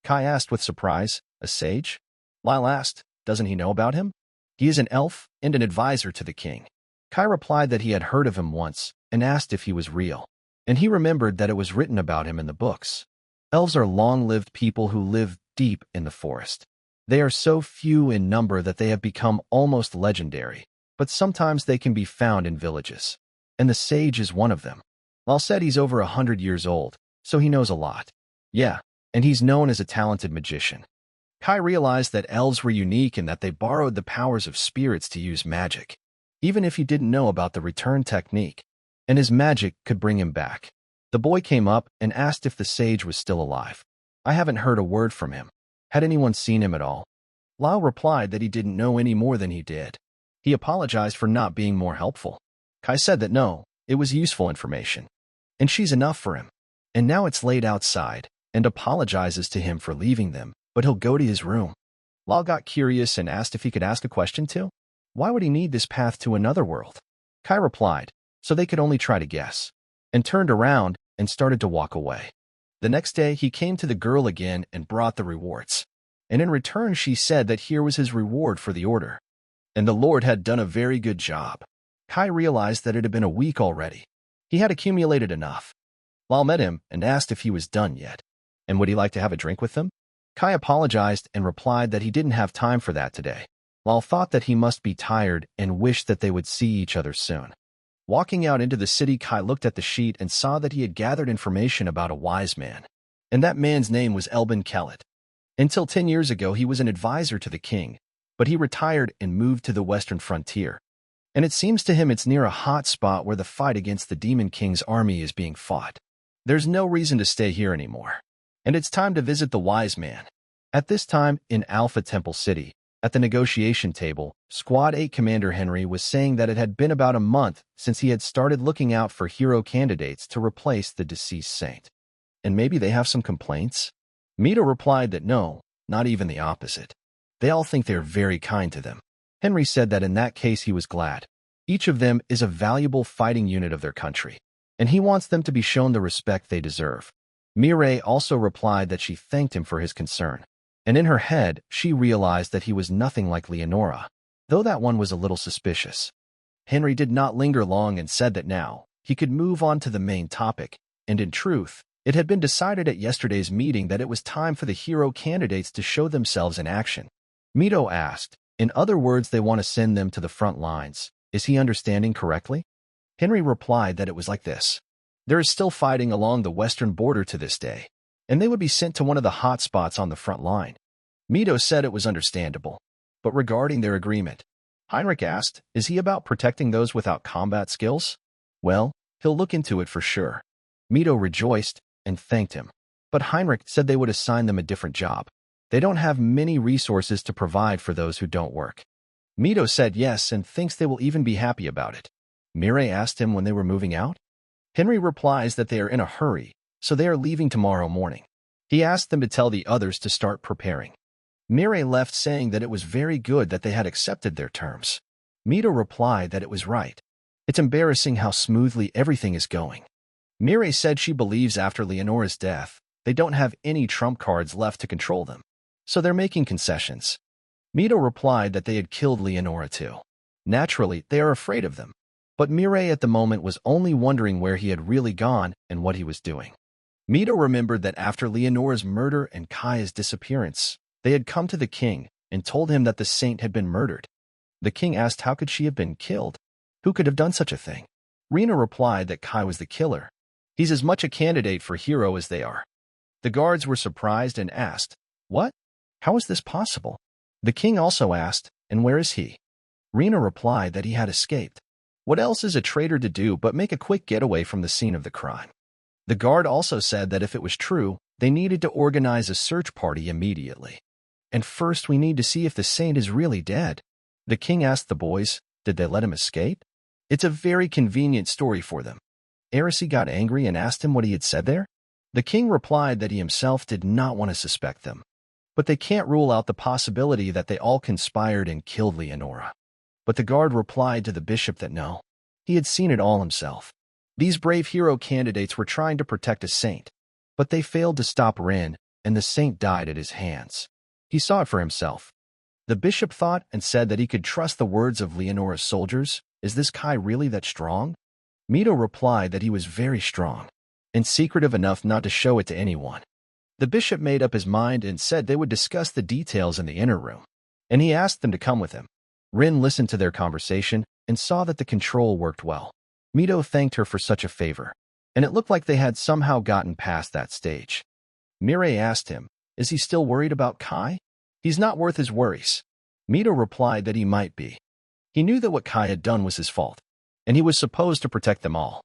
Kai asked with surprise, a sage? Lyle asked, doesn't he know about him? He is an elf and an advisor to the king. Kai replied that he had heard of him once and asked if he was real, and he remembered that it was written about him in the books. Elves are long-lived people who live deep in the forest. They are so few in number that they have become almost legendary, but sometimes they can be found in villages, and the sage is one of them. Lyle said he's over 100 years old, so he knows a lot. Yeah, and he's known as a talented magician. Kai realized that elves were unique in that they borrowed the powers of spirits to use magic, even if he didn't know about the return technique, and his magic could bring him back. The boy came up and asked if the sage was still alive. I haven't heard a word from him. Had anyone seen him at all? Lyle replied that he didn't know any more than he did. He apologized for not being more helpful. Kai said that no, it was useful information, and she's enough for him. And now it's laid outside, and apologizes to him for leaving them, but he'll go to his room. Lyle got curious and asked if he could ask a question too. Why would he need this path to another world? Kai replied, so they could only try to guess, and turned around and started to walk away. The next day, he came to the girl again and brought the rewards. And in return, she said that here was his reward for the order. And the Lord had done a very good job. Kai realized that it had been a week already. He had accumulated enough. Lyle met him and asked if he was done yet, and would he like to have a drink with them? Kai apologized and replied that he didn't have time for that today. Lyle thought that he must be tired and wished that they would see each other soon. Walking out into the city, Kai looked at the sheet and saw that he had gathered information about a wise man. And that man's name was Elben Kellet. Until 10 years ago, he was an advisor to the king, but he retired and moved to the western frontier. And it seems to him it's near a hot spot where the fight against the Demon King's army is being fought. There's no reason to stay here anymore. And it's time to visit the wise man. At this time, in Alpha Temple City, at the negotiation table, Squad 8 Commander Henry was saying that it had been about a month since he had started looking out for hero candidates to replace the deceased saint. And maybe they have some complaints? Mito replied that no, not even the opposite. They all think they're very kind to them. Henry said that in that case he was glad. Each of them is a valuable fighting unit of their country, and he wants them to be shown the respect they deserve. Mireille also replied that she thanked him for his concern. And in her head, she realized that he was nothing like Leonora, though that one was a little suspicious. Henry did not linger long and said that now he could move on to the main topic, and in truth, it had been decided at yesterday's meeting that it was time for the hero candidates to show themselves in action. Mito asked, in other words, they want to send them to the front lines. Is he understanding correctly? Henry replied that it was like this. There is still fighting along the western border to this day, and they would be sent to one of the hot spots on the front line. Mito said it was understandable. But regarding their agreement, Heinrich asked, is he about protecting those without combat skills? Well, he'll look into it for sure. Mito rejoiced and thanked him. But Heinrich said they would assign them a different job. They don't have many resources to provide for those who don't work. Mito said yes and thinks they will even be happy about it. Mireille asked him when they were moving out. Henry replies that they are in a hurry, so they are leaving tomorrow morning. He asked them to tell the others to start preparing. Mireille left saying that it was very good that they had accepted their terms. Mito replied that it was right. It's embarrassing how smoothly everything is going. Mireille said she believes after Leonora's death, they don't have any trump cards left to control them, so they're making concessions. Mito replied that they had killed Leonora too. Naturally, they are afraid of them. But Mireille at the moment was only wondering where he had really gone and what he was doing. Mito remembered that after Leonora's murder and Kaya's disappearance, they had come to the king and told him that the saint had been murdered. The king asked how could she have been killed? Who could have done such a thing? Rena replied that Kai was the killer. He's as much a candidate for hero as they are. The guards were surprised and asked, what? How is this possible? The king also asked, and where is he? Rena replied that he had escaped. What else is a traitor to do but make a quick getaway from the scene of the crime? The guard also said that if it was true, they needed to organize a search party immediately. And first we need to see if the saint is really dead. The king asked the boys, did they let him escape? It's a very convenient story for them. Arisi got angry and asked him what he had said there. The king replied that he himself did not want to suspect them. But they can't rule out the possibility that they all conspired and killed Leonora. But the guard replied to the bishop that no, he had seen it all himself. These brave hero candidates were trying to protect a saint, but they failed to stop Rin, and the saint died at his hands. He saw it for himself. The bishop thought and said that he could trust the words of Leonora's soldiers. Is this Kai really that strong? Mito replied that he was very strong, and secretive enough not to show it to anyone. The bishop made up his mind and said they would discuss the details in the inner room, and he asked them to come with him. Rin listened to their conversation and saw that the control worked well. Mito thanked her for such a favor, and it looked like they had somehow gotten past that stage. Mireille asked him, is he still worried about Kai? He's not worth his worries. Mito replied that he might be. He knew that what Kai had done was his fault, and he was supposed to protect them all.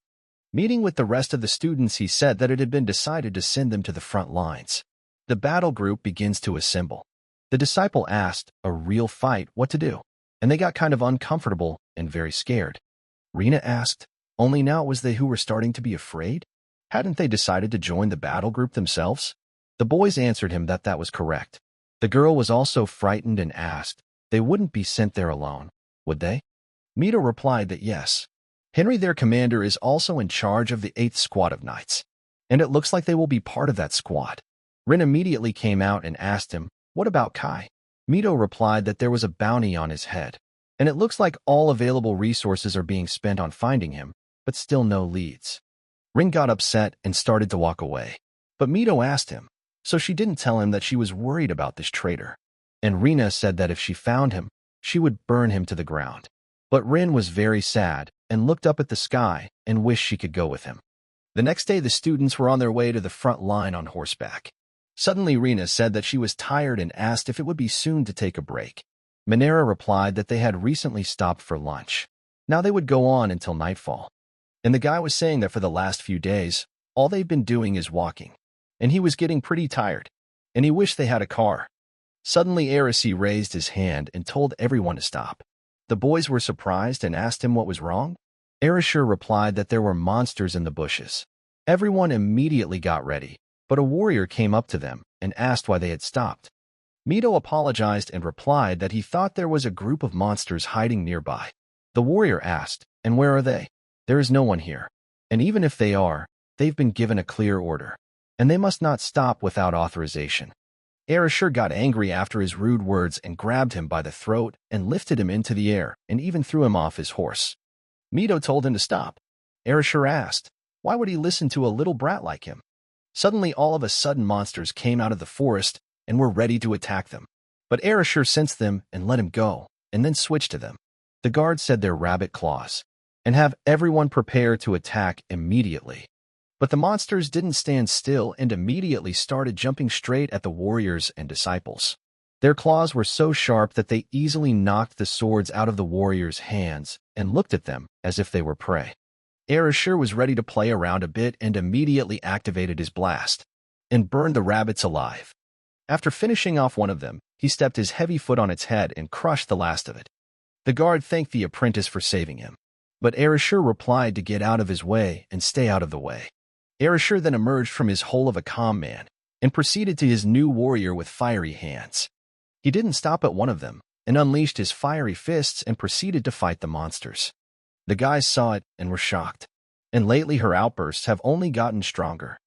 Meeting with the rest of the students, he said that it had been decided to send them to the front lines. The battle group begins to assemble. The disciple asked, a real fight, what to do? And they got kind of uncomfortable and very scared. Rena asked, only now it was they who were starting to be afraid? Hadn't they decided to join the battle group themselves? The boys answered him that that was correct. The girl was also frightened and asked, they wouldn't be sent there alone, would they? Mito replied that yes. Henry, their commander, is also in charge of the 8th squad of knights, and it looks like they will be part of that squad. Rin immediately came out and asked him, what about Kai? Mito replied that there was a bounty on his head, and it looks like all available resources are being spent on finding him, but still no leads. Rin got upset and started to walk away, but Mito asked him, so she didn't tell him that she was worried about this traitor, and Rena said that if she found him, she would burn him to the ground. But Rin was very sad and looked up at the sky and wished she could go with him. The next day, the students were on their way to the front line on horseback. Suddenly, Rena said that she was tired and asked if it would be soon to take a break. Manera replied that they had recently stopped for lunch. Now they would go on until nightfall. And the guy was saying that for the last few days, all they've been doing is walking. And he was getting pretty tired. And he wished they had a car. Suddenly, Arisi raised his hand and told everyone to stop. The boys were surprised and asked him what was wrong. Arashir replied that there were monsters in the bushes. Everyone immediately got ready, but a warrior came up to them and asked why they had stopped. Mito apologized and replied that he thought there was a group of monsters hiding nearby. The warrior asked, "And where are they?" "There is no one here. And even if they are, they've been given a clear order, and they must not stop without authorization." Arashir got angry after his rude words and grabbed him by the throat and lifted him into the air and even threw him off his horse. Mito told him to stop. Arashir asked, why would he listen to a little brat like him? Suddenly, all of a sudden, monsters came out of the forest and were ready to attack them. But Arashir sensed them and let him go, and then switched to them. The guards said their rabbit claws, and have everyone prepare to attack immediately. But the monsters didn't stand still and immediately started jumping straight at the warriors and disciples. Their claws were so sharp that they easily knocked the swords out of the warriors' hands and looked at them as if they were prey. Arashir was ready to play around a bit and immediately activated his blast and burned the rabbits alive. After finishing off one of them, he stepped his heavy foot on its head and crushed the last of it. The guard thanked the apprentice for saving him, but Arashir replied to get out of his way and stay out of the way. Arashir then emerged from his hole of a calm man and proceeded to his new warrior with fiery hands. He didn't stop at one of them and unleashed his fiery fists and proceeded to fight the monsters. The guys saw it and were shocked, and lately her outbursts have only gotten stronger.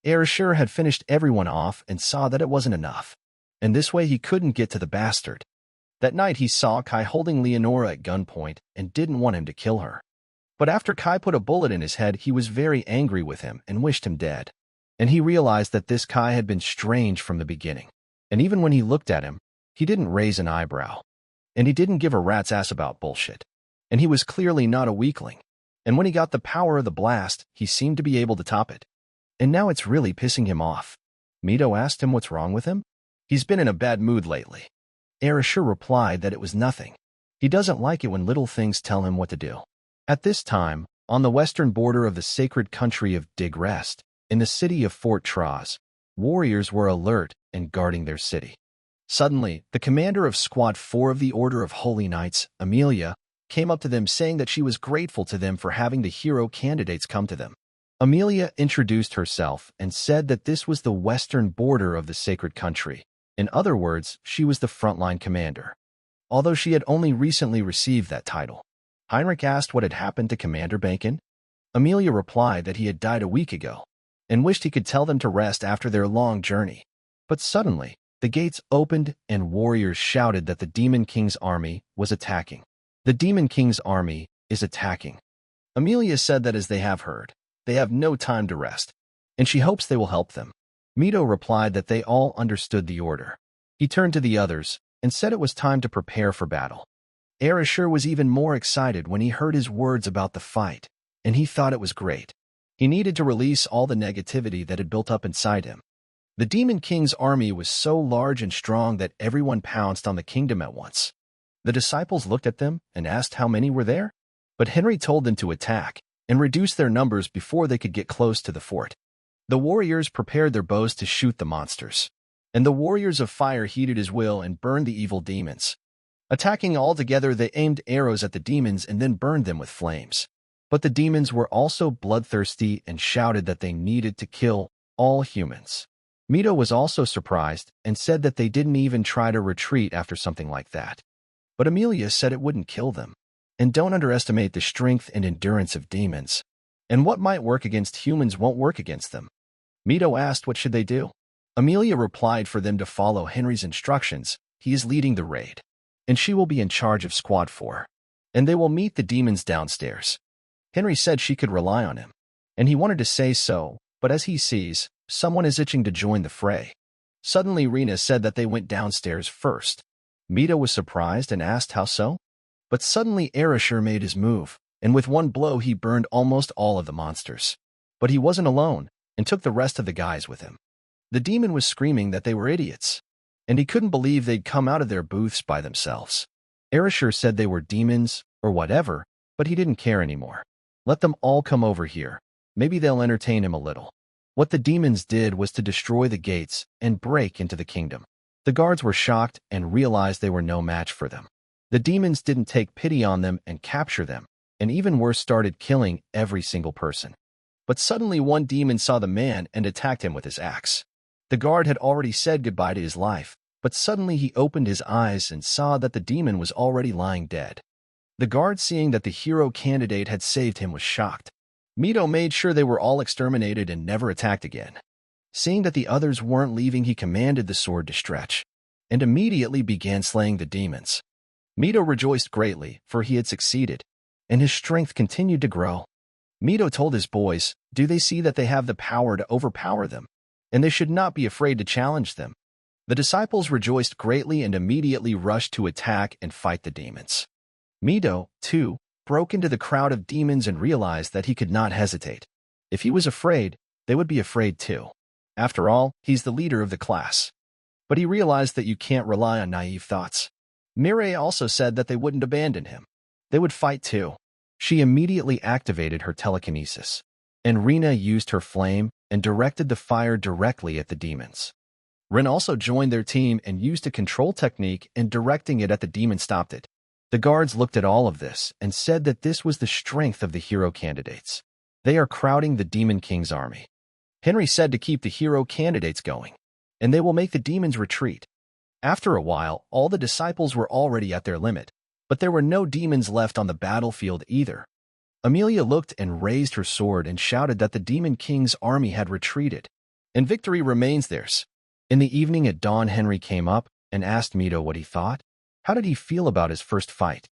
Arashir had finished everyone off and saw that it wasn't enough, and this way he couldn't get to the bastard. That night he saw Kai holding Leonora at gunpoint and didn't want him to kill her. But after Kai put a bullet in his head, he was very angry with him and wished him dead. And he realized that this Kai had been strange from the beginning. And even when he looked at him, he didn't raise an eyebrow. And he didn't give a rat's ass about bullshit. And he was clearly not a weakling. And when he got the power of the blast, he seemed to be able to top it. And now it's really pissing him off. Mito asked him what's wrong with him. He's been in a bad mood lately. Arashir replied that it was nothing. He doesn't like it when little things tell him what to do. At this time, on the western border of the sacred country of Digrest, in the city of Fort Traz, warriors were alert and guarding their city. Suddenly, the commander of Squad 4 of the Order of Holy Knights, Amelia, came up to them saying that she was grateful to them for having the hero candidates come to them. Amelia introduced herself and said that this was the western border of the sacred country. In other words, she was the frontline commander, although she had only recently received that title. Heinrich asked what had happened to Commander Bacon. Amelia replied that he had died a week ago and wished he could tell them to rest after their long journey. But suddenly, the gates opened and warriors shouted that the Demon King's army was attacking. The Demon King's army is attacking. Amelia said that as they have heard, they have no time to rest, and she hopes they will help them. Mito replied that they all understood the order. He turned to the others and said it was time to prepare for battle. Arashir was even more excited when he heard his words about the fight, and he thought it was great. He needed to release all the negativity that had built up inside him. The Demon King's army was so large and strong that everyone pounced on the kingdom at once. The disciples looked at them and asked how many were there, but Henry told them to attack and reduce their numbers before they could get close to the fort. The warriors prepared their bows to shoot the monsters, and the warriors of fire heeded his will and burned the evil demons. Attacking all together, they aimed arrows at the demons and then burned them with flames. But the demons were also bloodthirsty and shouted that they needed to kill all humans. Mito was also surprised and said that they didn't even try to retreat after something like that. But Amelia said it wouldn't kill them. And don't underestimate the strength and endurance of demons. And what might work against humans won't work against them. Mito asked what should they do. Amelia replied for them to follow Henry's instructions. He is leading the raid, and she will be in charge of Squad 4. And they will meet the demons downstairs. Henry said she could rely on him, and he wanted to say so, but as he sees, someone is itching to join the fray. Suddenly Rena said that they went downstairs first. Mito was surprised and asked how so? But suddenly Arashir made his move, and with one blow he burned almost all of the monsters. But he wasn't alone, and took the rest of the guys with him. The demon was screaming that they were idiots, and he couldn't believe they'd come out of their booths by themselves. Erasure said they were demons, or whatever, but he didn't care anymore. Let them all come over here. Maybe they'll entertain him a little. What the demons did was to destroy the gates and break into the kingdom. The guards were shocked and realized they were no match for them. The demons didn't take pity on them and capture them, and even worse, started killing every single person. But suddenly one demon saw the man and attacked him with his axe. The guard had already said goodbye to his life, but suddenly he opened his eyes and saw that the demon was already lying dead. The guard, seeing that the hero candidate had saved him, was shocked. Mito made sure they were all exterminated and never attacked again. Seeing that the others weren't leaving, he commanded the sword to stretch, and immediately began slaying the demons. Mito rejoiced greatly, for he had succeeded, and his strength continued to grow. Mito told his boys, "Do they see that they have the power to overpower them? And they should not be afraid to challenge them." The disciples rejoiced greatly and immediately rushed to attack and fight the demons. Mito, too, broke into the crowd of demons and realized that he could not hesitate. If he was afraid, they would be afraid too. After all, he's the leader of the class. But he realized that you can't rely on naive thoughts. Mireille also said that they wouldn't abandon him. They would fight too. She immediately activated her telekinesis, and Rina used her flame and directed the fire directly at the demons. Rin also joined their team and used a control technique, and directing it at the demon stopped it. The guards looked at all of this and said that this was the strength of the hero candidates. They are crowding the Demon King's army. Henry said to keep the hero candidates going, and they will make the demons retreat. After a while, all the disciples were already at their limit, but there were no demons left on the battlefield either. Amelia looked and raised her sword and shouted that the Demon King's army had retreated, and victory remains theirs. In the evening at dawn, Henry came up and asked Mito what he thought. How did he feel about his first fight?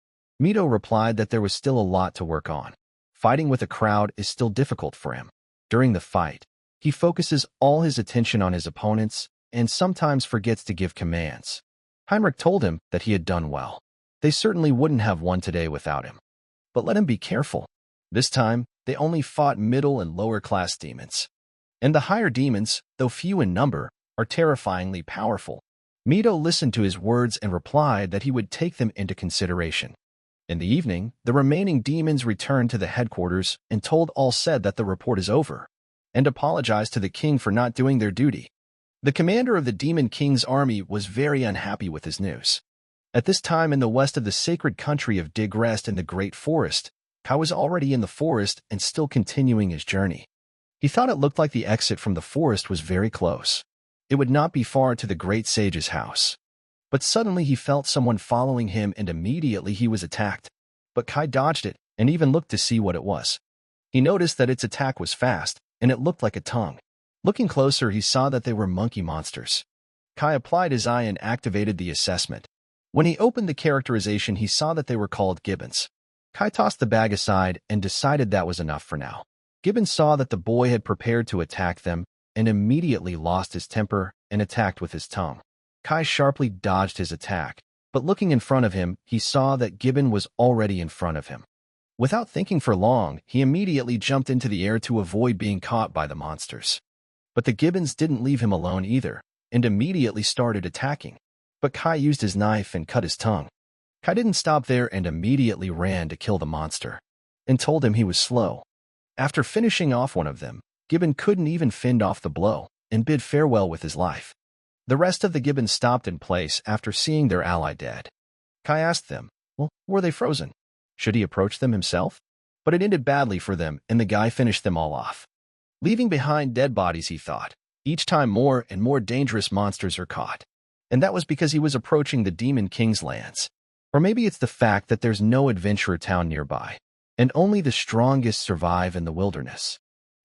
Mito replied that there was still a lot to work on. Fighting with a crowd is still difficult for him. During the fight, he focuses all his attention on his opponents and sometimes forgets to give commands. Heinrich told him that he had done well. They certainly wouldn't have won today without him. But let him be careful. This time, they only fought middle and lower class demons. And the higher demons, though few in number, are terrifyingly powerful. Mito listened to his words and replied that he would take them into consideration. In the evening, the remaining demons returned to the headquarters and told all said that the report is over, and apologized to the king for not doing their duty. The commander of the Demon King's army was very unhappy with his news. At this time, in the west of the sacred country of Digrest in the Great Forest, Kai was already in the forest and still continuing his journey. He thought it looked like the exit from the forest was very close. It would not be far to the great sage's house. But suddenly he felt someone following him, and immediately he was attacked. But Kai dodged it and even looked to see what it was. He noticed that its attack was fast, and it looked like a tongue. Looking closer, he saw that they were monkey monsters. Kai applied his eye and activated the assessment. When he opened the characterization, he saw that they were called gibbons. Kai tossed the bag aside and decided that was enough for now. Gibbon saw that the boy had prepared to attack them and immediately lost his temper and attacked with his tongue. Kai sharply dodged his attack, but looking in front of him, he saw that Gibbon was already in front of him. Without thinking for long, he immediately jumped into the air to avoid being caught by the monsters. But the gibbons didn't leave him alone either, and immediately started attacking. But Kai used his knife and cut his tongue. Kai didn't stop there and immediately ran to kill the monster, and told him he was slow. After finishing off one of them, Gibbon couldn't even fend off the blow, and bid farewell with his life. The rest of the gibbons stopped in place after seeing their ally dead. Kai asked them, well, were they frozen? Should he approach them himself? But it ended badly for them, and the guy finished them all off. Leaving behind dead bodies, he thought, each time more and more dangerous monsters are caught. And that was because he was approaching the Demon King's lands. Or maybe it's the fact that there's no adventurer town nearby, and only the strongest survive in the wilderness.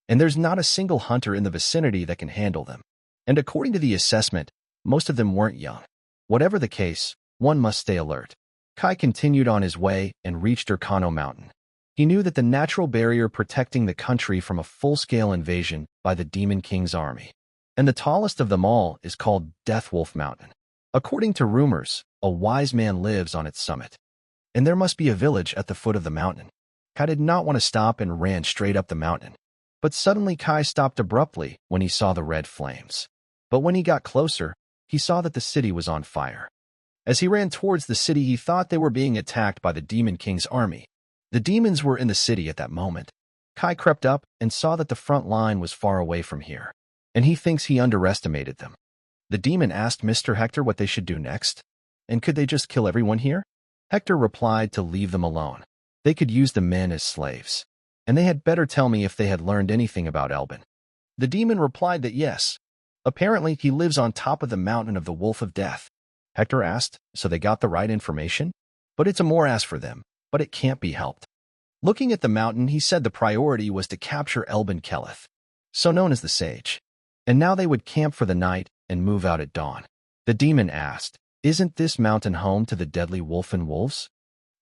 And there's not a single hunter in the vicinity that can handle them. And according to the assessment, most of them weren't young. Whatever the case, one must stay alert. Kai continued on his way and reached Urkano Mountain. He knew that the natural barrier protecting the country from a full-scale invasion by the Demon King's army. And the tallest of them all is called Deathwolf Mountain. According to rumors, a wise man lives on its summit. And there must be a village at the foot of the mountain. Kai did not want to stop and ran straight up the mountain. But suddenly Kai stopped abruptly when he saw the red flames. But when he got closer, he saw that the city was on fire. As he ran towards the city, he thought they were being attacked by the Demon King's army. The demons were in the city at that moment. Kai crept up and saw that the front line was far away from here, and he thinks he underestimated them. The demon asked Mr. Hector what they should do next, and could they just kill everyone here? Hector replied to leave them alone. They could use the men as slaves, and they had better tell me if they had learned anything about Elben. The demon replied that yes. Apparently, he lives on top of the mountain of the Wolf of Death. Hector asked, so they got the right information? But it's a morass for them, but it can't be helped. Looking at the mountain, he said the priority was to capture Elben Kelleth, so known as the Sage. And now they would camp for the night and move out at dawn. The demon asked, isn't this mountain home to the deadly wolf and wolves?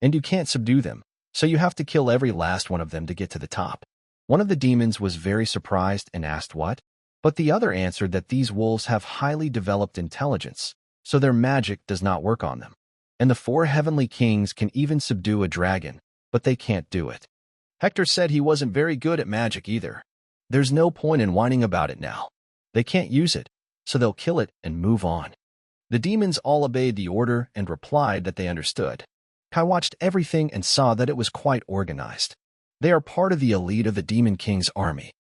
And you can't subdue them, so you have to kill every last one of them to get to the top. One of the demons was very surprised and asked what? But the other answered that these wolves have highly developed intelligence, so their magic does not work on them. And the 4 heavenly kings can even subdue a dragon, but they can't do it. Hector said he wasn't very good at magic either. There's no point in whining about it now. They can't use it, so they'll kill it and move on. The demons all obeyed the order and replied that they understood. Kai watched everything and saw that it was quite organized. They are part of the elite of the Demon King's army.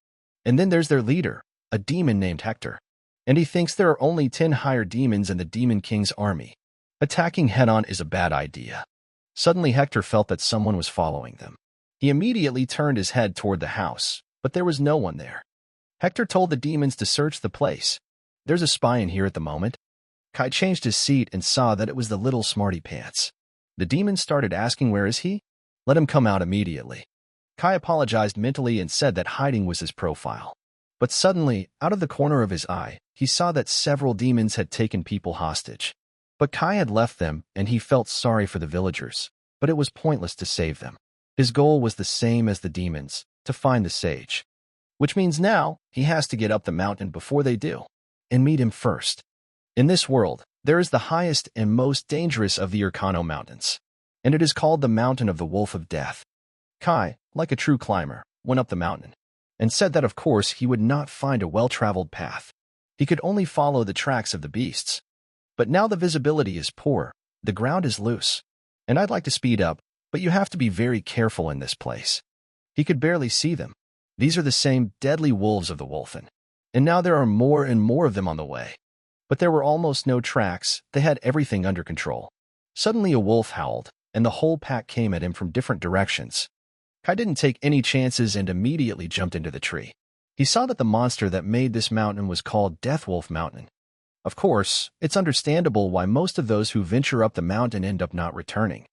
And then there's their leader, a demon named Hector. And he thinks there are only 10 higher demons in the Demon King's army. Attacking head-on is a bad idea. Suddenly Hector felt that someone was following them. He immediately turned his head toward the house, but there was no one there. Hector told the demons to search the place. There's a spy in here at the moment. Kai changed his seat and saw that it was the little smarty pants. The demons started asking where is he? Let him come out immediately. Kai apologized mentally and said that hiding was his profile. But suddenly, out of the corner of his eye, he saw that several demons had taken people hostage. But Kai had left them, and he felt sorry for the villagers, but it was pointless to save them. His goal was the same as the demons, to find the sage. Which means now, he has to get up the mountain before they do, and meet him first. In this world, there is the highest and most dangerous of the Urkano Mountains, and it is called the Mountain of the Wolf of Death. Kai, like a true climber, went up the mountain, and said that of course he would not find a well-traveled path. He could only follow the tracks of the beasts. But now the visibility is poor, the ground is loose, and I'd like to speed up, but you have to be very careful in this place. He could barely see them. These are the same deadly wolves of the Wolfen, and now there are more and more of them on the way. But there were almost no tracks, they had everything under control. Suddenly a wolf howled, and the whole pack came at him from different directions. Kai didn't take any chances and immediately jumped into the tree. He saw that the monster that made this mountain was called Death Wolf Mountain. Of course, it's understandable why most of those who venture up the mountain end up not returning.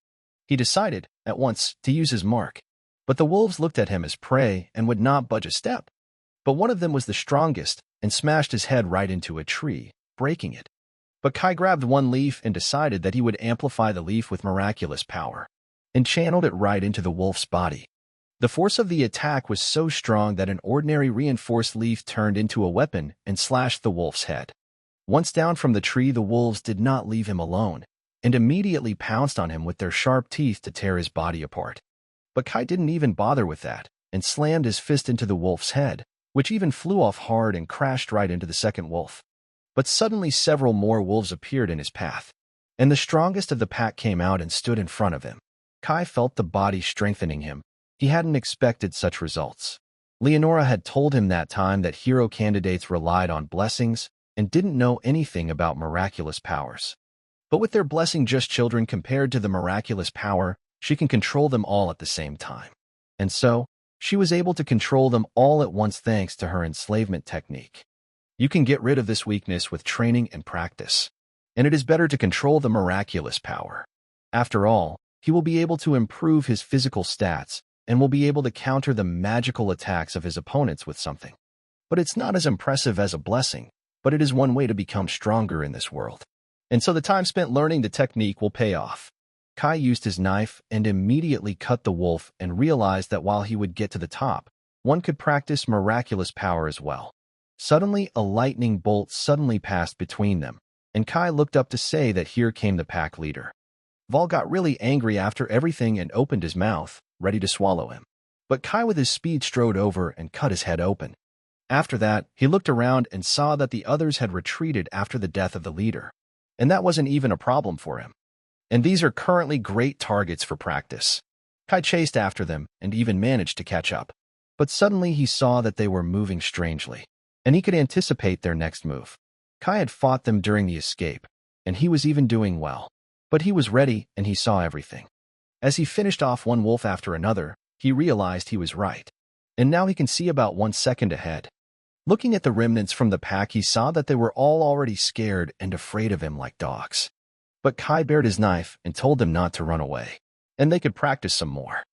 He decided, at once, to use his mark. But the wolves looked at him as prey and would not budge a step. But one of them was the strongest and smashed his head right into a tree, breaking it. But Kai grabbed one leaf and decided that he would amplify the leaf with miraculous power, and channeled it right into the wolf's body. The force of the attack was so strong that an ordinary reinforced leaf turned into a weapon and slashed the wolf's head. Once down from the tree, the wolves did not leave him alone, and immediately pounced on him with their sharp teeth to tear his body apart. But Kai didn't even bother with that, and slammed his fist into the wolf's head, which even flew off hard and crashed right into the second wolf. But suddenly several more wolves appeared in his path, and the strongest of the pack came out and stood in front of him. Kai felt the body strengthening him. He hadn't expected such results. Leonora had told him that time that hero candidates relied on blessings and didn't know anything about miraculous powers. But with their blessing just children compared to the miraculous power, she can control them all at the same time. And so, she was able to control them all at once thanks to her enslavement technique. You can get rid of this weakness with training and practice, and it is better to control the miraculous power. After all, he will be able to improve his physical stats and will be able to counter the magical attacks of his opponents with something. But it's not as impressive as a blessing, but it is one way to become stronger in this world. And so the time spent learning the technique will pay off. Kai used his knife and immediately cut the wolf and realized that while he would get to the top, one could practice miraculous power as well. Suddenly, a lightning bolt suddenly passed between them, and Kai looked up to say that here came the pack leader. Vol got really angry after everything and opened his mouth, ready to swallow him. But Kai with his speed strode over and cut his head open. After that, he looked around and saw that the others had retreated after the death of the leader. And that wasn't even a problem for him. And these are currently great targets for practice. Kai chased after them and even managed to catch up. But suddenly he saw that they were moving strangely, and he could anticipate their next move. Kai had fought them during the escape, and he was even doing well. But he was ready and he saw everything. As he finished off one wolf after another, he realized he was right. And now he can see about 1 second ahead. Looking at the remnants from the pack, he saw that they were all already scared and afraid of him like dogs. But Kai bared his knife and told them not to run away, and they could practice some more.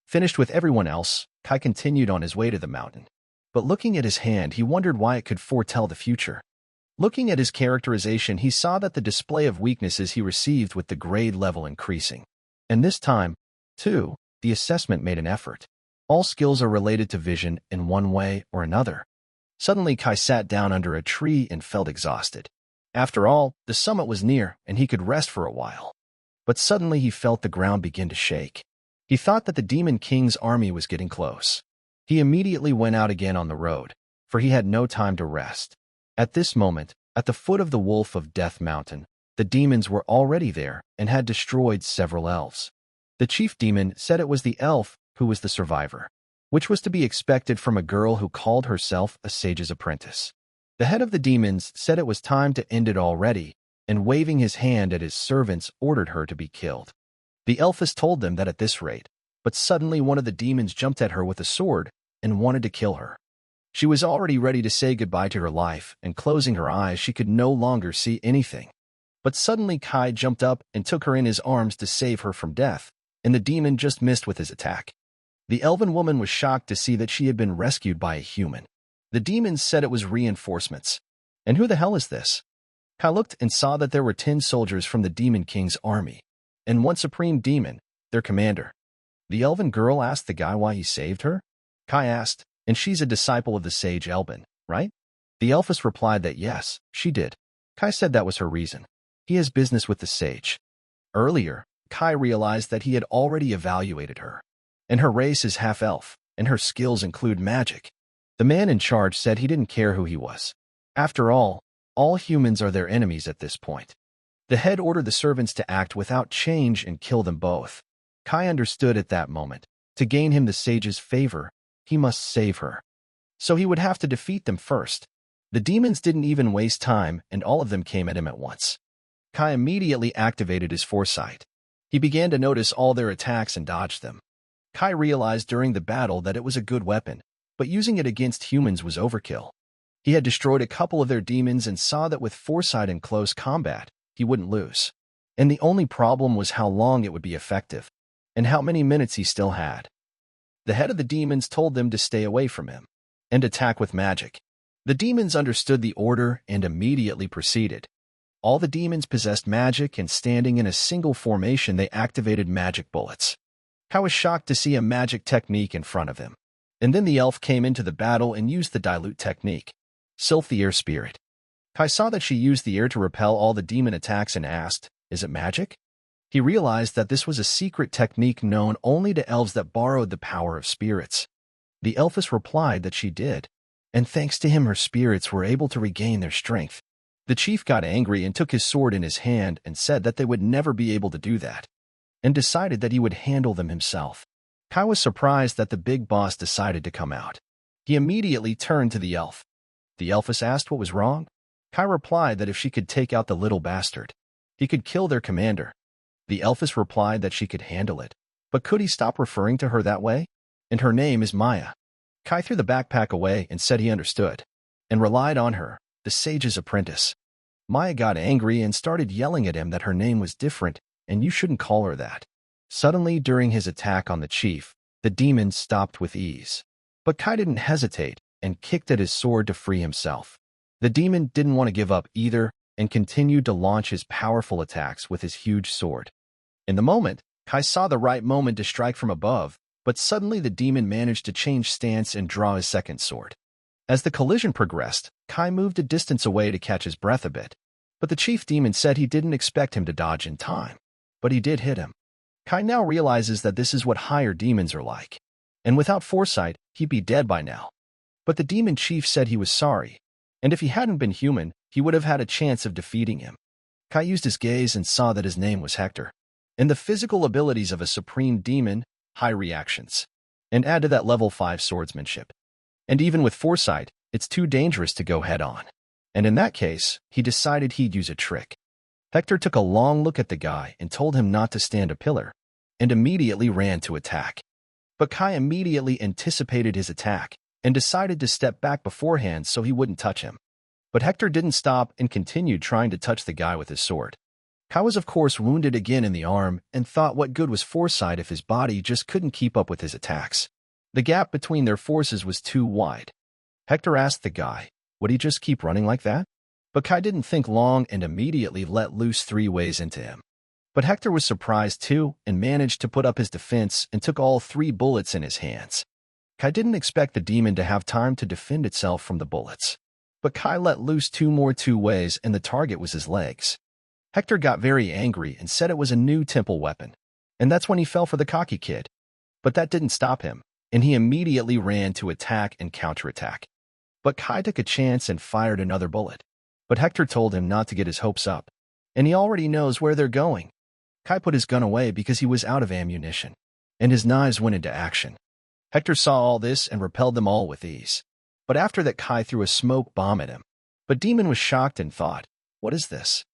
Finished with everyone else, Kai continued on his way to the mountain. But looking at his hand, he wondered why it could foretell the future. Looking at his characterization, he saw that the display of weaknesses he received with the grade level increasing. And this time, too, the assessment made an effort. All skills are related to vision in one way or another. Suddenly, Kai sat down under a tree and felt exhausted. After all, the summit was near, and he could rest for a while. But suddenly he felt the ground begin to shake. He thought that the Demon King's army was getting close. He immediately went out again on the road, for he had no time to rest. At this moment, at the foot of the Wolf of Death Mountain, the demons were already there and had destroyed several elves. The chief demon said it was the elf who was the survivor, which was to be expected from a girl who called herself a sage's apprentice. The head of the demons said it was time to end it already, and waving his hand at his servants ordered her to be killed. The elfess told them that at this rate, but suddenly one of the demons jumped at her with a sword and wanted to kill her. She was already ready to say goodbye to her life, and closing her eyes she could no longer see anything. But suddenly Kai jumped up and took her in his arms to save her from death, and the demon just missed with his attack. The elven woman was shocked to see that she had been rescued by a human. The demons said it was reinforcements. And who the hell is this? Kai looked and saw that there were 10 soldiers from the Demon King's army, and one supreme demon, their commander. The elven girl asked the guy why he saved her. Kai asked, and she's a disciple of the sage Elben, right? The elfess replied that yes, she did. Kai said that was her reason. He has business with the sage. Earlier, Kai realized that he had already evaluated her. And her race is half-elf, and her skills include magic. The man in charge said he didn't care who he was. After all humans are their enemies at this point. The head ordered the servants to act without change and kill them both. Kai understood at that moment. To gain him the sage's favor, he must save her. So he would have to defeat them first. The demons didn't even waste time, and all of them came at him at once. Kai immediately activated his foresight. He began to notice all their attacks and dodged them. Kai realized during the battle that it was a good weapon, but using it against humans was overkill. He had destroyed a couple of their demons and saw that with foresight in close combat, he wouldn't lose. And the only problem was how long it would be effective, and how many minutes he still had. The head of the demons told them to stay away from him, and attack with magic. The demons understood the order and immediately proceeded. All the demons possessed magic, and standing in a single formation they activated magic bullets. Kai was shocked to see a magic technique in front of him. And then the elf came into the battle and used the dilute technique. Sylph the air spirit. Kai saw that she used the air to repel all the demon attacks and asked, "Is it magic?" He realized that this was a secret technique known only to elves that borrowed the power of spirits. The elfess replied that she did, and thanks to him her spirits were able to regain their strength. The chief got angry and took his sword in his hand and said that they would never be able to do that, and decided that he would handle them himself. Kai was surprised that the big boss decided to come out. He immediately turned to the elf. The elfess asked what was wrong. Kai replied that if she could take out the little bastard, he could kill their commander. The elfess replied that she could handle it, but could he stop referring to her that way? And her name is Maya. Kai threw the backpack away and said he understood, and relied on her, the sage's apprentice. Maya got angry and started yelling at him that her name was different, and you shouldn't call her that. Suddenly, during his attack on the chief, the demon stopped with ease. But Kai didn't hesitate and kicked at his sword to free himself. The demon didn't want to give up either and continued to launch his powerful attacks with his huge sword. In the moment, Kai saw the right moment to strike from above, but suddenly the demon managed to change stance and draw his second sword. As the collision progressed, Kai moved a distance away to catch his breath a bit, but the chief demon said he didn't expect him to dodge in time. but he did hit him. Kai now realizes that this is what higher demons are like. And without foresight, he'd be dead by now. But the demon chief said he was sorry, and if he hadn't been human, he would have had a chance of defeating him. Kai used his gaze and saw that his name was Hector. And the physical abilities of a supreme demon, high reactions, and add to that level 5 swordsmanship. And even with foresight, it's too dangerous to go head-on. And in that case, he decided he'd use a trick. Hector took a long look at the guy and told him not to stand a pillar, and immediately ran to attack. But Kai immediately anticipated his attack and decided to step back beforehand so he wouldn't touch him. But Hector didn't stop and continued trying to touch the guy with his sword. Kai was of course wounded again in the arm and thought what good was foresight if his body just couldn't keep up with his attacks. The gap between their forces was too wide. Hector asked the guy, would he just keep running like that? But Kai didn't think long and immediately let loose 3 ways into him. But Hector was surprised too and managed to put up his defense and took all 3 bullets in his hands. Kai didn't expect the demon to have time to defend itself from the bullets. But Kai let loose 2 more 2 ways and the target was his legs. Hector got very angry and said it was a new temple weapon. And that's when he fell for the cocky kid. But that didn't stop him, and he immediately ran to attack and counterattack. But Kai took a chance and fired another bullet. But Hector told him not to get his hopes up, and he already knows where they're going. Kai put his gun away because he was out of ammunition, and his knives went into action. Hector saw all this and repelled them all with ease. But after that, Kai threw a smoke bomb at him. But Demon was shocked and thought, what is this?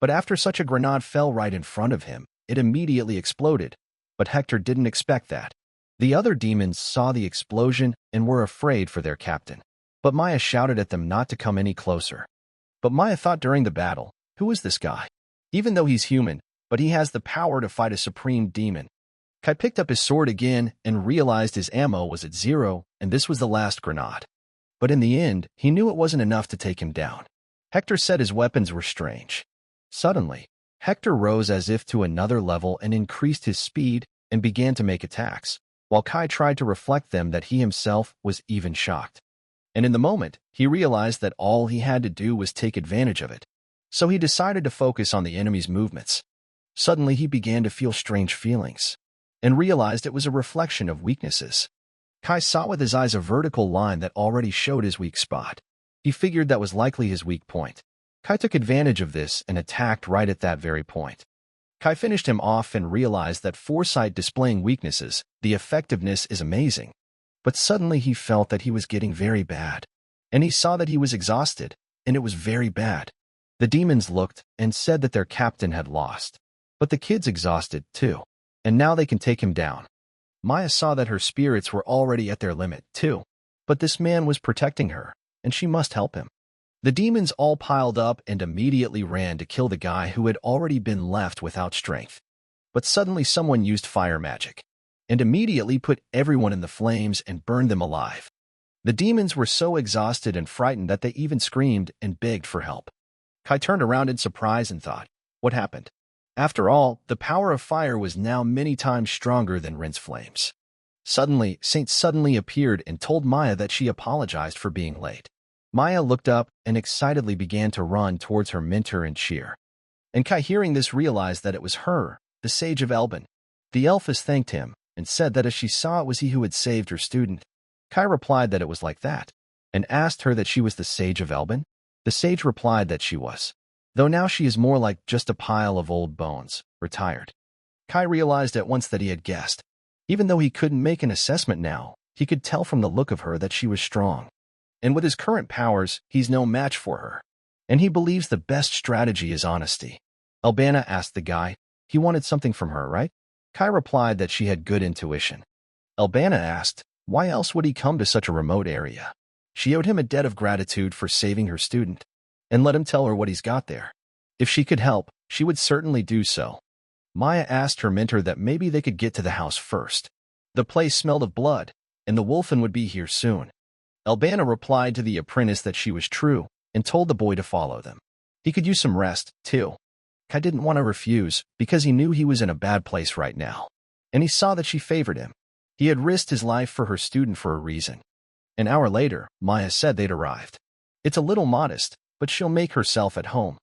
But after such a grenade fell right in front of him, it immediately exploded. But Hector didn't expect that. The other demons saw the explosion and were afraid for their captain. But Maya shouted at them not to come any closer. But Maya thought during the battle, who is this guy? Even though he's human, but he has the power to fight a supreme demon. Kai picked up his sword again and realized his ammo was at 0, and this was the last grenade. But in the end, he knew it wasn't enough to take him down. Hector said his weapons were strange. Suddenly, Hector rose as if to another level and increased his speed and began to make attacks, while Kai tried to reflect them that he himself was even shocked. And in the moment, he realized that all he had to do was take advantage of it. So he decided to focus on the enemy's movements. Suddenly, he began to feel strange feelings and realized it was a reflection of weaknesses. Kai saw with his eyes a vertical line that already showed his weak spot. He figured that was likely his weak point. Kai took advantage of this and attacked right at that very point. Kai finished him off and realized that foresight displaying weaknesses, the effectiveness is amazing. But suddenly he felt that he was getting very bad. And he saw that he was exhausted, and it was very bad. The demons looked and said that their captain had lost. But the kid's exhausted too, and now they can take him down. Maya saw that her spirits were already at their limit too. But this man was protecting her, and she must help him. The demons all piled up and immediately ran to kill the guy who had already been left without strength. But suddenly someone used fire magic and immediately put everyone in the flames and burned them alive. The demons were so exhausted and frightened that they even screamed and begged for help. Kai turned around in surprise and thought, what happened? After all, the power of fire was now many times stronger than Rin's flames. Suddenly, Saint suddenly appeared and told Maya that she apologized for being late. Maya looked up and excitedly began to run towards her mentor and cheer. And Kai, hearing this, realized that it was her, the Sage of Elben. The elfess thanked him and said that as she saw it was he who had saved her student. Kai replied that it was like that, and asked her that she was the Sage of Elben. The sage replied that she was, though now she is more like just a pile of old bones, retired. Kai realized at once that he had guessed. Even though he couldn't make an assessment now, he could tell from the look of her that she was strong. And with his current powers, he's no match for her. And he believes the best strategy is honesty. Albana asked the guy. He wanted something from her, right? Kai replied that she had good intuition. Albana asked, why else would he come to such a remote area? She owed him a debt of gratitude for saving her student, and let him tell her what he's got there. If she could help, she would certainly do so. Maya asked her mentor that maybe they could get to the house first. The place smelled of blood, and the wolfen would be here soon. Albana replied to the apprentice that she was true, and told the boy to follow them. He could use some rest, too. Kai didn't want to refuse, because he knew he was in a bad place right now. And he saw that she favored him. He had risked his life for her student for a reason. An hour later, Maya said they'd arrived. It's a little modest, but she'll make herself at home.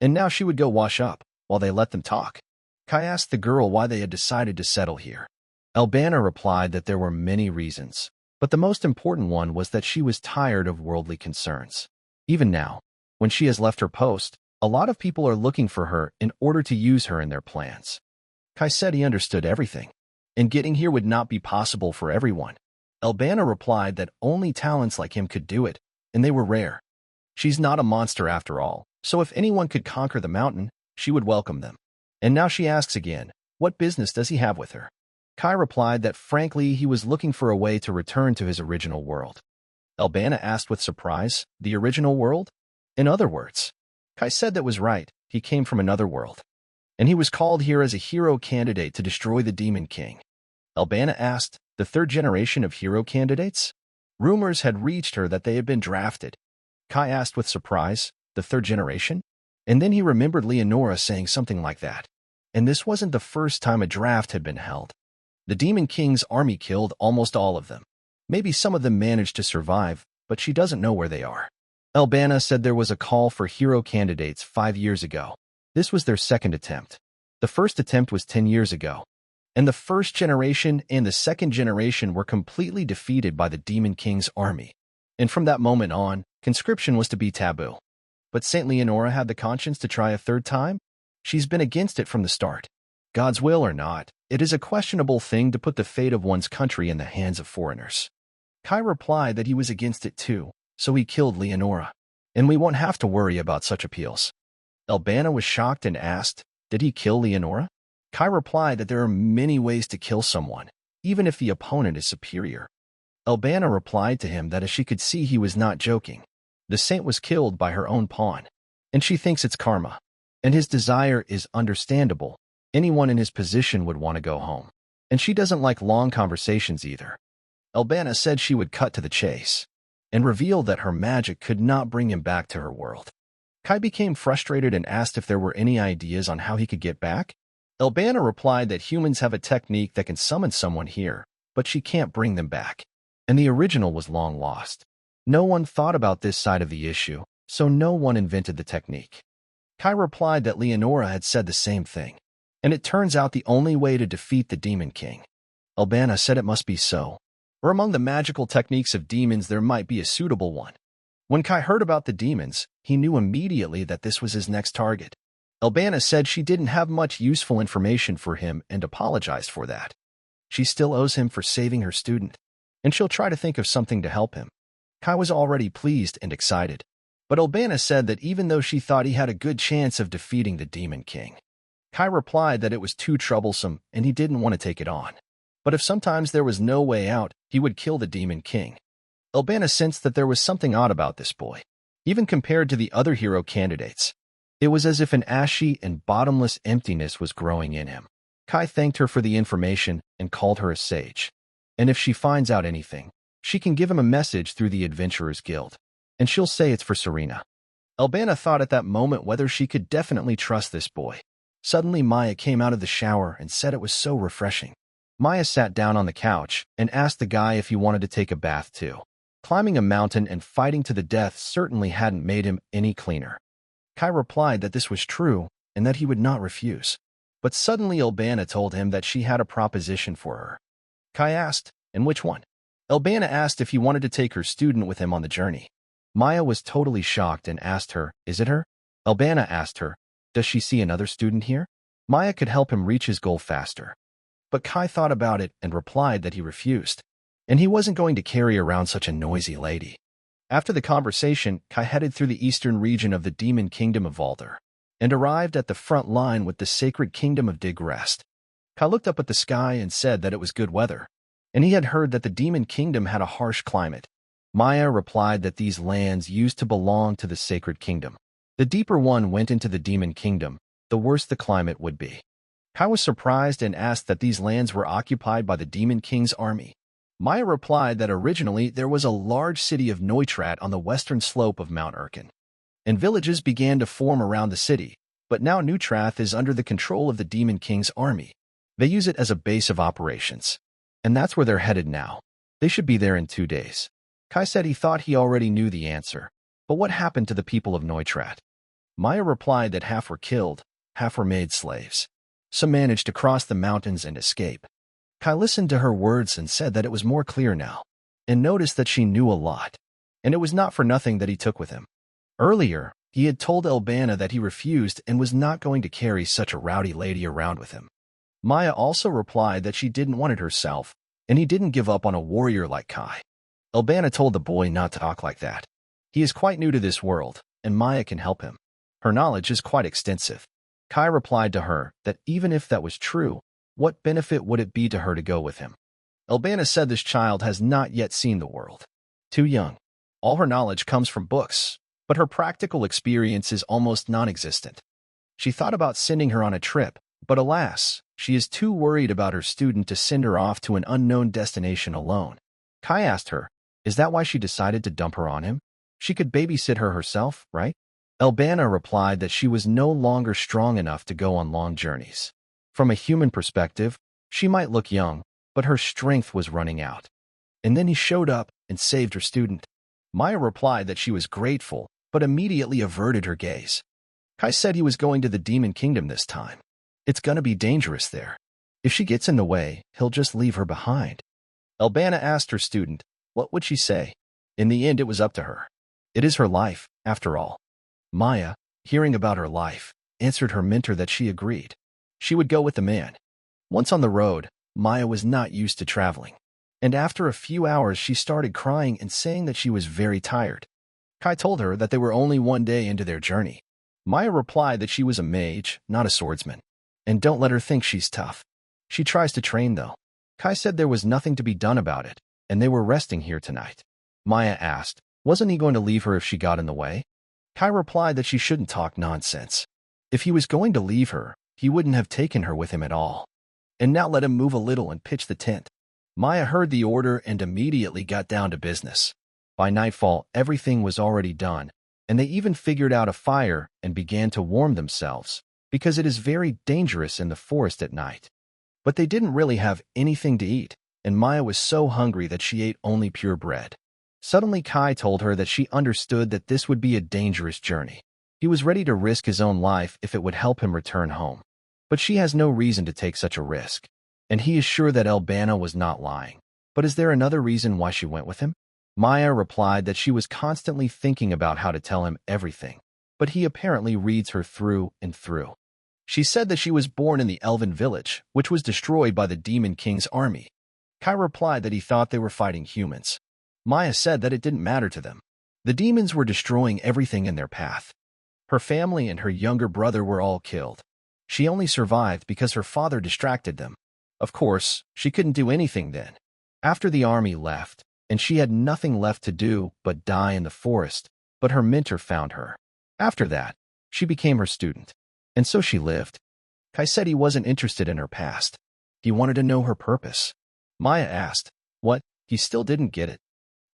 And now she would go wash up, while they let them talk. Kai asked the girl why they had decided to settle here. Albana replied that there were many reasons, but the most important one was that she was tired of worldly concerns. Even now, when she has left her post, a lot of people are looking for her in order to use her in their plans. Kai said he understood everything, and getting here would not be possible for everyone. Albana replied that only talents like him could do it, and they were rare. She's not a monster after all, so if anyone could conquer the mountain, she would welcome them. And now she asks again, what business does he have with her? Kai replied that frankly he was looking for a way to return to his original world. Albana asked with surprise, the original world? In other words, Kai said that was right, he came from another world. And he was called here as a hero candidate to destroy the Demon King. Albana asked, the third generation of hero candidates? Rumors had reached her that they had been drafted. Kai asked with surprise, the third generation? And then he remembered Leonora saying something like that. And this wasn't the first time a draft had been held. The Demon King's army killed almost all of them. Maybe some of them managed to survive, but she doesn't know where they are. Albana said there was a call for hero candidates 5 years ago. This was their second attempt. The first attempt was 10 years ago. And the first generation and the second generation were completely defeated by the Demon King's army. And from that moment on, conscription was to be taboo. But Saint Leonora had the conscience to try a third time? She's been against it from the start. God's will or not, it is a questionable thing to put the fate of one's country in the hands of foreigners. Kai replied that he was against it too, so he killed Leonora. And we won't have to worry about such appeals. Albana was shocked and asked, did he kill Leonora? Kai replied that there are many ways to kill someone, even if the opponent is superior. Albana replied to him that as she could see he was not joking. The saint was killed by her own pawn, and she thinks it's karma. And his desire is understandable. Anyone in his position would want to go home. And she doesn't like long conversations either. Albana said she would cut to the chase, and revealed that her magic could not bring him back to her world. Kai became frustrated and asked if there were any ideas on how he could get back. Albana replied that humans have a technique that can summon someone here, but she can't bring them back. And the original was long lost. No one thought about this side of the issue, so no one invented the technique. Kai replied that Leonora had said the same thing, and it turns out the only way to defeat the Demon King. Albana said it must be so, or among the magical techniques of demons there might be a suitable one. When Kai heard about the demons, he knew immediately that this was his next target. Albana said she didn't have much useful information for him and apologized for that. She still owes him for saving her student, and she'll try to think of something to help him. Kai was already pleased and excited, but Albana said that even though she thought he had a good chance of defeating the Demon King, Kai replied that it was too troublesome and he didn't want to take it on. But if sometimes there was no way out, he would kill the Demon King. Albana sensed that there was something odd about this boy. Even compared to the other hero candidates, it was as if an ashy and bottomless emptiness was growing in him. Kai thanked her for the information and called her a sage. And if she finds out anything, she can give him a message through the Adventurers Guild, and she'll say it's for Serena. Albana thought at that moment whether she could definitely trust this boy. Suddenly Maya came out of the shower and said it was so refreshing. Maya sat down on the couch and asked the guy if he wanted to take a bath too. Climbing a mountain and fighting to the death certainly hadn't made him any cleaner. Kai replied that this was true and that he would not refuse. But suddenly Albana told him that she had a proposition for her. Kai asked, and which one? Albana asked if he wanted to take her student with him on the journey. Maya was totally shocked and asked her, is it her? Albana asked her, does she see another student here? Maya could help him reach his goal faster. But Kai thought about it and replied that he refused, and he wasn't going to carry around such a noisy lady. After the conversation, Kai headed through the eastern region of the Demon Kingdom of Valder, and arrived at the front line with the sacred kingdom of Digrest. Kai looked up at the sky and said that it was good weather, and he had heard that the Demon Kingdom had a harsh climate. Maya replied that these lands used to belong to the sacred kingdom. The deeper one went into the Demon Kingdom, the worse the climate would be. Kai was surprised and asked that these lands were occupied by the Demon King's army. Maya replied that originally there was a large city of Neutrat on the western slope of Mount Erkin, and villages began to form around the city, but now Neutrath is under the control of the Demon King's army. They use it as a base of operations, and that's where they're headed now. They should be there in 2 days. Kai said he thought he already knew the answer, but what happened to the people of Neutrat? Maya replied that half were killed, half were made slaves. some managed to cross the mountains and escape. Kai listened to her words and said that it was more clear now, and noticed that she knew a lot. And it was not for nothing that he took with him. Earlier, he had told Elbana that he refused and was not going to carry such a rowdy lady around with him. Maya also replied that she didn't want it herself, and he didn't give up on a warrior like Kai. Elbana told the boy not to talk like that. He is quite new to this world, and Maya can help him. Her knowledge is quite extensive. Kai replied to her that even if that was true, what benefit would it be to her to go with him? Elbana said this child has not yet seen the world. Too young. All her knowledge comes from books, but her practical experience is almost non-existent. She thought about sending her on a trip, but alas, she is too worried about her student to send her off to an unknown destination alone. Kai asked her, is that why she decided to dump her on him? She could babysit her herself, right? Elbana replied that she was no longer strong enough to go on long journeys. From a human perspective, she might look young, but her strength was running out. And then he showed up and saved her student. Maya replied that she was grateful, but immediately averted her gaze. Kai said he was going to the Demon Kingdom this time. It's gonna be dangerous there. If she gets in the way, he'll just leave her behind. Elbana asked her student, what would she say? In the end, it was up to her. It is her life, after all. Maya, hearing about her life, answered her mentor that she agreed. She would go with the man. Once on the road, Maya was not used to traveling. And after a few hours, she started crying and saying that she was very tired. Kai told her that they were only one day into their journey. Maya replied that she was a mage, not a swordsman. And don't let her think she's tough. She tries to train, though. Kai said there was nothing to be done about it, and they were resting here tonight. Maya asked, wasn't he going to leave her if she got in the way? Kai replied that she shouldn't talk nonsense. If he was going to leave her, he wouldn't have taken her with him at all. And now let him move a little and pitch the tent. Maya heard the order and immediately got down to business. By nightfall, everything was already done, and they even figured out a fire and began to warm themselves, because it is very dangerous in the forest at night. But they didn't really have anything to eat, and Maya was so hungry that she ate only pure bread. Suddenly, Kai told her that she understood that this would be a dangerous journey. He was ready to risk his own life if it would help him return home. But she has no reason to take such a risk, and he is sure that Elbana was not lying. But is there another reason why she went with him? Maya replied that she was constantly thinking about how to tell him everything, but he apparently reads her through and through. She said that she was born in the Elven village, which was destroyed by the Demon King's army. Kai replied that he thought they were fighting humans. Maya said that it didn't matter to them. The demons were destroying everything in their path. Her family and her younger brother were all killed. She only survived because her father distracted them. Of course, she couldn't do anything then. After the army left, and she had nothing left to do but die in the forest, but her mentor found her. After that, she became her student. And so she lived. Kai said he wasn't interested in her past. He wanted to know her purpose. Maya asked, what? He still didn't get it.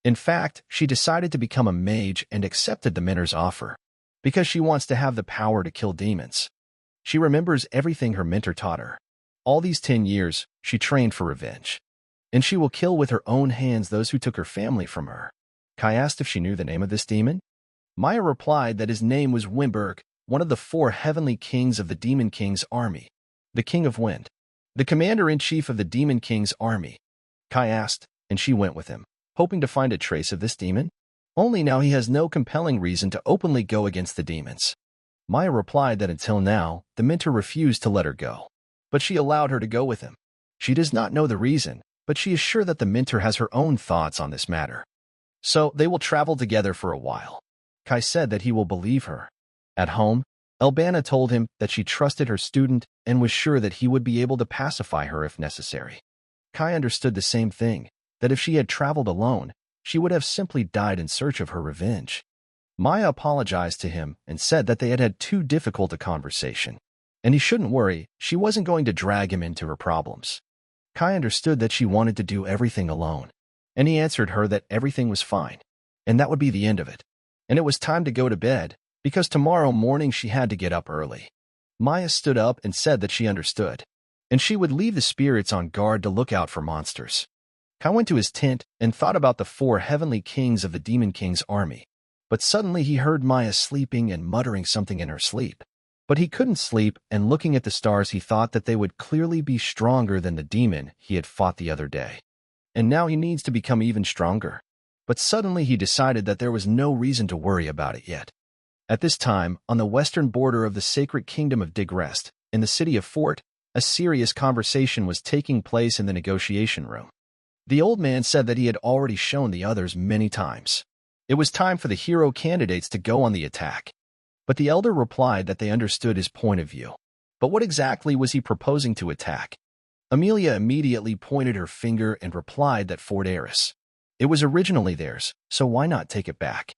In fact, she decided to become a mage and accepted the mentor's offer, because she wants to have the power to kill demons. She remembers everything her mentor taught her. All these 10 years, she trained for revenge. And she will kill with her own hands those who took her family from her. Kai asked if she knew the name of this demon. Maya replied that his name was Wimberg, one of the 4 heavenly kings of the Demon King's army, the King of Wind, the commander-in-chief of the Demon King's army. Kai asked, and she went with him, hoping to find a trace of this demon. Only now he has no compelling reason to openly go against the demons. Maya replied that until now, the mentor refused to let her go, but she allowed her to go with him. She does not know the reason, but she is sure that the mentor has her own thoughts on this matter. So they will travel together for a while. Kai said that he will believe her. At home, Elbana told him that she trusted her student and was sure that he would be able to pacify her if necessary. Kai understood the same thing, that if she had traveled alone, she would have simply died in search of her revenge. Maya apologized to him and said that they had had too difficult a conversation, and he shouldn't worry, she wasn't going to drag him into her problems. Kai understood that she wanted to do everything alone, and he answered her that everything was fine, and that would be the end of it. And it was time to go to bed, because tomorrow morning she had to get up early. Maya stood up and said that she understood, and she would leave the spirits on guard to look out for monsters. Kai went to his tent and thought about the 4 heavenly kings of the Demon King's army, but suddenly he heard Maya sleeping and muttering something in her sleep. But he couldn't sleep, and looking at the stars he thought that they would clearly be stronger than the demon he had fought the other day. And now he needs to become even stronger. But suddenly he decided that there was no reason to worry about it yet. At this time, on the western border of the sacred kingdom of Digrest, in the city of Fort, a serious conversation was taking place in the negotiation room. The old man said that he had already shown the others many times. It was time for the hero candidates to go on the attack. But the elder replied that they understood his point of view. But what exactly was he proposing to attack? Amelia immediately pointed her finger and replied that Fort Eris. It was originally theirs, so why not take it back?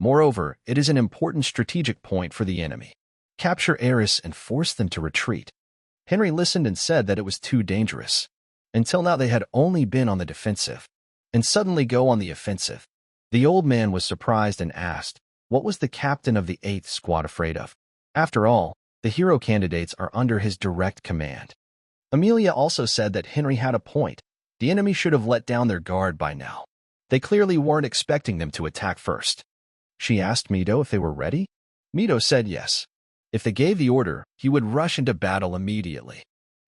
Moreover, it is an important strategic point for the enemy. Capture Eris and force them to retreat. Henry listened and said that it was too dangerous. Until now they had only been on the defensive, and suddenly go on the offensive. The old man was surprised and asked, what was the captain of the 8th squad afraid of? After all, the hero candidates are under his direct command. Amelia also said that Henry had a point. The enemy should have let down their guard by now. They clearly weren't expecting them to attack first. She asked Mito if they were ready. Mito said yes. If they gave the order, he would rush into battle immediately.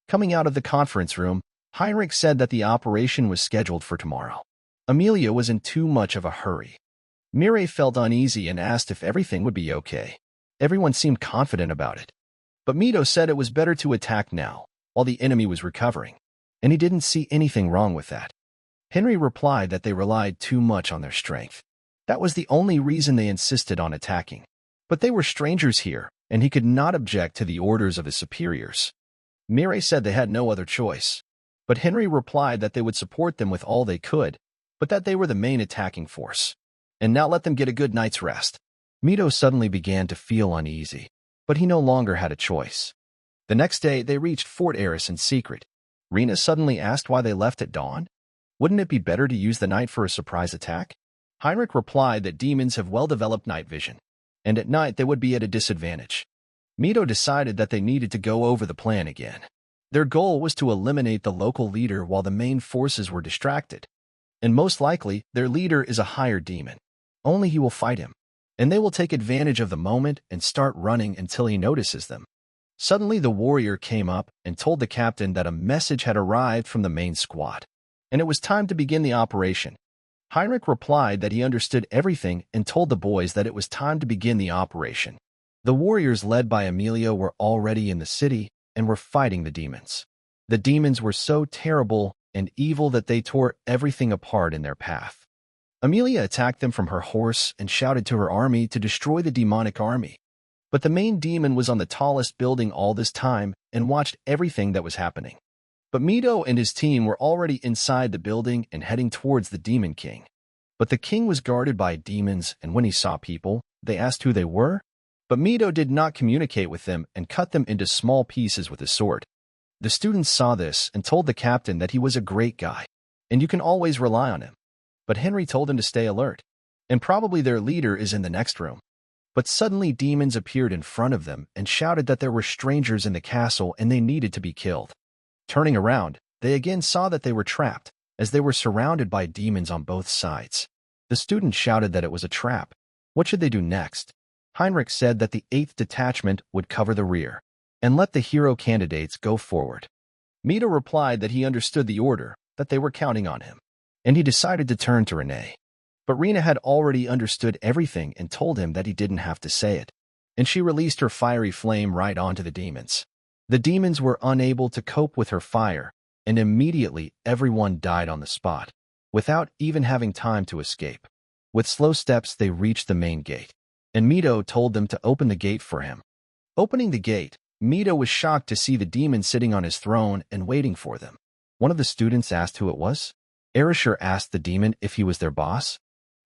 Coming out of the conference room, Heinrich said that the operation was scheduled for tomorrow. Amelia was in too much of a hurry. Mireille felt uneasy and asked if everything would be okay. Everyone seemed confident about it. But Mito said it was better to attack now, while the enemy was recovering, and he didn't see anything wrong with that. Henry replied that they relied too much on their strength. That was the only reason they insisted on attacking. But they were strangers here, and he could not object to the orders of his superiors. Mireille said they had no other choice. But Henry replied that they would support them with all they could, but that they were the main attacking force. And now let them get a good night's rest. Mito suddenly began to feel uneasy, but he no longer had a choice. The next day, they reached Fort Eris in secret. Rena suddenly asked why they left at dawn. Wouldn't it be better to use the night for a surprise attack? Heinrich replied that demons have well-developed night vision, and at night they would be at a disadvantage. Mito decided that they needed to go over the plan again. Their goal was to eliminate the local leader while the main forces were distracted. And most likely, their leader is a higher demon. Only he will fight him, and they will take advantage of the moment and start running until he notices them. Suddenly, the warrior came up and told the captain that a message had arrived from the main squad, and it was time to begin the operation. Heinrich replied that he understood everything and told the boys that it was time to begin the operation. The warriors led by Amelia were already in the city and were fighting the demons. The demons were so terrible and evil that they tore everything apart in their path. Amelia attacked them from her horse and shouted to her army to destroy the demonic army. But the main demon was on the tallest building all this time and watched everything that was happening. But Mito and his team were already inside the building and heading towards the Demon King. But the king was guarded by demons, and when he saw people, they asked who they were. But Mito did not communicate with them and cut them into small pieces with his sword. The students saw this and told the captain that he was a great guy, and you can always rely on him. But Henry told him to stay alert, and probably their leader is in the next room. But suddenly demons appeared in front of them and shouted that there were strangers in the castle and they needed to be killed. Turning around, they again saw that they were trapped, as they were surrounded by demons on both sides. The students shouted that it was a trap. What should they do next? Heinrich said that the 8th detachment would cover the rear, and let the hero candidates go forward. Mito replied that he understood the order, that they were counting on him, and he decided to turn to Renee. But Rena had already understood everything and told him that he didn't have to say it, and she released her fiery flame right onto the demons. The demons were unable to cope with her fire, and immediately everyone died on the spot, without even having time to escape. With slow steps, they reached the main gate, and Mito told them to open the gate for him. Opening the gate, Mito was shocked to see the demon sitting on his throne and waiting for them. One of the students asked who it was. Erishur asked the demon if he was their boss.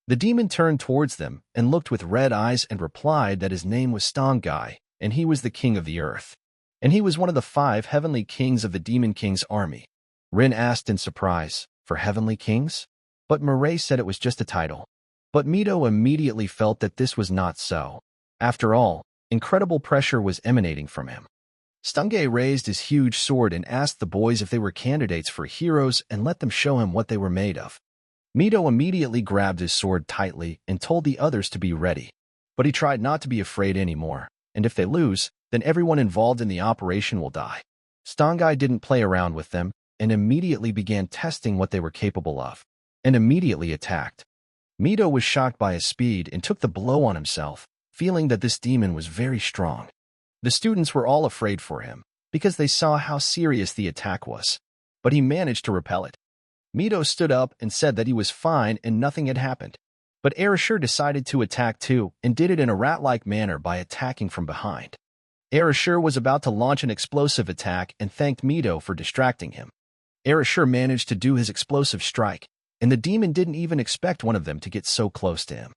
The demon turned towards them and looked with red eyes and replied that his name was Stongai, and he was the king of the earth. And he was one of the 5 heavenly kings of the Demon King's army. Rin asked in surprise, for heavenly kings? But Mireille said it was just a title. But Mito immediately felt that this was not so. After all, incredible pressure was emanating from him. Stongai raised his huge sword and asked the boys if they were candidates for heroes and let them show him what they were made of. Mito immediately grabbed his sword tightly and told the others to be ready. But he tried not to be afraid anymore. and if they lose, then everyone involved in the operation will die. Stongai didn't play around with them and immediately began testing what they were capable of, and immediately attacked. Mito was shocked by his speed and took the blow on himself, feeling that this demon was very strong. The students were all afraid for him, because they saw how serious the attack was, but he managed to repel it. Mito stood up and said that he was fine and nothing had happened. But Arashur decided to attack too and did it in a rat-like manner by attacking from behind. Arashur was about to launch an explosive attack and thanked Mito for distracting him. Arashur managed to do his explosive strike, and the demon didn't even expect one of them to get so close to him.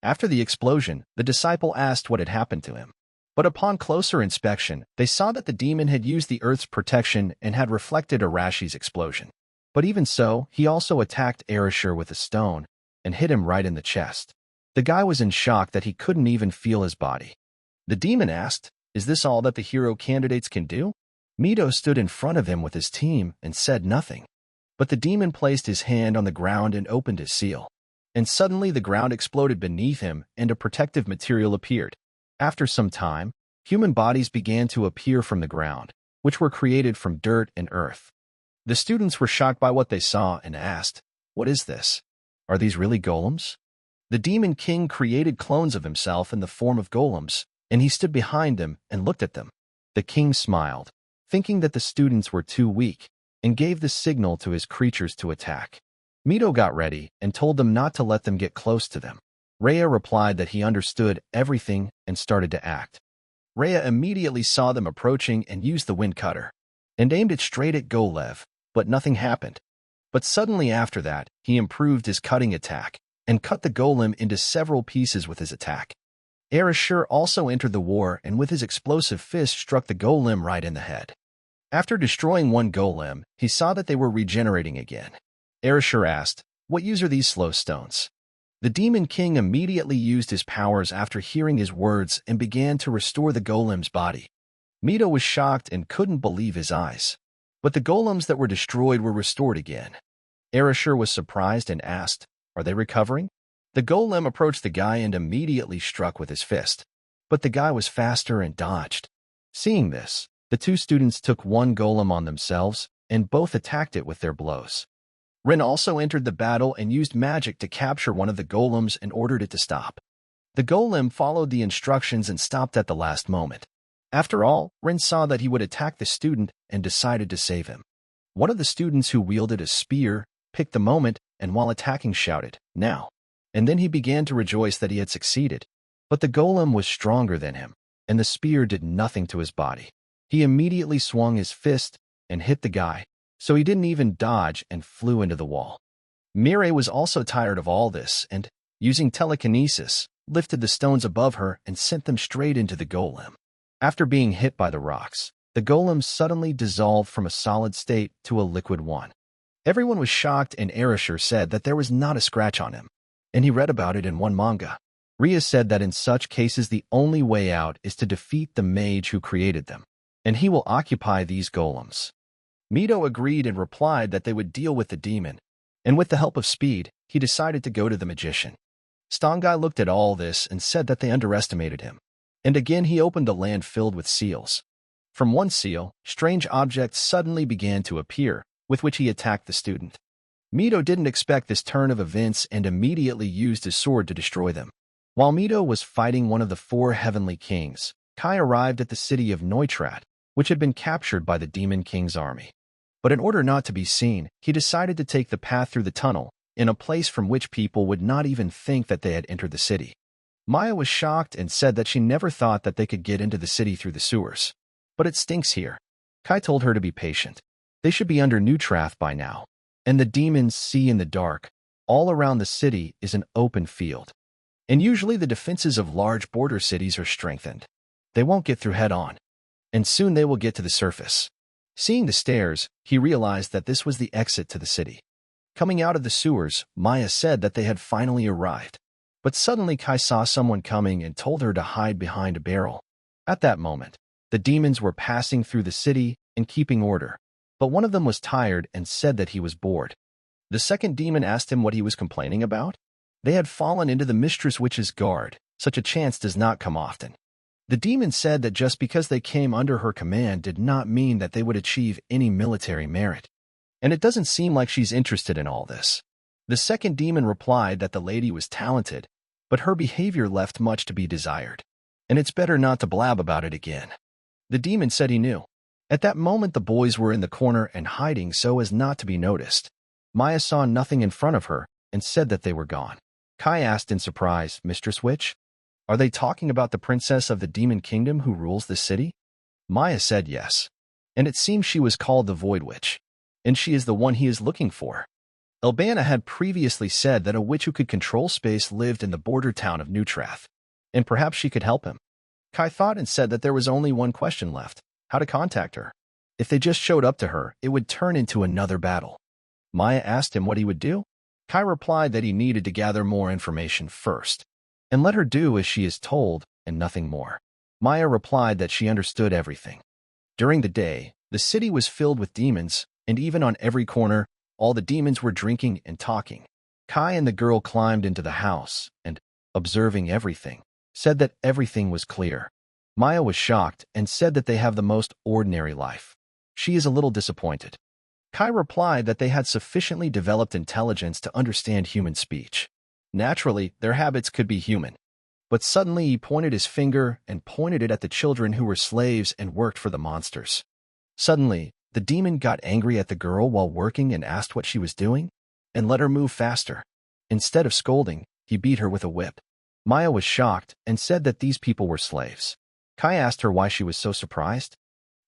After the explosion, the disciple asked what had happened to him. But upon closer inspection, they saw that the demon had used the earth's protection and had reflected Arashi's explosion. But even so, he also attacked Arashur with a stone and hit him right in the chest. The guy was in shock that he couldn't even feel his body. The demon asked, "Is this all that the hero candidates can do?" Mito stood in front of him with his team and said nothing. But the demon placed his hand on the ground and opened his seal. And suddenly the ground exploded beneath him and a protective material appeared. After some time, human bodies began to appear from the ground, which were created from dirt and earth. The students were shocked by what they saw and asked, "What is this? Are these really golems?" The demon king created clones of himself in the form of golems, and he stood behind them and looked at them. The king smiled, thinking that the students were too weak, and gave the signal to his creatures to attack. Mito got ready and told them not to let them get close to them. Rhea replied that he understood everything and started to act. Rhea immediately saw them approaching and used the wind cutter, and aimed it straight at Golev, but nothing happened. But suddenly after that, he improved his cutting attack, and cut the golem into several pieces with his attack. Arashur also entered the war and with his explosive fist struck the golem right in the head. After destroying one golem, he saw that they were regenerating again. Arashur asked, "What use are these slow stones?" The Demon King immediately used his powers after hearing his words and began to restore the golem's body. Mito was shocked and couldn't believe his eyes. But the golems that were destroyed were restored again. Arashur was surprised and asked, "Are they recovering?" The golem approached the guy and immediately struck with his fist. But the guy was faster and dodged. Seeing this, the two students took one golem on themselves and both attacked it with their blows. Rin also entered the battle and used magic to capture one of the golems and ordered it to stop. The golem followed the instructions and stopped at the last moment. After all, Rin saw that he would attack the student and decided to save him. One of the students who wielded a spear picked the moment and while attacking shouted, "Now!" And then he began to rejoice that he had succeeded. But the golem was stronger than him, and the spear did nothing to his body. He immediately swung his fist and hit the guy, so he didn't even dodge and flew into the wall. Mireille was also tired of all this and, using telekinesis, lifted the stones above her and sent them straight into the golem. After being hit by the rocks, the golem suddenly dissolved from a solid state to a liquid one. Everyone was shocked and Arashur said that there was not a scratch on him, and he read about it in one manga. Rhea said that in such cases the only way out is to defeat the mage who created them, and he will occupy these golems. Mito agreed and replied that they would deal with the demon, and with the help of speed, he decided to go to the magician. Stongai looked at all this and said that they underestimated him, and again he opened the land filled with seals. From one seal, strange objects suddenly began to appear, with which he attacked the student. Mito didn't expect this turn of events and immediately used his sword to destroy them. While Mito was fighting one of the four heavenly kings, Kai arrived at the city of Neutrat, which had been captured by the Demon King's army. But in order not to be seen, he decided to take the path through the tunnel, in a place from which people would not even think that they had entered the city. Maya was shocked and said that she never thought that they could get into the city through the sewers. But it stinks here. Kai told her to be patient. They should be under Neutrath by now. And the demons see in the dark. All around the city is an open field. And usually the defenses of large border cities are strengthened. They won't get through head-on. And soon they will get to the surface. Seeing the stairs, he realized that this was the exit to the city. Coming out of the sewers, Maya said that they had finally arrived. But suddenly Kai saw someone coming and told her to hide behind a barrel. At that moment, the demons were passing through the city and keeping order. But one of them was tired and said that he was bored. The second demon asked him what he was complaining about. They had fallen into the Mistress Witch's guard. Such a chance does not come often. The demon said that just because they came under her command did not mean that they would achieve any military merit. And it doesn't seem like she's interested in all this. The second demon replied that the lady was talented, but her behavior left much to be desired, and it's better not to blab about it again. The demon said he knew. At that moment, the boys were in the corner and hiding so as not to be noticed. Maya saw nothing in front of her and said that they were gone. Kai asked in surprise, "Mistress Witch? Are they talking about the princess of the demon kingdom who rules the city?" Maya said yes. And it seems she was called the Void Witch, and she is the one he is looking for. Elbana had previously said that a witch who could control space lived in the border town of Neutrath, and perhaps she could help him. Kai thought and said that there was only one question left: how to contact her. If they just showed up to her, it would turn into another battle. Maya asked him what he would do. Kai replied that he needed to gather more information first, and let her do as she is told and nothing more. Maya replied that she understood everything. During the day, the city was filled with demons, and even on every corner, all the demons were drinking and talking. Kai and the girl climbed into the house and, observing everything, said that everything was clear. Maya was shocked and said that they have the most ordinary life. She is a little disappointed. Kai replied that they had sufficiently developed intelligence to understand human speech. Naturally, their habits could be human. But suddenly he pointed his finger and pointed it at the children who were slaves and worked for the monsters. Suddenly, the demon got angry at the girl while working and asked what she was doing, and let her move faster. Instead of scolding, he beat her with a whip. Maya was shocked and said that these people were slaves. Kai asked her why she was so surprised,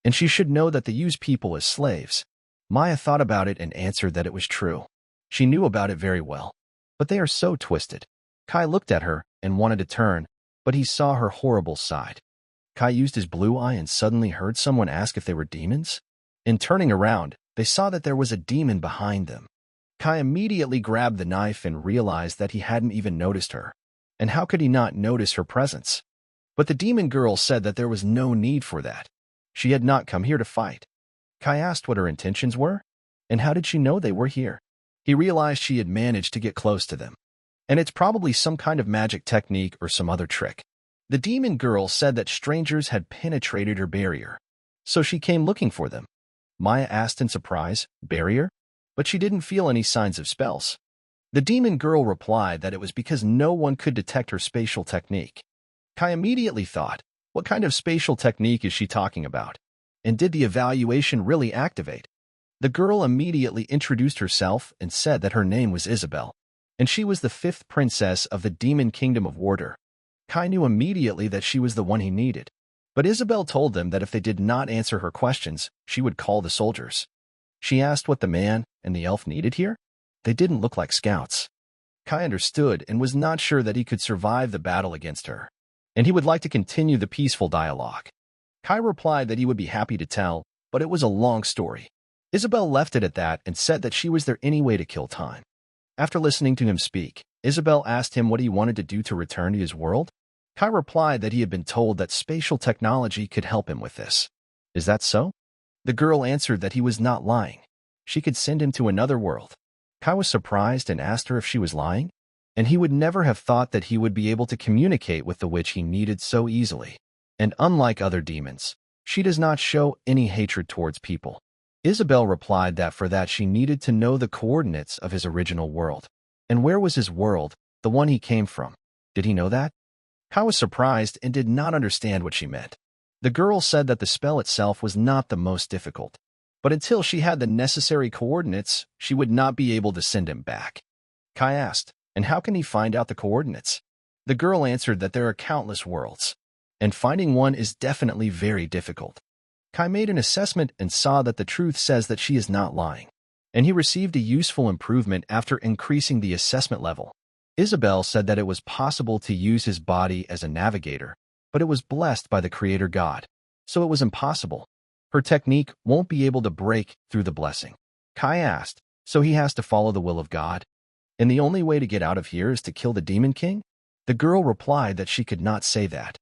and she should know that they use people as slaves. Maya thought about it and answered that it was true. She knew about it very well. But they are so twisted. Kai looked at her and wanted to turn, but he saw her horrible side. Kai used his blue eye and suddenly heard someone ask if they were demons. In turning around, they saw that there was a demon behind them. Kai immediately grabbed the knife and realized that he hadn't even noticed her. And how could he not notice her presence? But the demon girl said that there was no need for that. She had not come here to fight. Kai asked what her intentions were, and how did she know they were here? He realized she had managed to get close to them. And it's probably some kind of magic technique or some other trick. The demon girl said that strangers had penetrated her barrier, so she came looking for them. Maya asked in surprise, "Barrier?" But she didn't feel any signs of spells. The demon girl replied that it was because no one could detect her spatial technique. Kai immediately thought, what kind of spatial technique is she talking about? And did the evaluation really activate? The girl immediately introduced herself and said that her name was Isabel, and she was the 5th princess of the demon kingdom of Warder. Kai knew immediately that she was the one he needed, but Isabel told them that if they did not answer her questions, she would call the soldiers. She asked what the man and the elf needed here. They didn't look like scouts. Kai understood and was not sure that he could survive the battle against her, and he would like to continue the peaceful dialogue. Kai replied that he would be happy to tell, but it was a long story. Isabel left it at that and said that she was there anyway to kill time. After listening to him speak, Isabel asked him what he wanted to do to return to his world. Kai replied that he had been told that spatial technology could help him with this. Is that so? The girl answered that he was not lying. She could send him to another world. Kai was surprised and asked her if she was lying, and he would never have thought that he would be able to communicate with the witch he needed so easily. And unlike other demons, she does not show any hatred towards people. Isabel replied that for that she needed to know the coordinates of his original world. And where was his world, the one he came from? Did he know that? Kai was surprised and did not understand what she meant. The girl said that the spell itself was not the most difficult, but until she had the necessary coordinates, she would not be able to send him back. Kai asked, and how can he find out the coordinates? The girl answered that there are countless worlds, and finding one is definitely very difficult. Kai made an assessment and saw that the truth says that she is not lying, and he received a useful improvement after increasing the assessment level. Isabel said that it was possible to use his body as a navigator, but it was blessed by the Creator God, so it was impossible. Her technique won't be able to break through the blessing. Kai asked, so he has to follow the will of God? And the only way to get out of here is to kill the Demon King? The girl replied that she could not say that.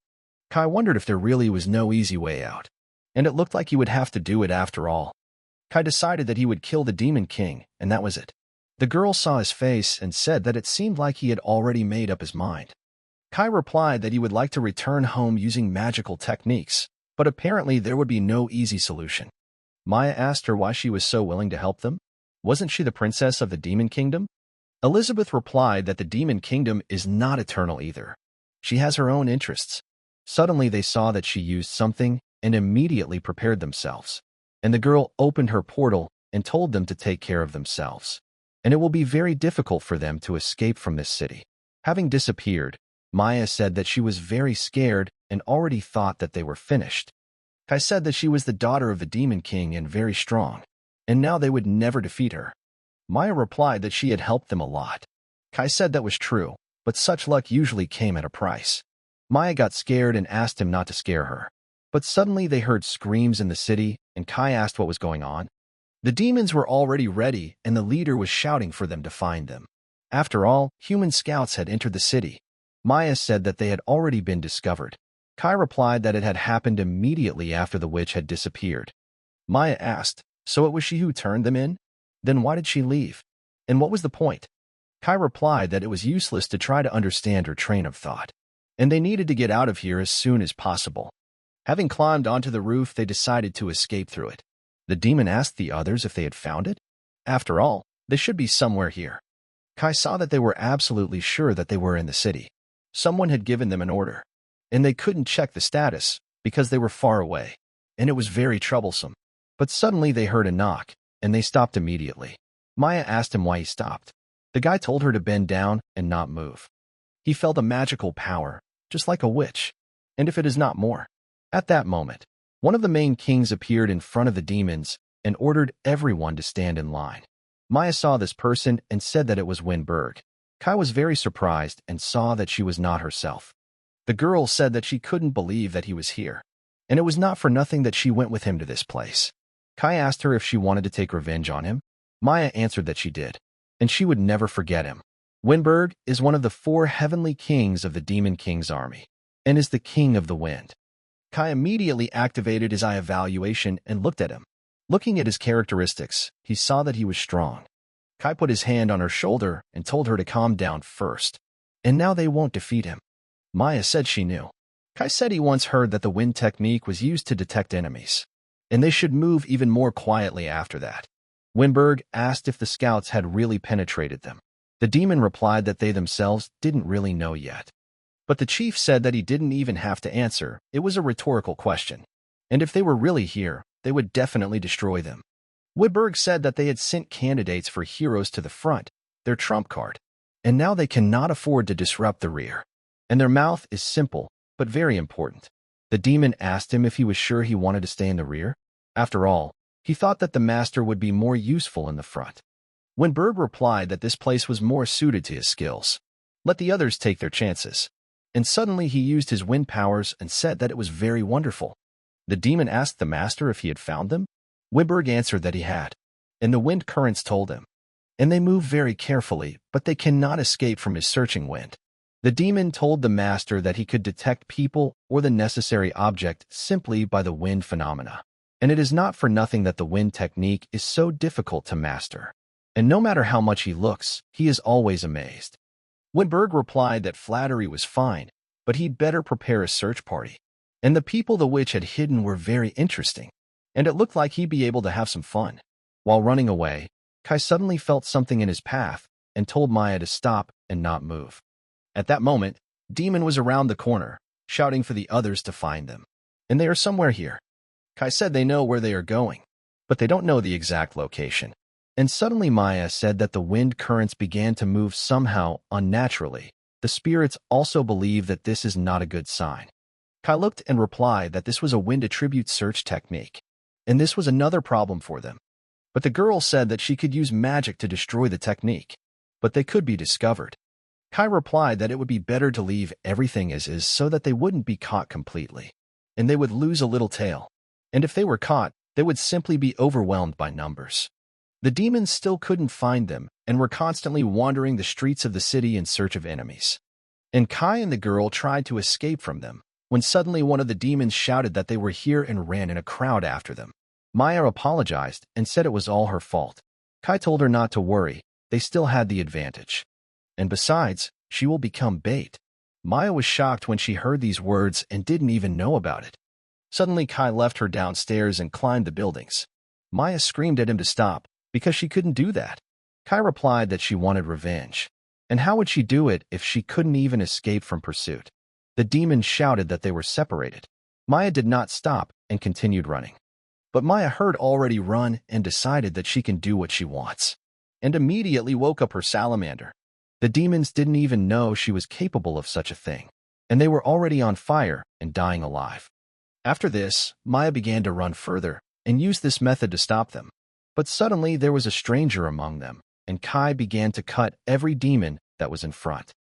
Kai wondered if there really was no easy way out, and it looked like he would have to do it after all. Kai decided that he would kill the Demon King, and that was it. The girl saw his face and said that it seemed like he had already made up his mind. Kai replied that he would like to return home using magical techniques, but apparently there would be no easy solution. Maya asked her why she was so willing to help them. Wasn't she the princess of the Demon Kingdom? Elizabeth replied that the Demon Kingdom is not eternal either. She has her own interests. Suddenly they saw that she used something and immediately prepared themselves. And the girl opened her portal and told them to take care of themselves. And it will be very difficult for them to escape from this city. Having disappeared, Maya said that she was very scared and already thought that they were finished. Kai said that she was the daughter of the Demon King and very strong, and now they would never defeat her. Maya replied that she had helped them a lot. Kai said that was true, but such luck usually came at a price. Maya got scared and asked him not to scare her. But suddenly they heard screams in the city, and Kai asked what was going on. The demons were already ready, and the leader was shouting for them to find them. After all, human scouts had entered the city. Maya said that they had already been discovered. Kai replied that it had happened immediately after the witch had disappeared. Maya asked, so it was she who turned them in? Then why did she leave? And what was the point? Kai replied that it was useless to try to understand her train of thought, and they needed to get out of here as soon as possible. Having climbed onto the roof, they decided to escape through it. The demon asked the others if they had found it. After all, they should be somewhere here. Kai saw that they were absolutely sure that they were in the city. Someone had given them an order, and they couldn't check the status because they were far away, and it was very troublesome. But suddenly they heard a knock, and they stopped immediately. Maya asked him why he stopped. The guy told her to bend down and not move. He felt a magical power, just like a witch, and if it is not more. At that moment, one of the main kings appeared in front of the demons and ordered everyone to stand in line. Maya saw this person and said that it was Winberg. Kai was very surprised and saw that she was not herself. The girl said that she couldn't believe that he was here, and it was not for nothing that she went with him to this place. Kai asked her if she wanted to take revenge on him. Maya answered that she did, and she would never forget him. Winberg is one of the 4 heavenly kings of the Demon King's army, and is the king of the wind. Kai immediately activated his eye evaluation and looked at him. Looking at his characteristics, he saw that he was strong. Kai put his hand on her shoulder and told her to calm down first, and now they won't defeat him. Maya said she knew. Kai said he once heard that the wind technique was used to detect enemies, and they should move even more quietly after that. Winberg asked if the scouts had really penetrated them. The demon replied that they themselves didn't really know yet. But the chief said that he didn't even have to answer. It was a rhetorical question, and if they were really here, they would definitely destroy them. Winberg said that they had sent candidates for heroes to the front, their trump card, and now they cannot afford to disrupt the rear. And their mouth is simple, but very important. The demon asked him if he was sure he wanted to stay in the rear. After all, he thought that the master would be more useful in the front. Winberg replied that this place was more suited to his skills. Let the others take their chances. And suddenly he used his wind powers and said that it was very wonderful. The demon asked the master if he had found them. Winberg answered that he had, and the wind currents told him. And they move very carefully, but they cannot escape from his searching wind. The demon told the master that he could detect people or the necessary object simply by the wind phenomena. And it is not for nothing that the wind technique is so difficult to master. And no matter how much he looks, he is always amazed. Winberg replied that flattery was fine, but he'd better prepare a search party. And the people the witch had hidden were very interesting, and it looked like he'd be able to have some fun. While running away, Kai suddenly felt something in his path and told Maya to stop and not move. At that moment, Demon was around the corner, shouting for the others to find them. And they are somewhere here. Kai said they know where they are going, but they don't know the exact location. And suddenly Maya said that the wind currents began to move somehow unnaturally. The spirits also believe that this is not a good sign. Kai looked and replied that this was a wind attribute search technique, and this was another problem for them. But the girl said that she could use magic to destroy the technique, but they could be discovered. Kai replied that it would be better to leave everything as is so that they wouldn't be caught completely, and they would lose a little tail. And if they were caught, they would simply be overwhelmed by numbers. The demons still couldn't find them and were constantly wandering the streets of the city in search of enemies. And Kai and the girl tried to escape from them, when suddenly one of the demons shouted that they were here and ran in a crowd after them. Maya apologized and said it was all her fault. Kai told her not to worry, they still had the advantage. And besides, she will become bait. Maya was shocked when she heard these words and didn't even know about it. Suddenly, Kai left her downstairs and climbed the buildings. Maya screamed at him to stop, because she couldn't do that. Kai replied that she wanted revenge. And how would she do it if she couldn't even escape from pursuit? The demons shouted that they were separated. Maya did not stop and continued running. But Maya heard already run and decided that she can do what she wants. And immediately woke up her salamander. The demons didn't even know she was capable of such a thing. And they were already on fire and dying alive. After this, Maya began to run further and used this method to stop them. But suddenly there was a stranger among them, and Kai began to cut every demon that was in front.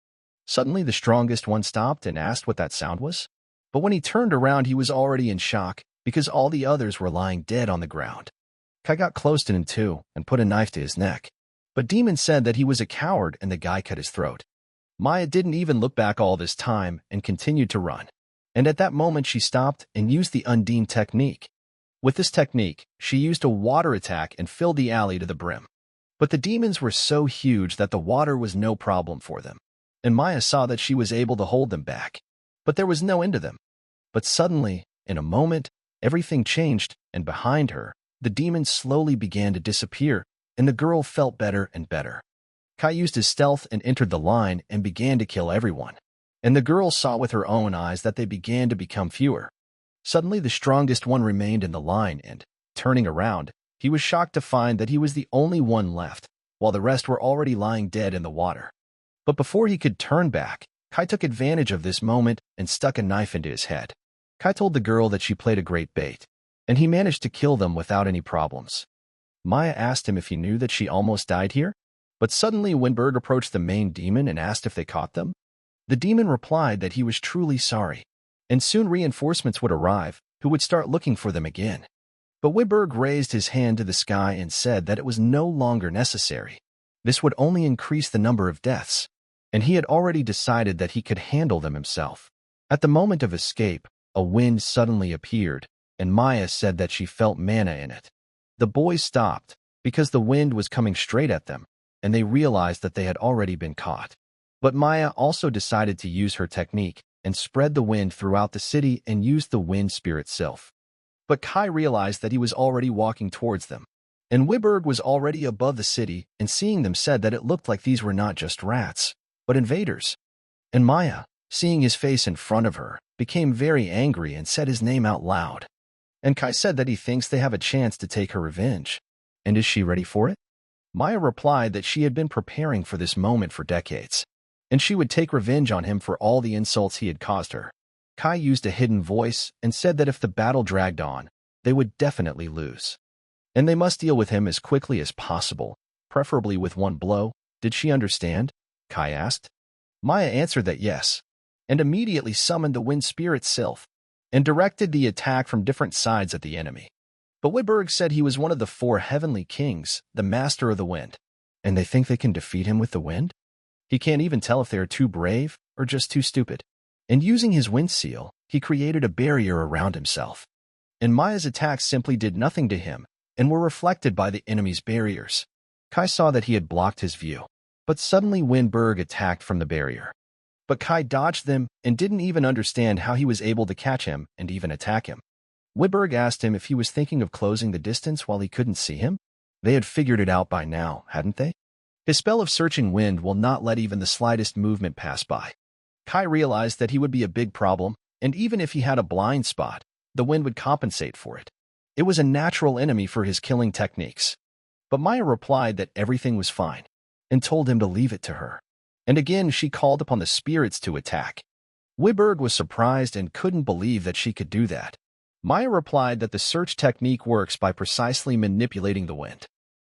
Suddenly the strongest one stopped and asked what that sound was. But when he turned around, he was already in shock because all the others were lying dead on the ground. Kai got close to him too and put a knife to his neck. But Demon said that he was a coward and the guy cut his throat. Maya didn't even look back all this time and continued to run. And at that moment she stopped and used the Undine technique. With this technique, she used a water attack and filled the alley to the brim. But the demons were so huge that the water was no problem for them. And Maya saw that she was able to hold them back. But there was no end to them. But suddenly, in a moment, everything changed, and behind her, the demons slowly began to disappear, and the girl felt better and better. Kai used his stealth and entered the line and began to kill everyone. And the girl saw with her own eyes that they began to become fewer. Suddenly the strongest one remained in the line and, turning around, he was shocked to find that he was the only one left, while the rest were already lying dead in the water. But before he could turn back, Kai took advantage of this moment and stuck a knife into his head. Kai told the girl that she played a great bait, and he managed to kill them without any problems. Maya asked him if he knew that she almost died here, but suddenly Winberg approached the main demon and asked if they caught them. The demon replied that he was truly sorry, and soon reinforcements would arrive, who would start looking for them again. But Winberg raised his hand to the sky and said that it was no longer necessary. This would only increase the number of deaths, and he had already decided that he could handle them himself. At the moment of escape, a wind suddenly appeared, and Maya said that she felt mana in it. The boys stopped, because the wind was coming straight at them, and they realized that they had already been caught. But Maya also decided to use her technique and spread the wind throughout the city and used the wind spirit sylph. But Kai realized that he was already walking towards them, and Wiberg was already above the city and seeing them said that it looked like these were not just rats, but invaders. And Maya, seeing his face in front of her, became very angry and said his name out loud. And Kai said that he thinks they have a chance to take her revenge. And is she ready for it? Maya replied that she had been preparing for this moment for decades, and she would take revenge on him for all the insults he had caused her. Kai used a hidden voice and said that if the battle dragged on, they would definitely lose. And they must deal with him as quickly as possible, preferably with one blow. Did she understand? Kai asked. Maya answered that yes, and immediately summoned the wind spirit sylph, and directed the attack from different sides at the enemy. But Wiberg said he was one of the 4 heavenly kings, the master of the wind, and they think they can defeat him with the wind? He can't even tell if they are too brave or just too stupid. And using his wind seal, he created a barrier around himself. And Maya's attacks simply did nothing to him and were reflected by the enemy's barriers. Kai saw that he had blocked his view, but suddenly Winberg attacked from the barrier. But Kai dodged them and didn't even understand how he was able to catch him and even attack him. Wiberg asked him if he was thinking of closing the distance while he couldn't see him. They had figured it out by now, hadn't they? His spell of searching wind will not let even the slightest movement pass by. Kai realized that he would be a big problem, and even if he had a blind spot, the wind would compensate for it. It was a natural enemy for his killing techniques. But Maya replied that everything was fine, and told him to leave it to her. And again she called upon the spirits to attack. Wiberg was surprised and couldn't believe that she could do that. Maya replied that the search technique works by precisely manipulating the wind.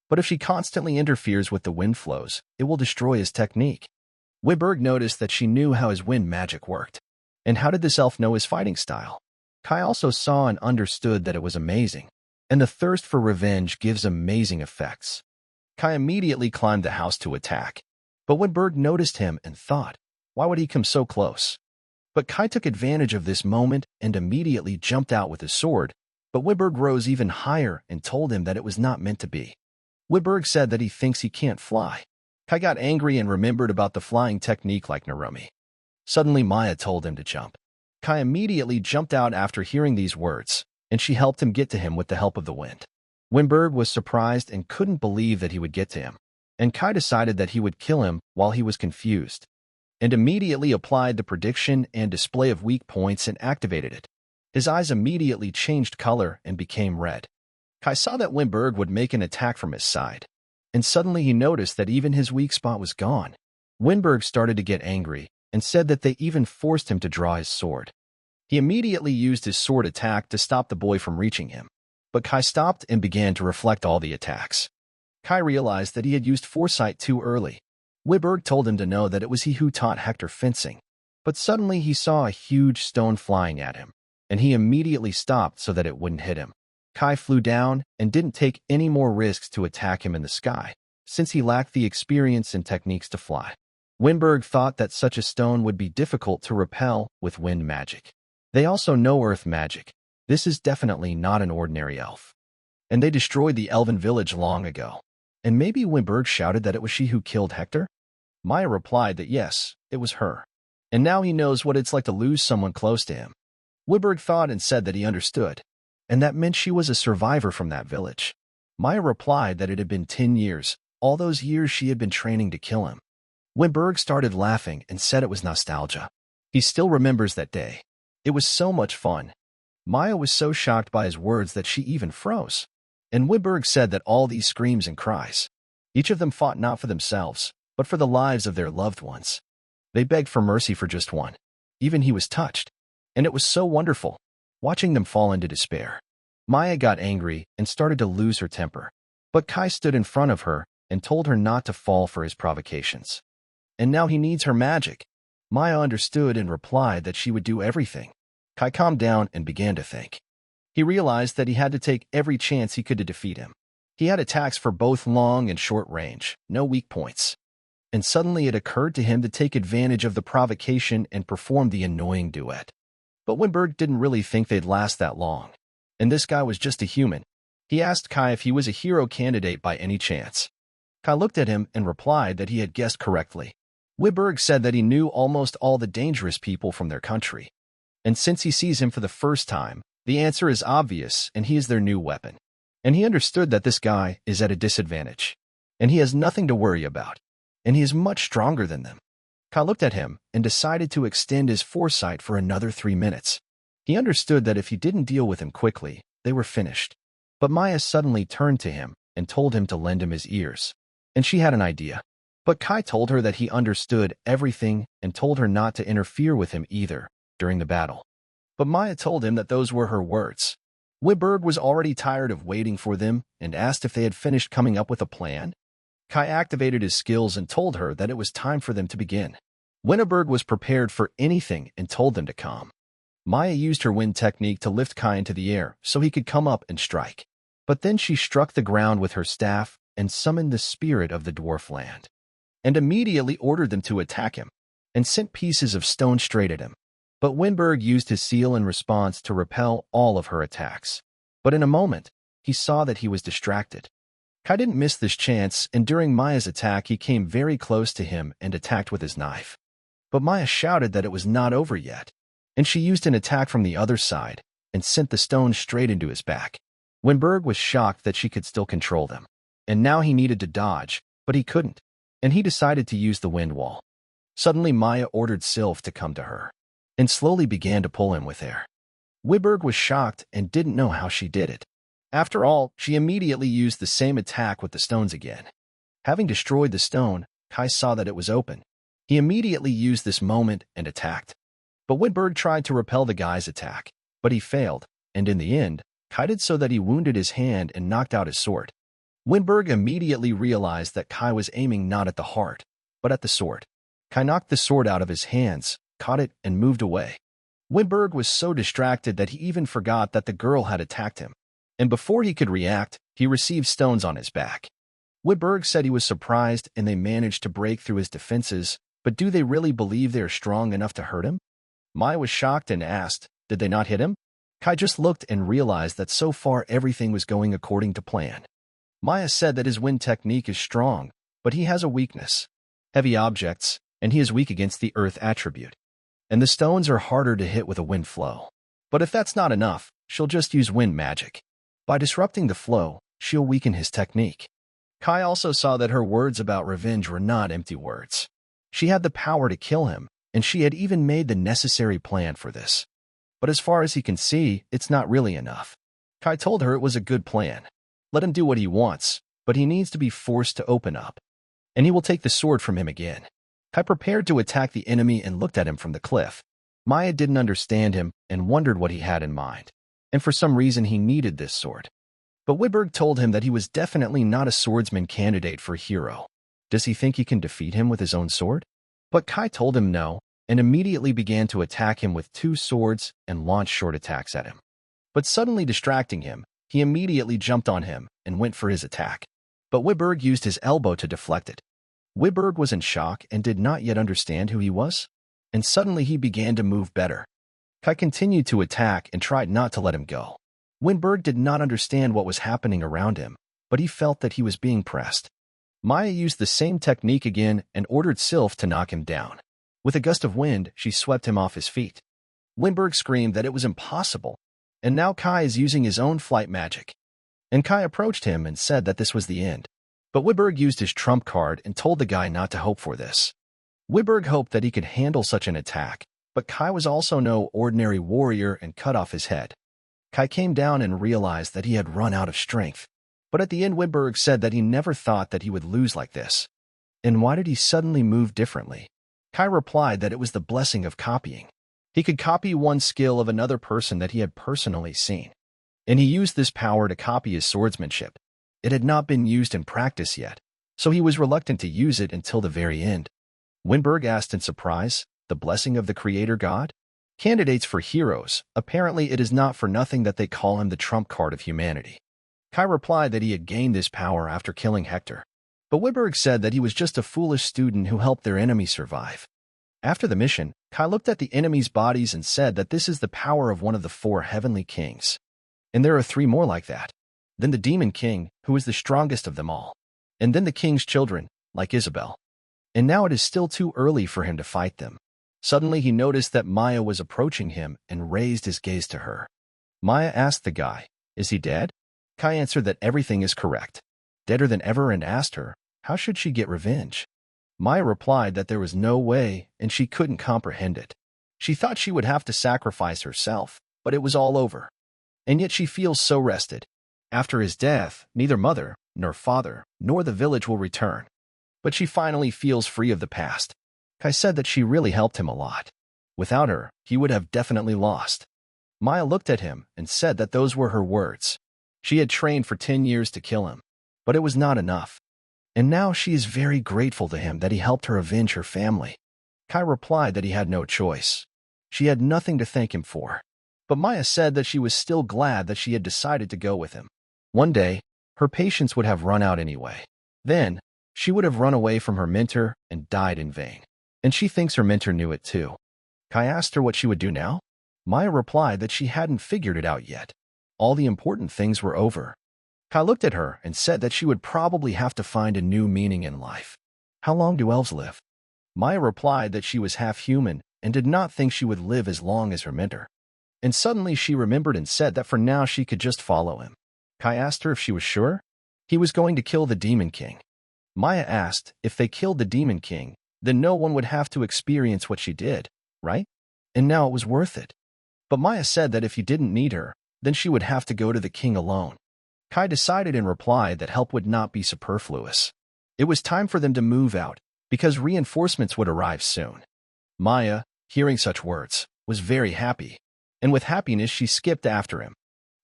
But if she constantly interferes with the wind flows, it will destroy his technique. Wiberg noticed that she knew how his wind magic worked. And how did this elf know his fighting style? Kai also saw and understood that it was amazing, and the thirst for revenge gives amazing effects. Kai immediately climbed the house to attack. But Wiberg noticed him and thought, why would he come so close? But Kai took advantage of this moment and immediately jumped out with his sword, but Wiberg rose even higher and told him that it was not meant to be. Wiberg said that he thinks he can't fly. Kai got angry and remembered about the flying technique like Narumi. Suddenly Maya told him to jump. Kai immediately jumped out after hearing these words, and she helped him get to him with the help of the wind. Winberg was surprised and couldn't believe that he would get to him, and Kai decided that he would kill him while he was confused, and immediately applied the prediction and display of weak points and activated it. His eyes immediately changed color and became red. Kai saw that Winberg would make an attack from his side, and suddenly he noticed that even his weak spot was gone. Winberg started to get angry and said that they even forced him to draw his sword. He immediately used his sword attack to stop the boy from reaching him, but Kai stopped and began to reflect all the attacks. Kai realized that he had used foresight too early. Winberg told him to know that it was he who taught Hector fencing, but suddenly he saw a huge stone flying at him, and he immediately stopped so that it wouldn't hit him. Kai flew down and didn't take any more risks to attack him in the sky, since he lacked the experience and techniques to fly. Winberg thought that such a stone would be difficult to repel with wind magic. They also know earth magic. This is definitely not an ordinary elf. And they destroyed the elven village long ago. And maybe Winberg shouted that it was she who killed Hector? Maya replied that yes, it was her. And now he knows what it's like to lose someone close to him. Winberg thought and said that he understood, and that meant she was a survivor from that village. Maya replied that it had been 10 years, all those years she had been training to kill him. Winberg started laughing and said it was nostalgia. He still remembers that day. It was so much fun. Maya was so shocked by his words that she even froze. And Winberg said that all these screams and cries, each of them fought not for themselves, but for the lives of their loved ones. They begged for mercy for just one. Even he was touched. And it was so wonderful, watching them fall into despair. Maya got angry and started to lose her temper. But Kai stood in front of her and told her not to fall for his provocations. And now he needs her magic. Maya understood and replied that she would do everything. Kai calmed down and began to think. He realized that he had to take every chance he could to defeat him. He had attacks for both long and short range, no weak points. And suddenly it occurred to him to take advantage of the provocation and perform the annoying duet. But Winberg didn't really think they'd last that long. And this guy was just a human. He asked Kai if he was a hero candidate by any chance. Kai looked at him and replied that he had guessed correctly. Winberg said that he knew almost all the dangerous people from their country. And since he sees him for the first time, the answer is obvious and he is their new weapon. And he understood that this guy is at a disadvantage. And he has nothing to worry about. And he is much stronger than them. Kai looked at him and decided to extend his foresight for another 3 minutes. He understood that if he didn't deal with him quickly, they were finished. But Maya suddenly turned to him and told him to lend him his ears. And she had an idea. But Kai told her that he understood everything and told her not to interfere with him either during the battle. But Maya told him that those were her words. Winberg was already tired of waiting for them and asked if they had finished coming up with a plan. Kai activated his skills and told her that it was time for them to begin. Winberg was prepared for anything and told them to come. Maya used her wind technique to lift Kai into the air so he could come up and strike. But then she struck the ground with her staff and summoned the spirit of the dwarf land, and immediately ordered them to attack him, and sent pieces of stone straight at him. But Winberg used his seal in response to repel all of her attacks. But in a moment, he saw that he was distracted. Kai didn't miss this chance, and during Maya's attack he came very close to him and attacked with his knife. But Maya shouted that it was not over yet, and she used an attack from the other side and sent the stone straight into his back. Winberg was shocked that she could still control them, and now he needed to dodge, but he couldn't, and he decided to use the wind wall. Suddenly Maya ordered Sylph to come to her, and slowly began to pull him with air. Winberg was shocked and didn't know how she did it. After all, she immediately used the same attack with the stones again. Having destroyed the stone, Kai saw that it was open. He immediately used this moment and attacked. But Winberg tried to repel the guy's attack, but he failed, and in the end, Kai did so that he wounded his hand and knocked out his sword. Winberg immediately realized that Kai was aiming not at the heart, but at the sword. Kai knocked the sword out of his hands, caught it, and moved away. Winberg was so distracted that he even forgot that the girl had attacked him. And before he could react, he received stones on his back. Winberg said he was surprised and they managed to break through his defenses, but do they really believe they are strong enough to hurt him? Maya was shocked and asked, did they not hit him? Kai just looked and realized that so far everything was going according to plan. Maya said that his wind technique is strong, but he has a weakness: heavy objects, and he is weak against the earth attribute. and the stones are harder to hit with a wind flow. But if that's not enough, she'll just use wind magic. By disrupting the flow, she'll weaken his technique. Kai also saw that her words about revenge were not empty words. She had the power to kill him, and she had even made the necessary plan for this. But as far as he can see, it's not really enough. Kai told her it was a good plan. Let him do what he wants, but he needs to be forced to open up. And he will take the sword from him again. Kai prepared to attack the enemy and looked at him from the cliff. Maya didn't understand him and wondered what he had in mind. And for some reason he needed this sword. But Wiberg told him that he was definitely not a swordsman candidate for a hero. Does he think he can defeat him with his own sword? But Kai told him no, and immediately began to attack him with 2 swords and launch short attacks at him. But suddenly distracting him, he immediately jumped on him and went for his attack. But Wiberg used his elbow to deflect it. Wiberg was in shock and did not yet understand who he was, and suddenly he began to move better. Kai continued to attack and tried not to let him go. Wiberg did not understand what was happening around him, but he felt that he was being pressed. Maya used the same technique again and ordered Sylph to knock him down. With a gust of wind, she swept him off his feet. Wiberg screamed that it was impossible, and now Kai is using his own flight magic. And Kai approached him and said that this was the end. But Wiberg used his trump card and told the guy not to hope for this. Wiberg hoped that he could handle such an attack, but Kai was also no ordinary warrior and cut off his head. Kai came down and realized that he had run out of strength. But at the end, Wiberg said that he never thought that he would lose like this. And why did he suddenly move differently? Kai replied that it was the blessing of copying. He could copy one skill of another person that he had personally seen. And he used this power to copy his swordsmanship. It had not been used in practice yet, so he was reluctant to use it until the very end. Wiberg asked in surprise, the blessing of the creator god? Candidates for heroes, apparently it is not for nothing that they call him the trump card of humanity. Kai replied that he had gained this power after killing Hector. But Wiberg said that he was just a foolish student who helped their enemy survive. After the mission, Kai looked at the enemy's bodies and said that this is the power of one of the 4 heavenly kings. And there are 3 more like that. Then the demon king, who is the strongest of them all. And then the king's children, like Isabel. And now it is still too early for him to fight them. Suddenly he noticed that Maya was approaching him and raised his gaze to her. Maya asked the guy, "Is he dead?" Kai answered that everything is correct. Deader than ever, and asked her, how should she get revenge? Maya replied that there was no way and she couldn't comprehend it. She thought she would have to sacrifice herself, but it was all over. And yet she feels so rested. After his death, neither mother, nor father, nor the village will return. But she finally feels free of the past. Kai said that she really helped him a lot. Without her, he would have definitely lost. Maya looked at him and said that those were her words. She had trained for 10 years to kill him, but it was not enough. And now she is very grateful to him that he helped her avenge her family. Kai replied that he had no choice. She had nothing to thank him for. But Maya said that she was still glad that she had decided to go with him. One day, her patience would have run out anyway. Then, she would have run away from her mentor and died in vain. And she thinks her mentor knew it too. Kai asked her what she would do now. Maya replied that she hadn't figured it out yet. All the important things were over. Kai looked at her and said that she would probably have to find a new meaning in life. How long do elves live? Maya replied that she was half human and did not think she would live as long as her mentor. And suddenly she remembered and said that for now she could just follow him. Kai asked her if she was sure. He was going to kill the Demon King. Maya asked if they killed the Demon King, then no one would have to experience what she did, right? And now it was worth it. But Maya said that if he didn't need her, then she would have to go to the king alone. Kai decided and replied that help would not be superfluous. It was time for them to move out, because reinforcements would arrive soon. Maya, hearing such words, was very happy, and with happiness she skipped after him.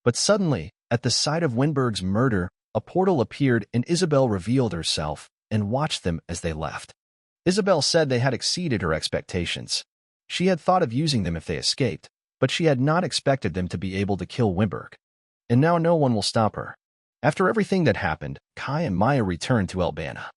But suddenly, at the sight of Wiberg's murder, a portal appeared and Isabel revealed herself and watched them as they left. Isabel said they had exceeded her expectations. She had thought of using them if they escaped, but she had not expected them to be able to kill Wiberg. And now no one will stop her. After everything that happened, Kai and Maya returned to Albana.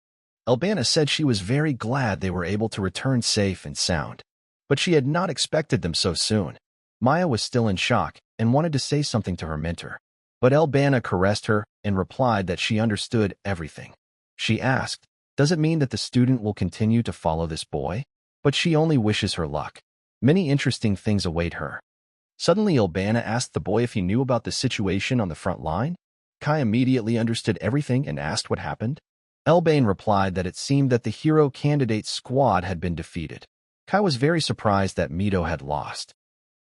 Albana said she was very glad they were able to return safe and sound, but she had not expected them so soon. Maya was still in shock and wanted to say something to her mentor, but Albana caressed her and replied that she understood everything. She asked, "Does it mean that the student will continue to follow this boy?" But she only wishes her luck. Many interesting things await her. Suddenly, Ilbana asked the boy if he knew about the situation on the front line. Kai immediately understood everything and asked what happened. Elbane replied that it seemed that the hero candidate squad had been defeated. Kai was very surprised that Mito had lost.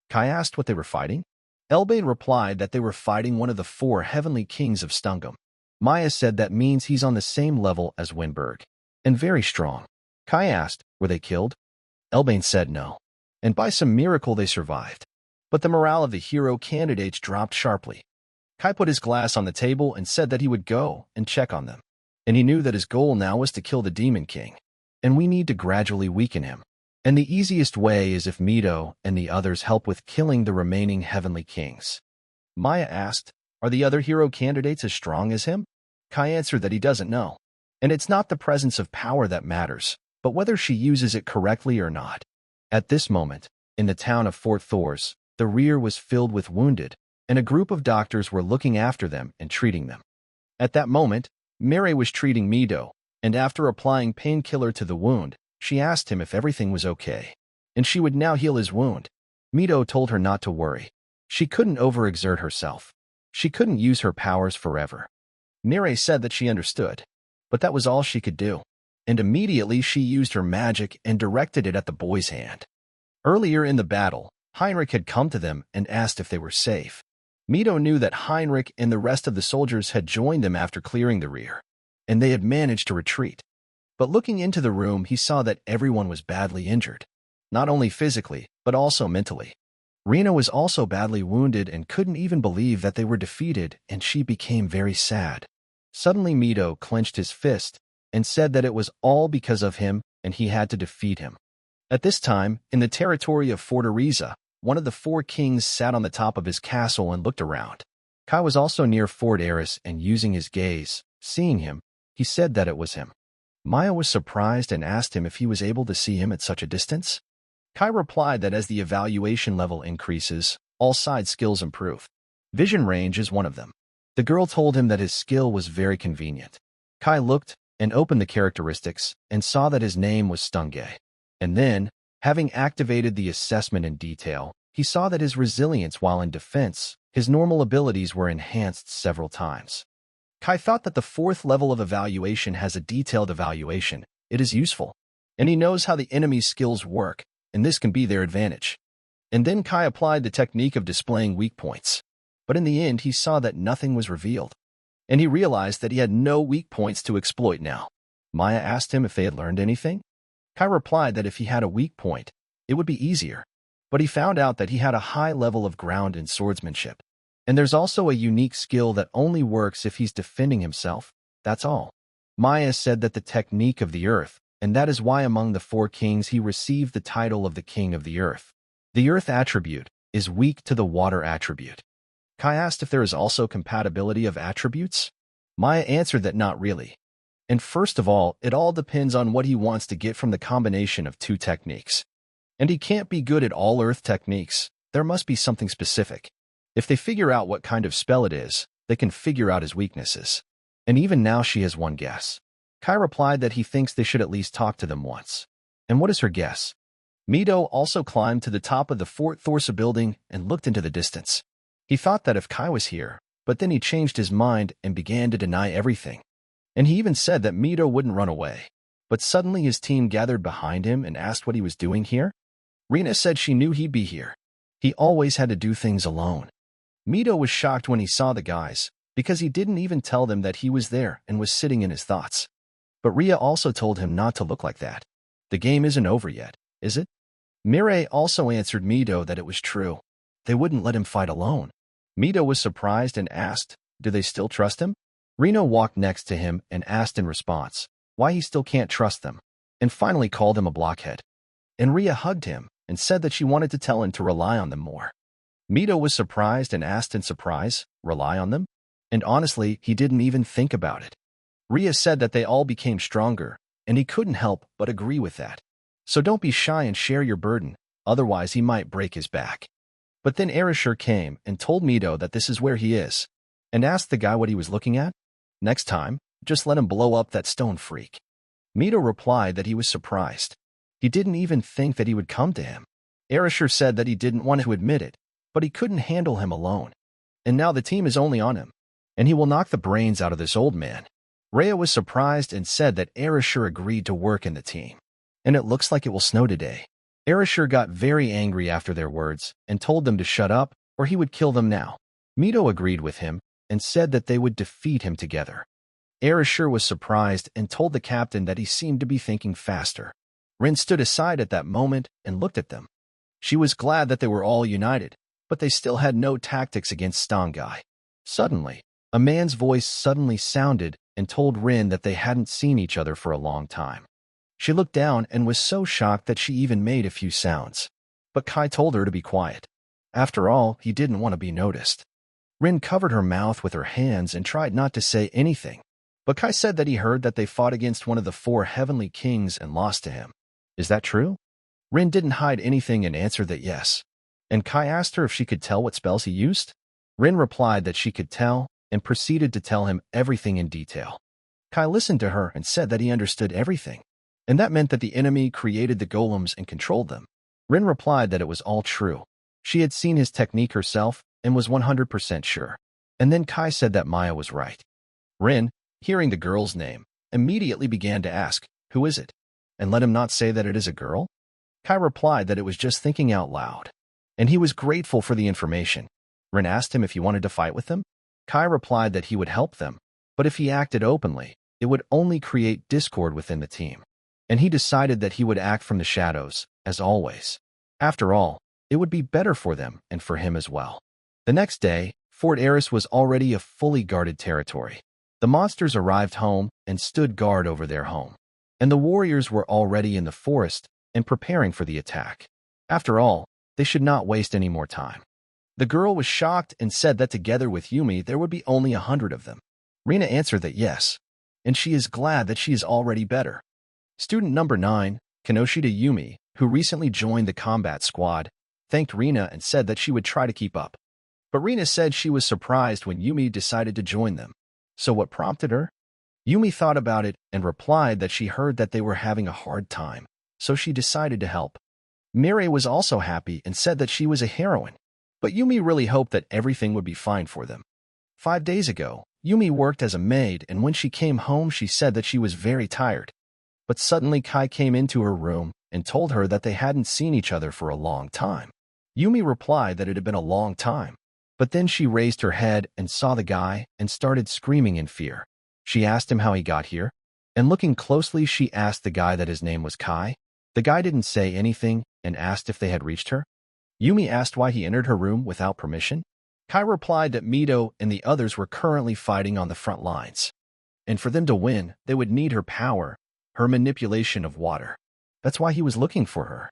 Kai asked what they were fighting. Elbane replied that they were fighting one of the 4 heavenly kings of Stungam. Maya said that means he's on the same level as Winberg, and very strong. Kai asked, were they killed? Elbane said no, and by some miracle they survived. But the morale of the hero candidates dropped sharply. Kai put his glass on the table and said that he would go and check on them. And he knew that his goal now was to kill the Demon King. And we need to gradually weaken him. And the easiest way is if Mito and the others help with killing the remaining heavenly kings. Maya asked, are the other hero candidates as strong as him? Kai answered that he doesn't know. And it's not the presence of power that matters, but whether she uses it correctly or not. At this moment, in the town of Fort Thors, the rear was filled with wounded, and a group of doctors were looking after them and treating them. At that moment, Mary was treating Mito, and after applying painkiller to the wound, she asked him if everything was okay, and she would now heal his wound. Mito told her not to worry. She couldn't overexert herself. She couldn't use her powers forever. Mary said that she understood, but that was all she could do, and immediately she used her magic and directed it at the boy's hand. Earlier in the battle, Heinrich had come to them and asked if they were safe. Mito knew that Heinrich and the rest of the soldiers had joined them after clearing the rear, and they had managed to retreat. But looking into the room, he saw that everyone was badly injured, not only physically, but also mentally. Rena was also badly wounded and couldn't even believe that they were defeated, and she became very sad. Suddenly Mito clenched his fist and said that it was all because of him and he had to defeat him. At this time, in the territory of Fortaleza, one of the 4 kings sat on the top of his castle and looked around. Kai was also near Fort Eris and using his gaze, seeing him, he said that it was him. Maya was surprised and asked him if he was able to see him at such a distance. Kai replied that as the evaluation level increases, all side skills improve. Vision range is one of them. The girl told him that his skill was very convenient. Kai looked and opened the characteristics and saw that his name was Stunge. And then, having activated the assessment in detail, he saw that his resilience while in defense, his normal abilities were enhanced several times. Kai thought that the 4th level of evaluation has a detailed evaluation. It is useful. And he knows how the enemy's skills work, and this can be their advantage. And then Kai applied the technique of displaying weak points. But in the end, he saw that nothing was revealed. And he realized that he had no weak points to exploit now. Maya asked him if they had learned anything. Kai replied that if he had a weak point, it would be easier. But he found out that he had a high level of ground and swordsmanship. And there's also a unique skill that only works if he's defending himself. That's all. Maya said that the technique of the earth, and that is why among the 4 kings he received the title of the king of the earth. The earth attribute is weak to the water attribute. Kai asked if there is also compatibility of attributes. Maya answered that not really. And first of all, it all depends on what he wants to get from the combination of 2 techniques. And he can't be good at all earth techniques. There must be something specific. If they figure out what kind of spell it is, they can figure out his weaknesses. And even now she has one guess. Kai replied that he thinks they should at least talk to them once. And what is her guess? Mito also climbed to the top of the Fort Thorsa building and looked into the distance. He thought that if Kai was here, but then he changed his mind and began to deny everything. And he even said that Mito wouldn't run away. But suddenly his team gathered behind him and asked what he was doing here. Rena said she knew he'd be here. He always had to do things alone. Mito was shocked when he saw the guys, because he didn't even tell them that he was there and was sitting in his thoughts. But Ria also told him not to look like that. The game isn't over yet, is it? Mireille also answered Mito that it was true. They wouldn't let him fight alone. Mito was surprised and asked, do they still trust him? Reno walked next to him and asked in response why he still can't trust them, and finally called him a blockhead. And Ria hugged him and said that she wanted to tell him to rely on them more. Mito was surprised and asked in surprise, rely on them? And honestly, he didn't even think about it. Ria said that they all became stronger, and he couldn't help but agree with that. So don't be shy and share your burden, otherwise he might break his back. But then Erishur came and told Mito that this is where he is, and asked the guy what he was looking at. Next time, just let him blow up that stone freak. Mito replied that he was surprised. He didn't even think that he would come to him. Erasure said that he didn't want to admit it, but he couldn't handle him alone. And now the team is only on him, and he will knock the brains out of this old man. Rhea was surprised and said that Erasure agreed to work in the team. And it looks like it will snow today. Erasure got very angry after their words and told them to shut up or he would kill them now. Mito agreed with him and said that they would defeat him together. Erasure was surprised and told the captain that he seemed to be thinking faster. Rin stood aside at that moment and looked at them. She was glad that they were all united, but they still had no tactics against Stongai. Suddenly, a man's voice suddenly sounded and told Rin that they hadn't seen each other for a long time. She looked down and was so shocked that she even made a few sounds. But Kai told her to be quiet. After all, he didn't want to be noticed. Rin covered her mouth with her hands and tried not to say anything. But Kai said that he heard that they fought against one of the 4 heavenly kings and lost to him. Is that true? Rin didn't hide anything and answered that yes. And Kai asked her if she could tell what spells he used. Rin replied that she could tell and proceeded to tell him everything in detail. Kai listened to her and said that he understood everything. And that meant that the enemy created the golems and controlled them. Rin replied that it was all true. She had seen his technique herself and was 100% sure. And then Kai said that Maya was right. Rin, hearing the girl's name, immediately began to ask, "Who is it?" And let him not say that it is a girl. Kai replied that it was just thinking out loud. And he was grateful for the information. Rin asked him if he wanted to fight with them. Kai replied that he would help them, but if he acted openly, it would only create discord within the team. And he decided that he would act from the shadows, as always. After all, it would be better for them and for him as well. The next day, Fort Eris was already a fully guarded territory. The monsters arrived home and stood guard over their home. And the warriors were already in the forest and preparing for the attack. After all, they should not waste any more time. The girl was shocked and said that together with Yumi there would be only 100 of them. Rina answered that yes, and she is glad that she is already better. Student number 9, Kinoshita Yumi, who recently joined the combat squad, thanked Rina and said that she would try to keep up. But Rina said she was surprised when Yumi decided to join them. So what prompted her? Yumi thought about it and replied that she heard that they were having a hard time, so she decided to help. Miri was also happy and said that she was a heroine, but Yumi really hoped that everything would be fine for them. 5 days ago, Yumi worked as a maid, and when she came home she said that she was very tired. But suddenly Kai came into her room and told her that they hadn't seen each other for a long time. Yumi replied that it had been a long time, but then she raised her head and saw the guy and started screaming in fear. She asked him how he got here, and looking closely she asked the guy that his name was Kai. The guy didn't say anything and asked if they had reached her. Yumi asked why he entered her room without permission. Kai replied that Mito and the others were currently fighting on the front lines, and for them to win, they would need her power, her manipulation of water. That's why he was looking for her.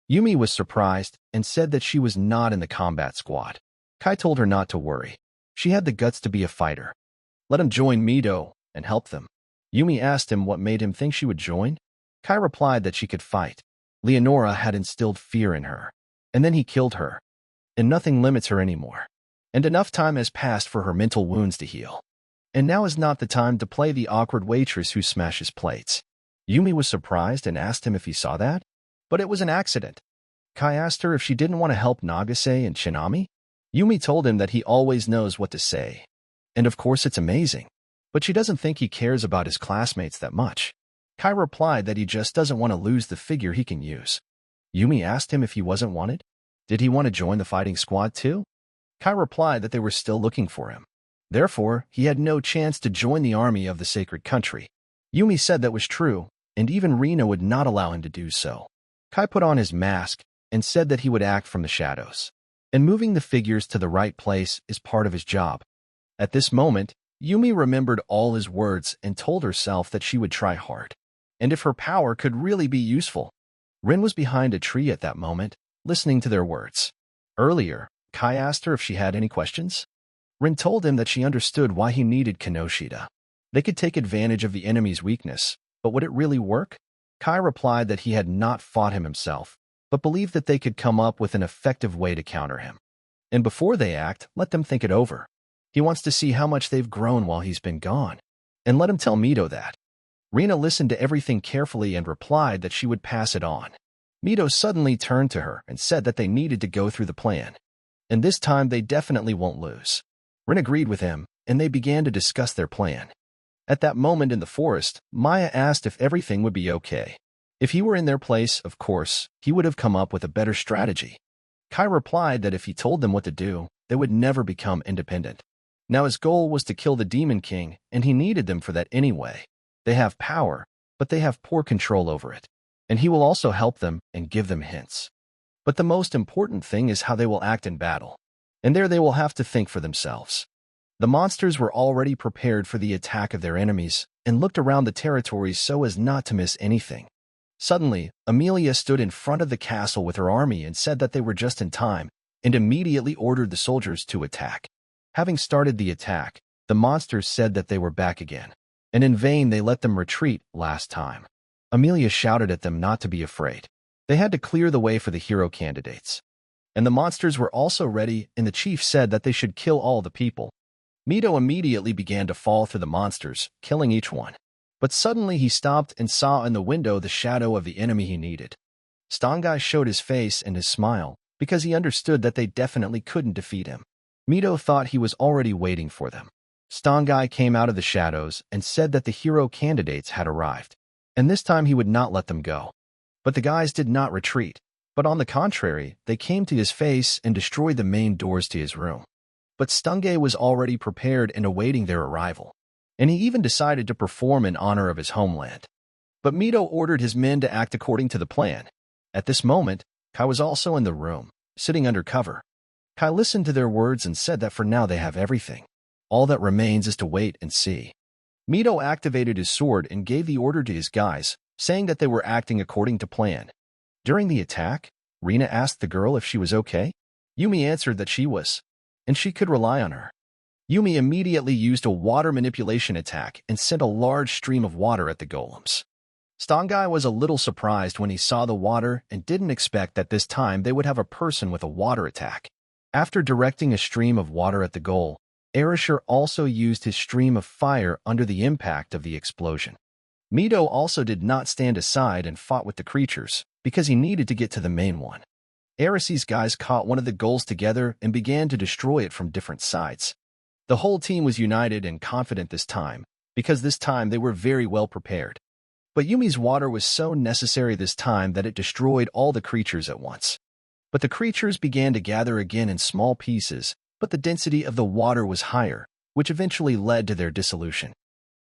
Yumi was surprised and said that she was not in the combat squad. Kai told her not to worry. She had the guts to be a fighter. Let him join Mito and help them. Yumi asked him what made him think she would join. Kai replied that she could fight. Leonora had instilled fear in her, and then he killed her. And nothing limits her anymore. And enough time has passed for her mental wounds to heal. And now is not the time to play the awkward waitress who smashes plates. Yumi was surprised and asked him if he saw that, but it was an accident. Kai asked her if she didn't want to help Nagase and Shinami. Yumi told him that he always knows what to say. And of course it's amazing, but she doesn't think he cares about his classmates that much. Kai replied that he just doesn't want to lose the figure he can use. Yumi asked him if he wasn't wanted. Did he want to join the fighting squad too? Kai replied that they were still looking for him. Therefore, he had no chance to join the army of the sacred country. Yumi said that was true, and even Rina would not allow him to do so. Kai put on his mask and said that he would act from the shadows. And moving the figures to the right place is part of his job. At this moment, Yumi remembered all his words and told herself that she would try hard. And if her power could really be useful. Rin was behind a tree at that moment, listening to their words. Earlier, Kai asked her if she had any questions. Rin told him that she understood why he needed Kinoshita. They could take advantage of the enemy's weakness, but would it really work? Kai replied that he had not fought him himself, but believed that they could come up with an effective way to counter him. And before they act, let them think it over. He wants to see how much they've grown while he's been gone. And let him tell Mito that. Rina listened to everything carefully and replied that she would pass it on. Mito suddenly turned to her and said that they needed to go through the plan, and this time they definitely won't lose. Rin agreed with him, and they began to discuss their plan. At that moment in the forest, Maya asked if everything would be okay. If he were in their place, of course, he would have come up with a better strategy. Kai replied that if he told them what to do, they would never become independent. Now his goal was to kill the Demon King, and he needed them for that anyway. They have power, but they have poor control over it. And he will also help them and give them hints. But the most important thing is how they will act in battle. And there they will have to think for themselves. The monsters were already prepared for the attack of their enemies and looked around the territory so as not to miss anything. Suddenly, Amelia stood in front of the castle with her army and said that they were just in time and immediately ordered the soldiers to attack. Having started the attack, the monsters said that they were back again, and in vain they let them retreat last time. Amelia shouted at them not to be afraid. They had to clear the way for the hero candidates. And the monsters were also ready, and the chief said that they should kill all the people. Mito immediately began to fall through the monsters, killing each one. But suddenly he stopped and saw in the window the shadow of the enemy he needed. Stongai showed his face and his smile, because he understood that they definitely couldn't defeat him. Mito thought he was already waiting for them. Stongai came out of the shadows and said that the hero candidates had arrived, and this time he would not let them go. But the guys did not retreat, but on the contrary, they came to his face and destroyed the main doors to his room. But Stongai was already prepared and awaiting their arrival, and he even decided to perform in honor of his homeland. But Mito ordered his men to act according to the plan. At this moment, Kai was also in the room, sitting under cover. Kai listened to their words and said that for now they have everything. All that remains is to wait and see. Mito activated his sword and gave the order to his guys, saying that they were acting according to plan. During the attack, Rina asked the girl if she was okay. Yumi answered that she was, and she could rely on her. Yumi immediately used a water manipulation attack and sent a large stream of water at the golems. Stongai was a little surprised when he saw the water and didn't expect that this time they would have a person with a water attack. After directing a stream of water at the goal, Erasure also used his stream of fire under the impact of the explosion. Mito also did not stand aside and fought with the creatures, because he needed to get to the main one. Eras's guys caught one of the goals together and began to destroy it from different sides. The whole team was united and confident this time, because this time they were very well prepared. But Yumi's water was so necessary this time that it destroyed all the creatures at once. But the creatures began to gather again in small pieces, but the density of the water was higher, which eventually led to their dissolution.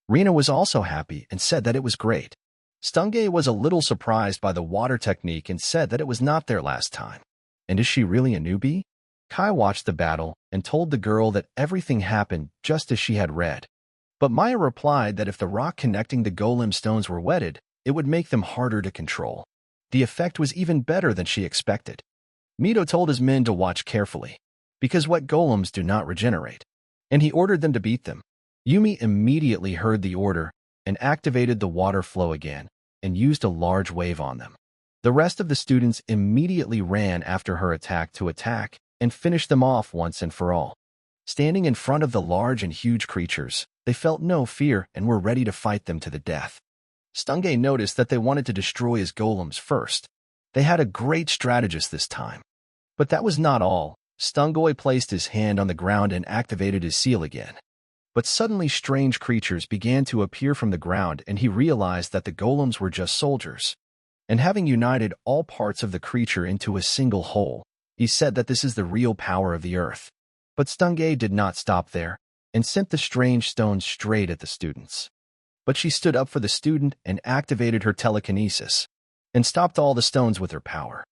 Rina was also happy and said that it was great. Stongai was a little surprised by the water technique and said that it was not their last time. And is she really a newbie? Kai watched the battle and told the girl that everything happened just as she had read. But Maya replied that if the rock connecting the golem stones were wetted, it would make them harder to control. The effect was even better than she expected. Mito told his men to watch carefully, because wet golems do not regenerate, and he ordered them to beat them. Yumi immediately heard the order and activated the water flow again and used a large wave on them. The rest of the students immediately ran after her attack to attack and finish them off once and for all. Standing in front of the large and huge creatures, they felt no fear and were ready to fight them to the death. Stongai noticed that they wanted to destroy his golems first. They had a great strategist this time. But that was not all. Stongai placed his hand on the ground and activated his seal again. But suddenly strange creatures began to appear from the ground and he realized that the golems were just soldiers. And having united all parts of the creature into a single whole, he said that this is the real power of the earth. But Stongai did not stop there and sent the strange stones straight at the students. But she stood up for the student and activated her telekinesis and stopped all the stones with her power.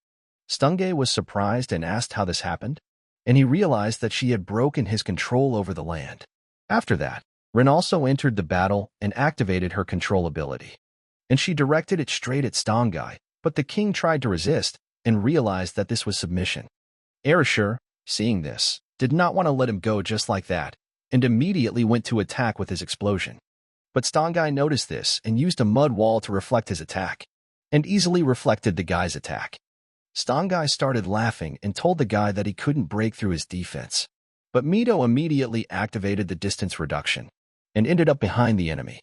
Stongai was surprised and asked how this happened, and he realized that she had broken his control over the land. After that, Rin also entered the battle and activated her control ability. And she directed it straight at Stongai, but the king tried to resist and realized that this was submission. Erasure, seeing this, did not want to let him go just like that, and immediately went to attack with his explosion. But Stongai noticed this and used a mud wall to reflect his attack, and easily reflected the guy's attack. Stongai started laughing and told the guy that he couldn't break through his defense. But Mito immediately activated the distance reduction and ended up behind the enemy.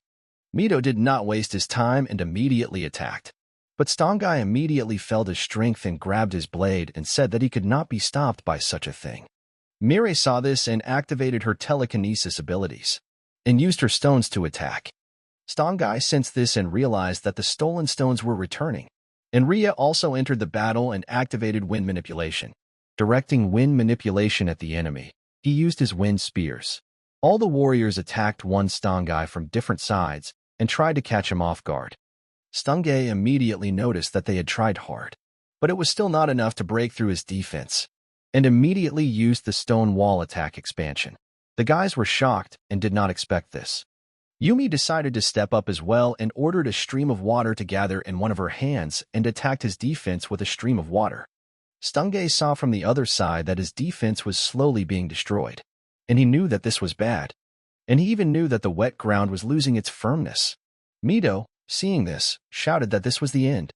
Mito did not waste his time and immediately attacked. But Stongai immediately felt his strength and grabbed his blade and said that he could not be stopped by such a thing. Mirai saw this and activated her telekinesis abilities and used her stones to attack. Stongai sensed this and realized that the stolen stones were returning. And Ria also entered the battle and activated wind manipulation. Directing wind manipulation at the enemy, he used his wind spears. All the warriors attacked one Stongai from different sides and tried to catch him off guard. Stongai immediately noticed that they had tried hard, but it was still not enough to break through his defense, and immediately used the stone wall attack expansion. The guys were shocked and did not expect this. Yumi decided to step up as well and ordered a stream of water to gather in one of her hands and attacked his defense with a stream of water. Stongai saw from the other side that his defense was slowly being destroyed, and he knew that this was bad. And he even knew that the wet ground was losing its firmness. Mito, seeing this, shouted that this was the end.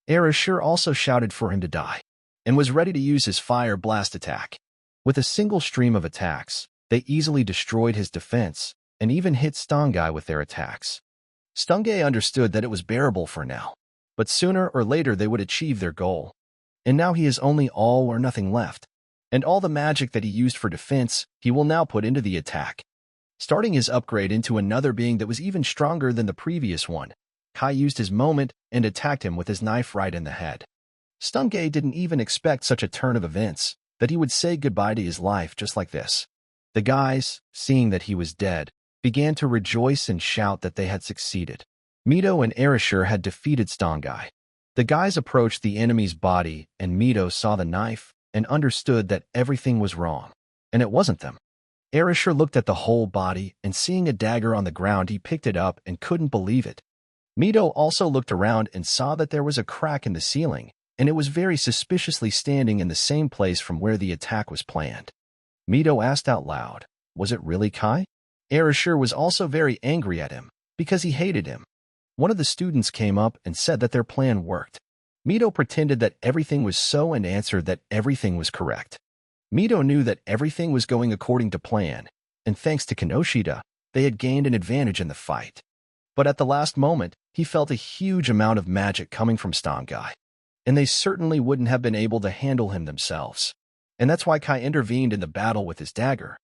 Erashur also shouted for him to die, and was ready to use his fire blast attack. With a single stream of attacks, they easily destroyed his defense, and even hit Stongai with their attacks. Stongai understood that it was bearable for now, but sooner or later they would achieve their goal. And now he has only all or nothing left, and all the magic that he used for defense, he will now put into the attack. Starting his upgrade into another being that was even stronger than the previous one, Kai used his moment and attacked him with his knife right in the head. Stongai didn't even expect such a turn of events, that he would say goodbye to his life just like this. The guys, seeing that he was dead, began to rejoice and shout that they had succeeded. Mito and Erashur had defeated Stongai. The guys approached the enemy's body, and Mito saw the knife and understood that everything was wrong, and it wasn't them. Erashur looked at the whole body, and seeing a dagger on the ground, he picked it up and couldn't believe it. Mito also looked around and saw that there was a crack in the ceiling, and it was very suspiciously standing in the same place from where the attack was planned. Mito asked out loud, was it really Kai? Erashur was also very angry at him, because he hated him. One of the students came up and said that their plan worked. Mito pretended that everything was so and answered that everything was correct. Mito knew that everything was going according to plan, and thanks to Kinoshita, they had gained an advantage in the fight. But at the last moment, he felt a huge amount of magic coming from Stongai, and they certainly wouldn't have been able to handle him themselves. And that's why Kai intervened in the battle with his dagger.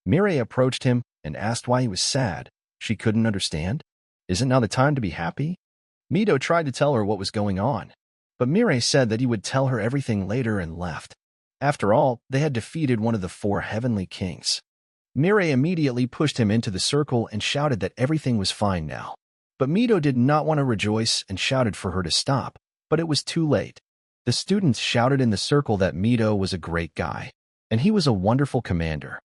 Mirai approached him and asked why he was sad. She couldn't understand. Isn't now the time to be happy? Mito tried to tell her what was going on, but Mirai said that he would tell her everything later and left. After all, they had defeated one of the 4 heavenly kings. Mirai immediately pushed him into the circle and shouted that everything was fine now. But Mito did not want to rejoice and shouted for her to stop, but it was too late. The students shouted in the circle that Mito was a great guy, and he was a wonderful commander.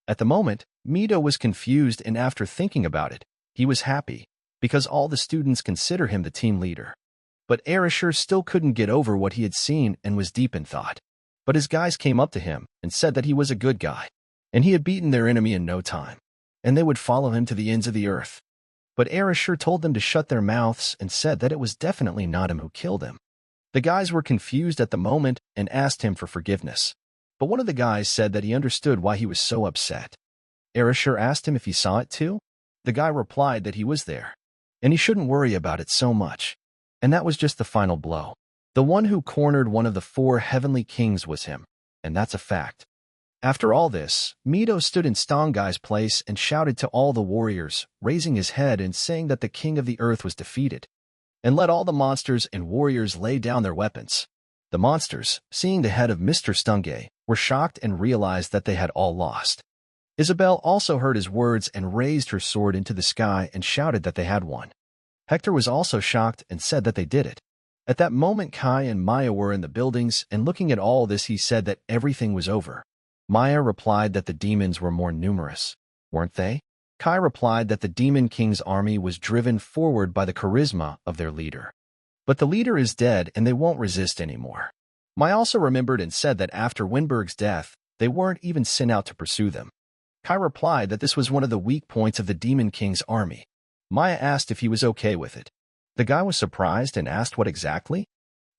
At the moment, Mito was confused, and after thinking about it, he was happy, because all the students consider him the team leader. But Erashur still couldn't get over what he had seen and was deep in thought. But his guys came up to him and said that he was a good guy, and he had beaten their enemy in no time, and they would follow him to the ends of the earth. But Erashur told them to shut their mouths and said that it was definitely not him who killed him. The guys were confused at the moment and asked him for forgiveness. But one of the guys said that he understood why he was so upset. Erashur asked him if he saw it too. The guy replied that he was there, and he shouldn't worry about it so much. And that was just the final blow. The one who cornered one of the 4 heavenly kings was him, and that's a fact. After all this, Mito stood in Stongai's place and shouted to all the warriors, raising his head and saying that the king of the earth was defeated, and let all the monsters and warriors lay down their weapons. The monsters, seeing the head of Mr. Stongai, were shocked and realized that they had all lost. Isabel also heard his words and raised her sword into the sky and shouted that they had won. Hector was also shocked and said that they did it. At that moment, Kai and Maya were in the buildings, and looking at all this, he said that everything was over. Maya replied that the demons were more numerous, weren't they? Kai replied that the Demon King's army was driven forward by the charisma of their leader. But the leader is dead and they won't resist anymore. Maya also remembered and said that after Winberg's death, they weren't even sent out to pursue them. Kai replied that this was one of the weak points of the Demon King's army. Maya asked if he was okay with it. The guy was surprised and asked what exactly.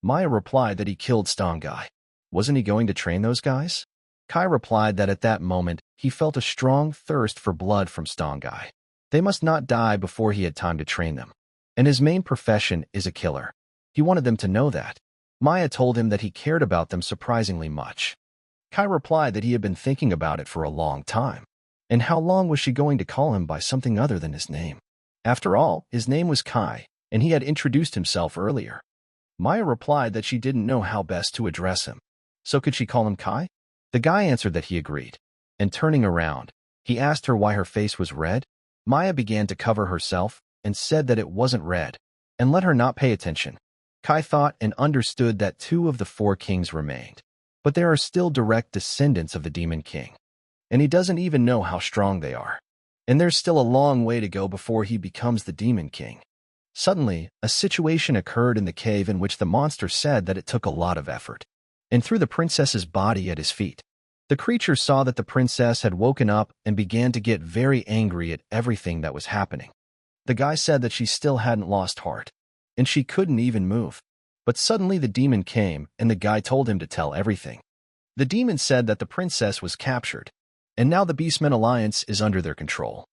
Maya replied that he killed Stongai. Wasn't he going to train those guys? Kai replied that at that moment, he felt a strong thirst for blood from Stongai. They must not die before he had time to train them. And his main profession is a killer. He wanted them to know that. Maya told him that he cared about them surprisingly much. Kai replied that he had been thinking about it for a long time. And how long was she going to call him by something other than his name? After all, his name was Kai, and he had introduced himself earlier. Maya replied that she didn't know how best to address him. So could she call him Kai? The guy answered that he agreed. And turning around, he asked her why her face was red. Maya began to cover herself and said that it wasn't red, and let her not pay attention. Kai thought and understood that 2 of the 4 kings remained, but there are still direct descendants of the Demon King, and he doesn't even know how strong they are. And there's still a long way to go before he becomes the Demon King. Suddenly, a situation occurred in the cave in which the monster said that it took a lot of effort, and threw the princess's body at his feet. The creature saw that the princess had woken up and began to get very angry at everything that was happening. The guy said that she still hadn't lost heart, and she couldn't even move. But suddenly the demon came, and the guy told him to tell everything. The demon said that the princess was captured, and now the Beastmen Alliance is under their control.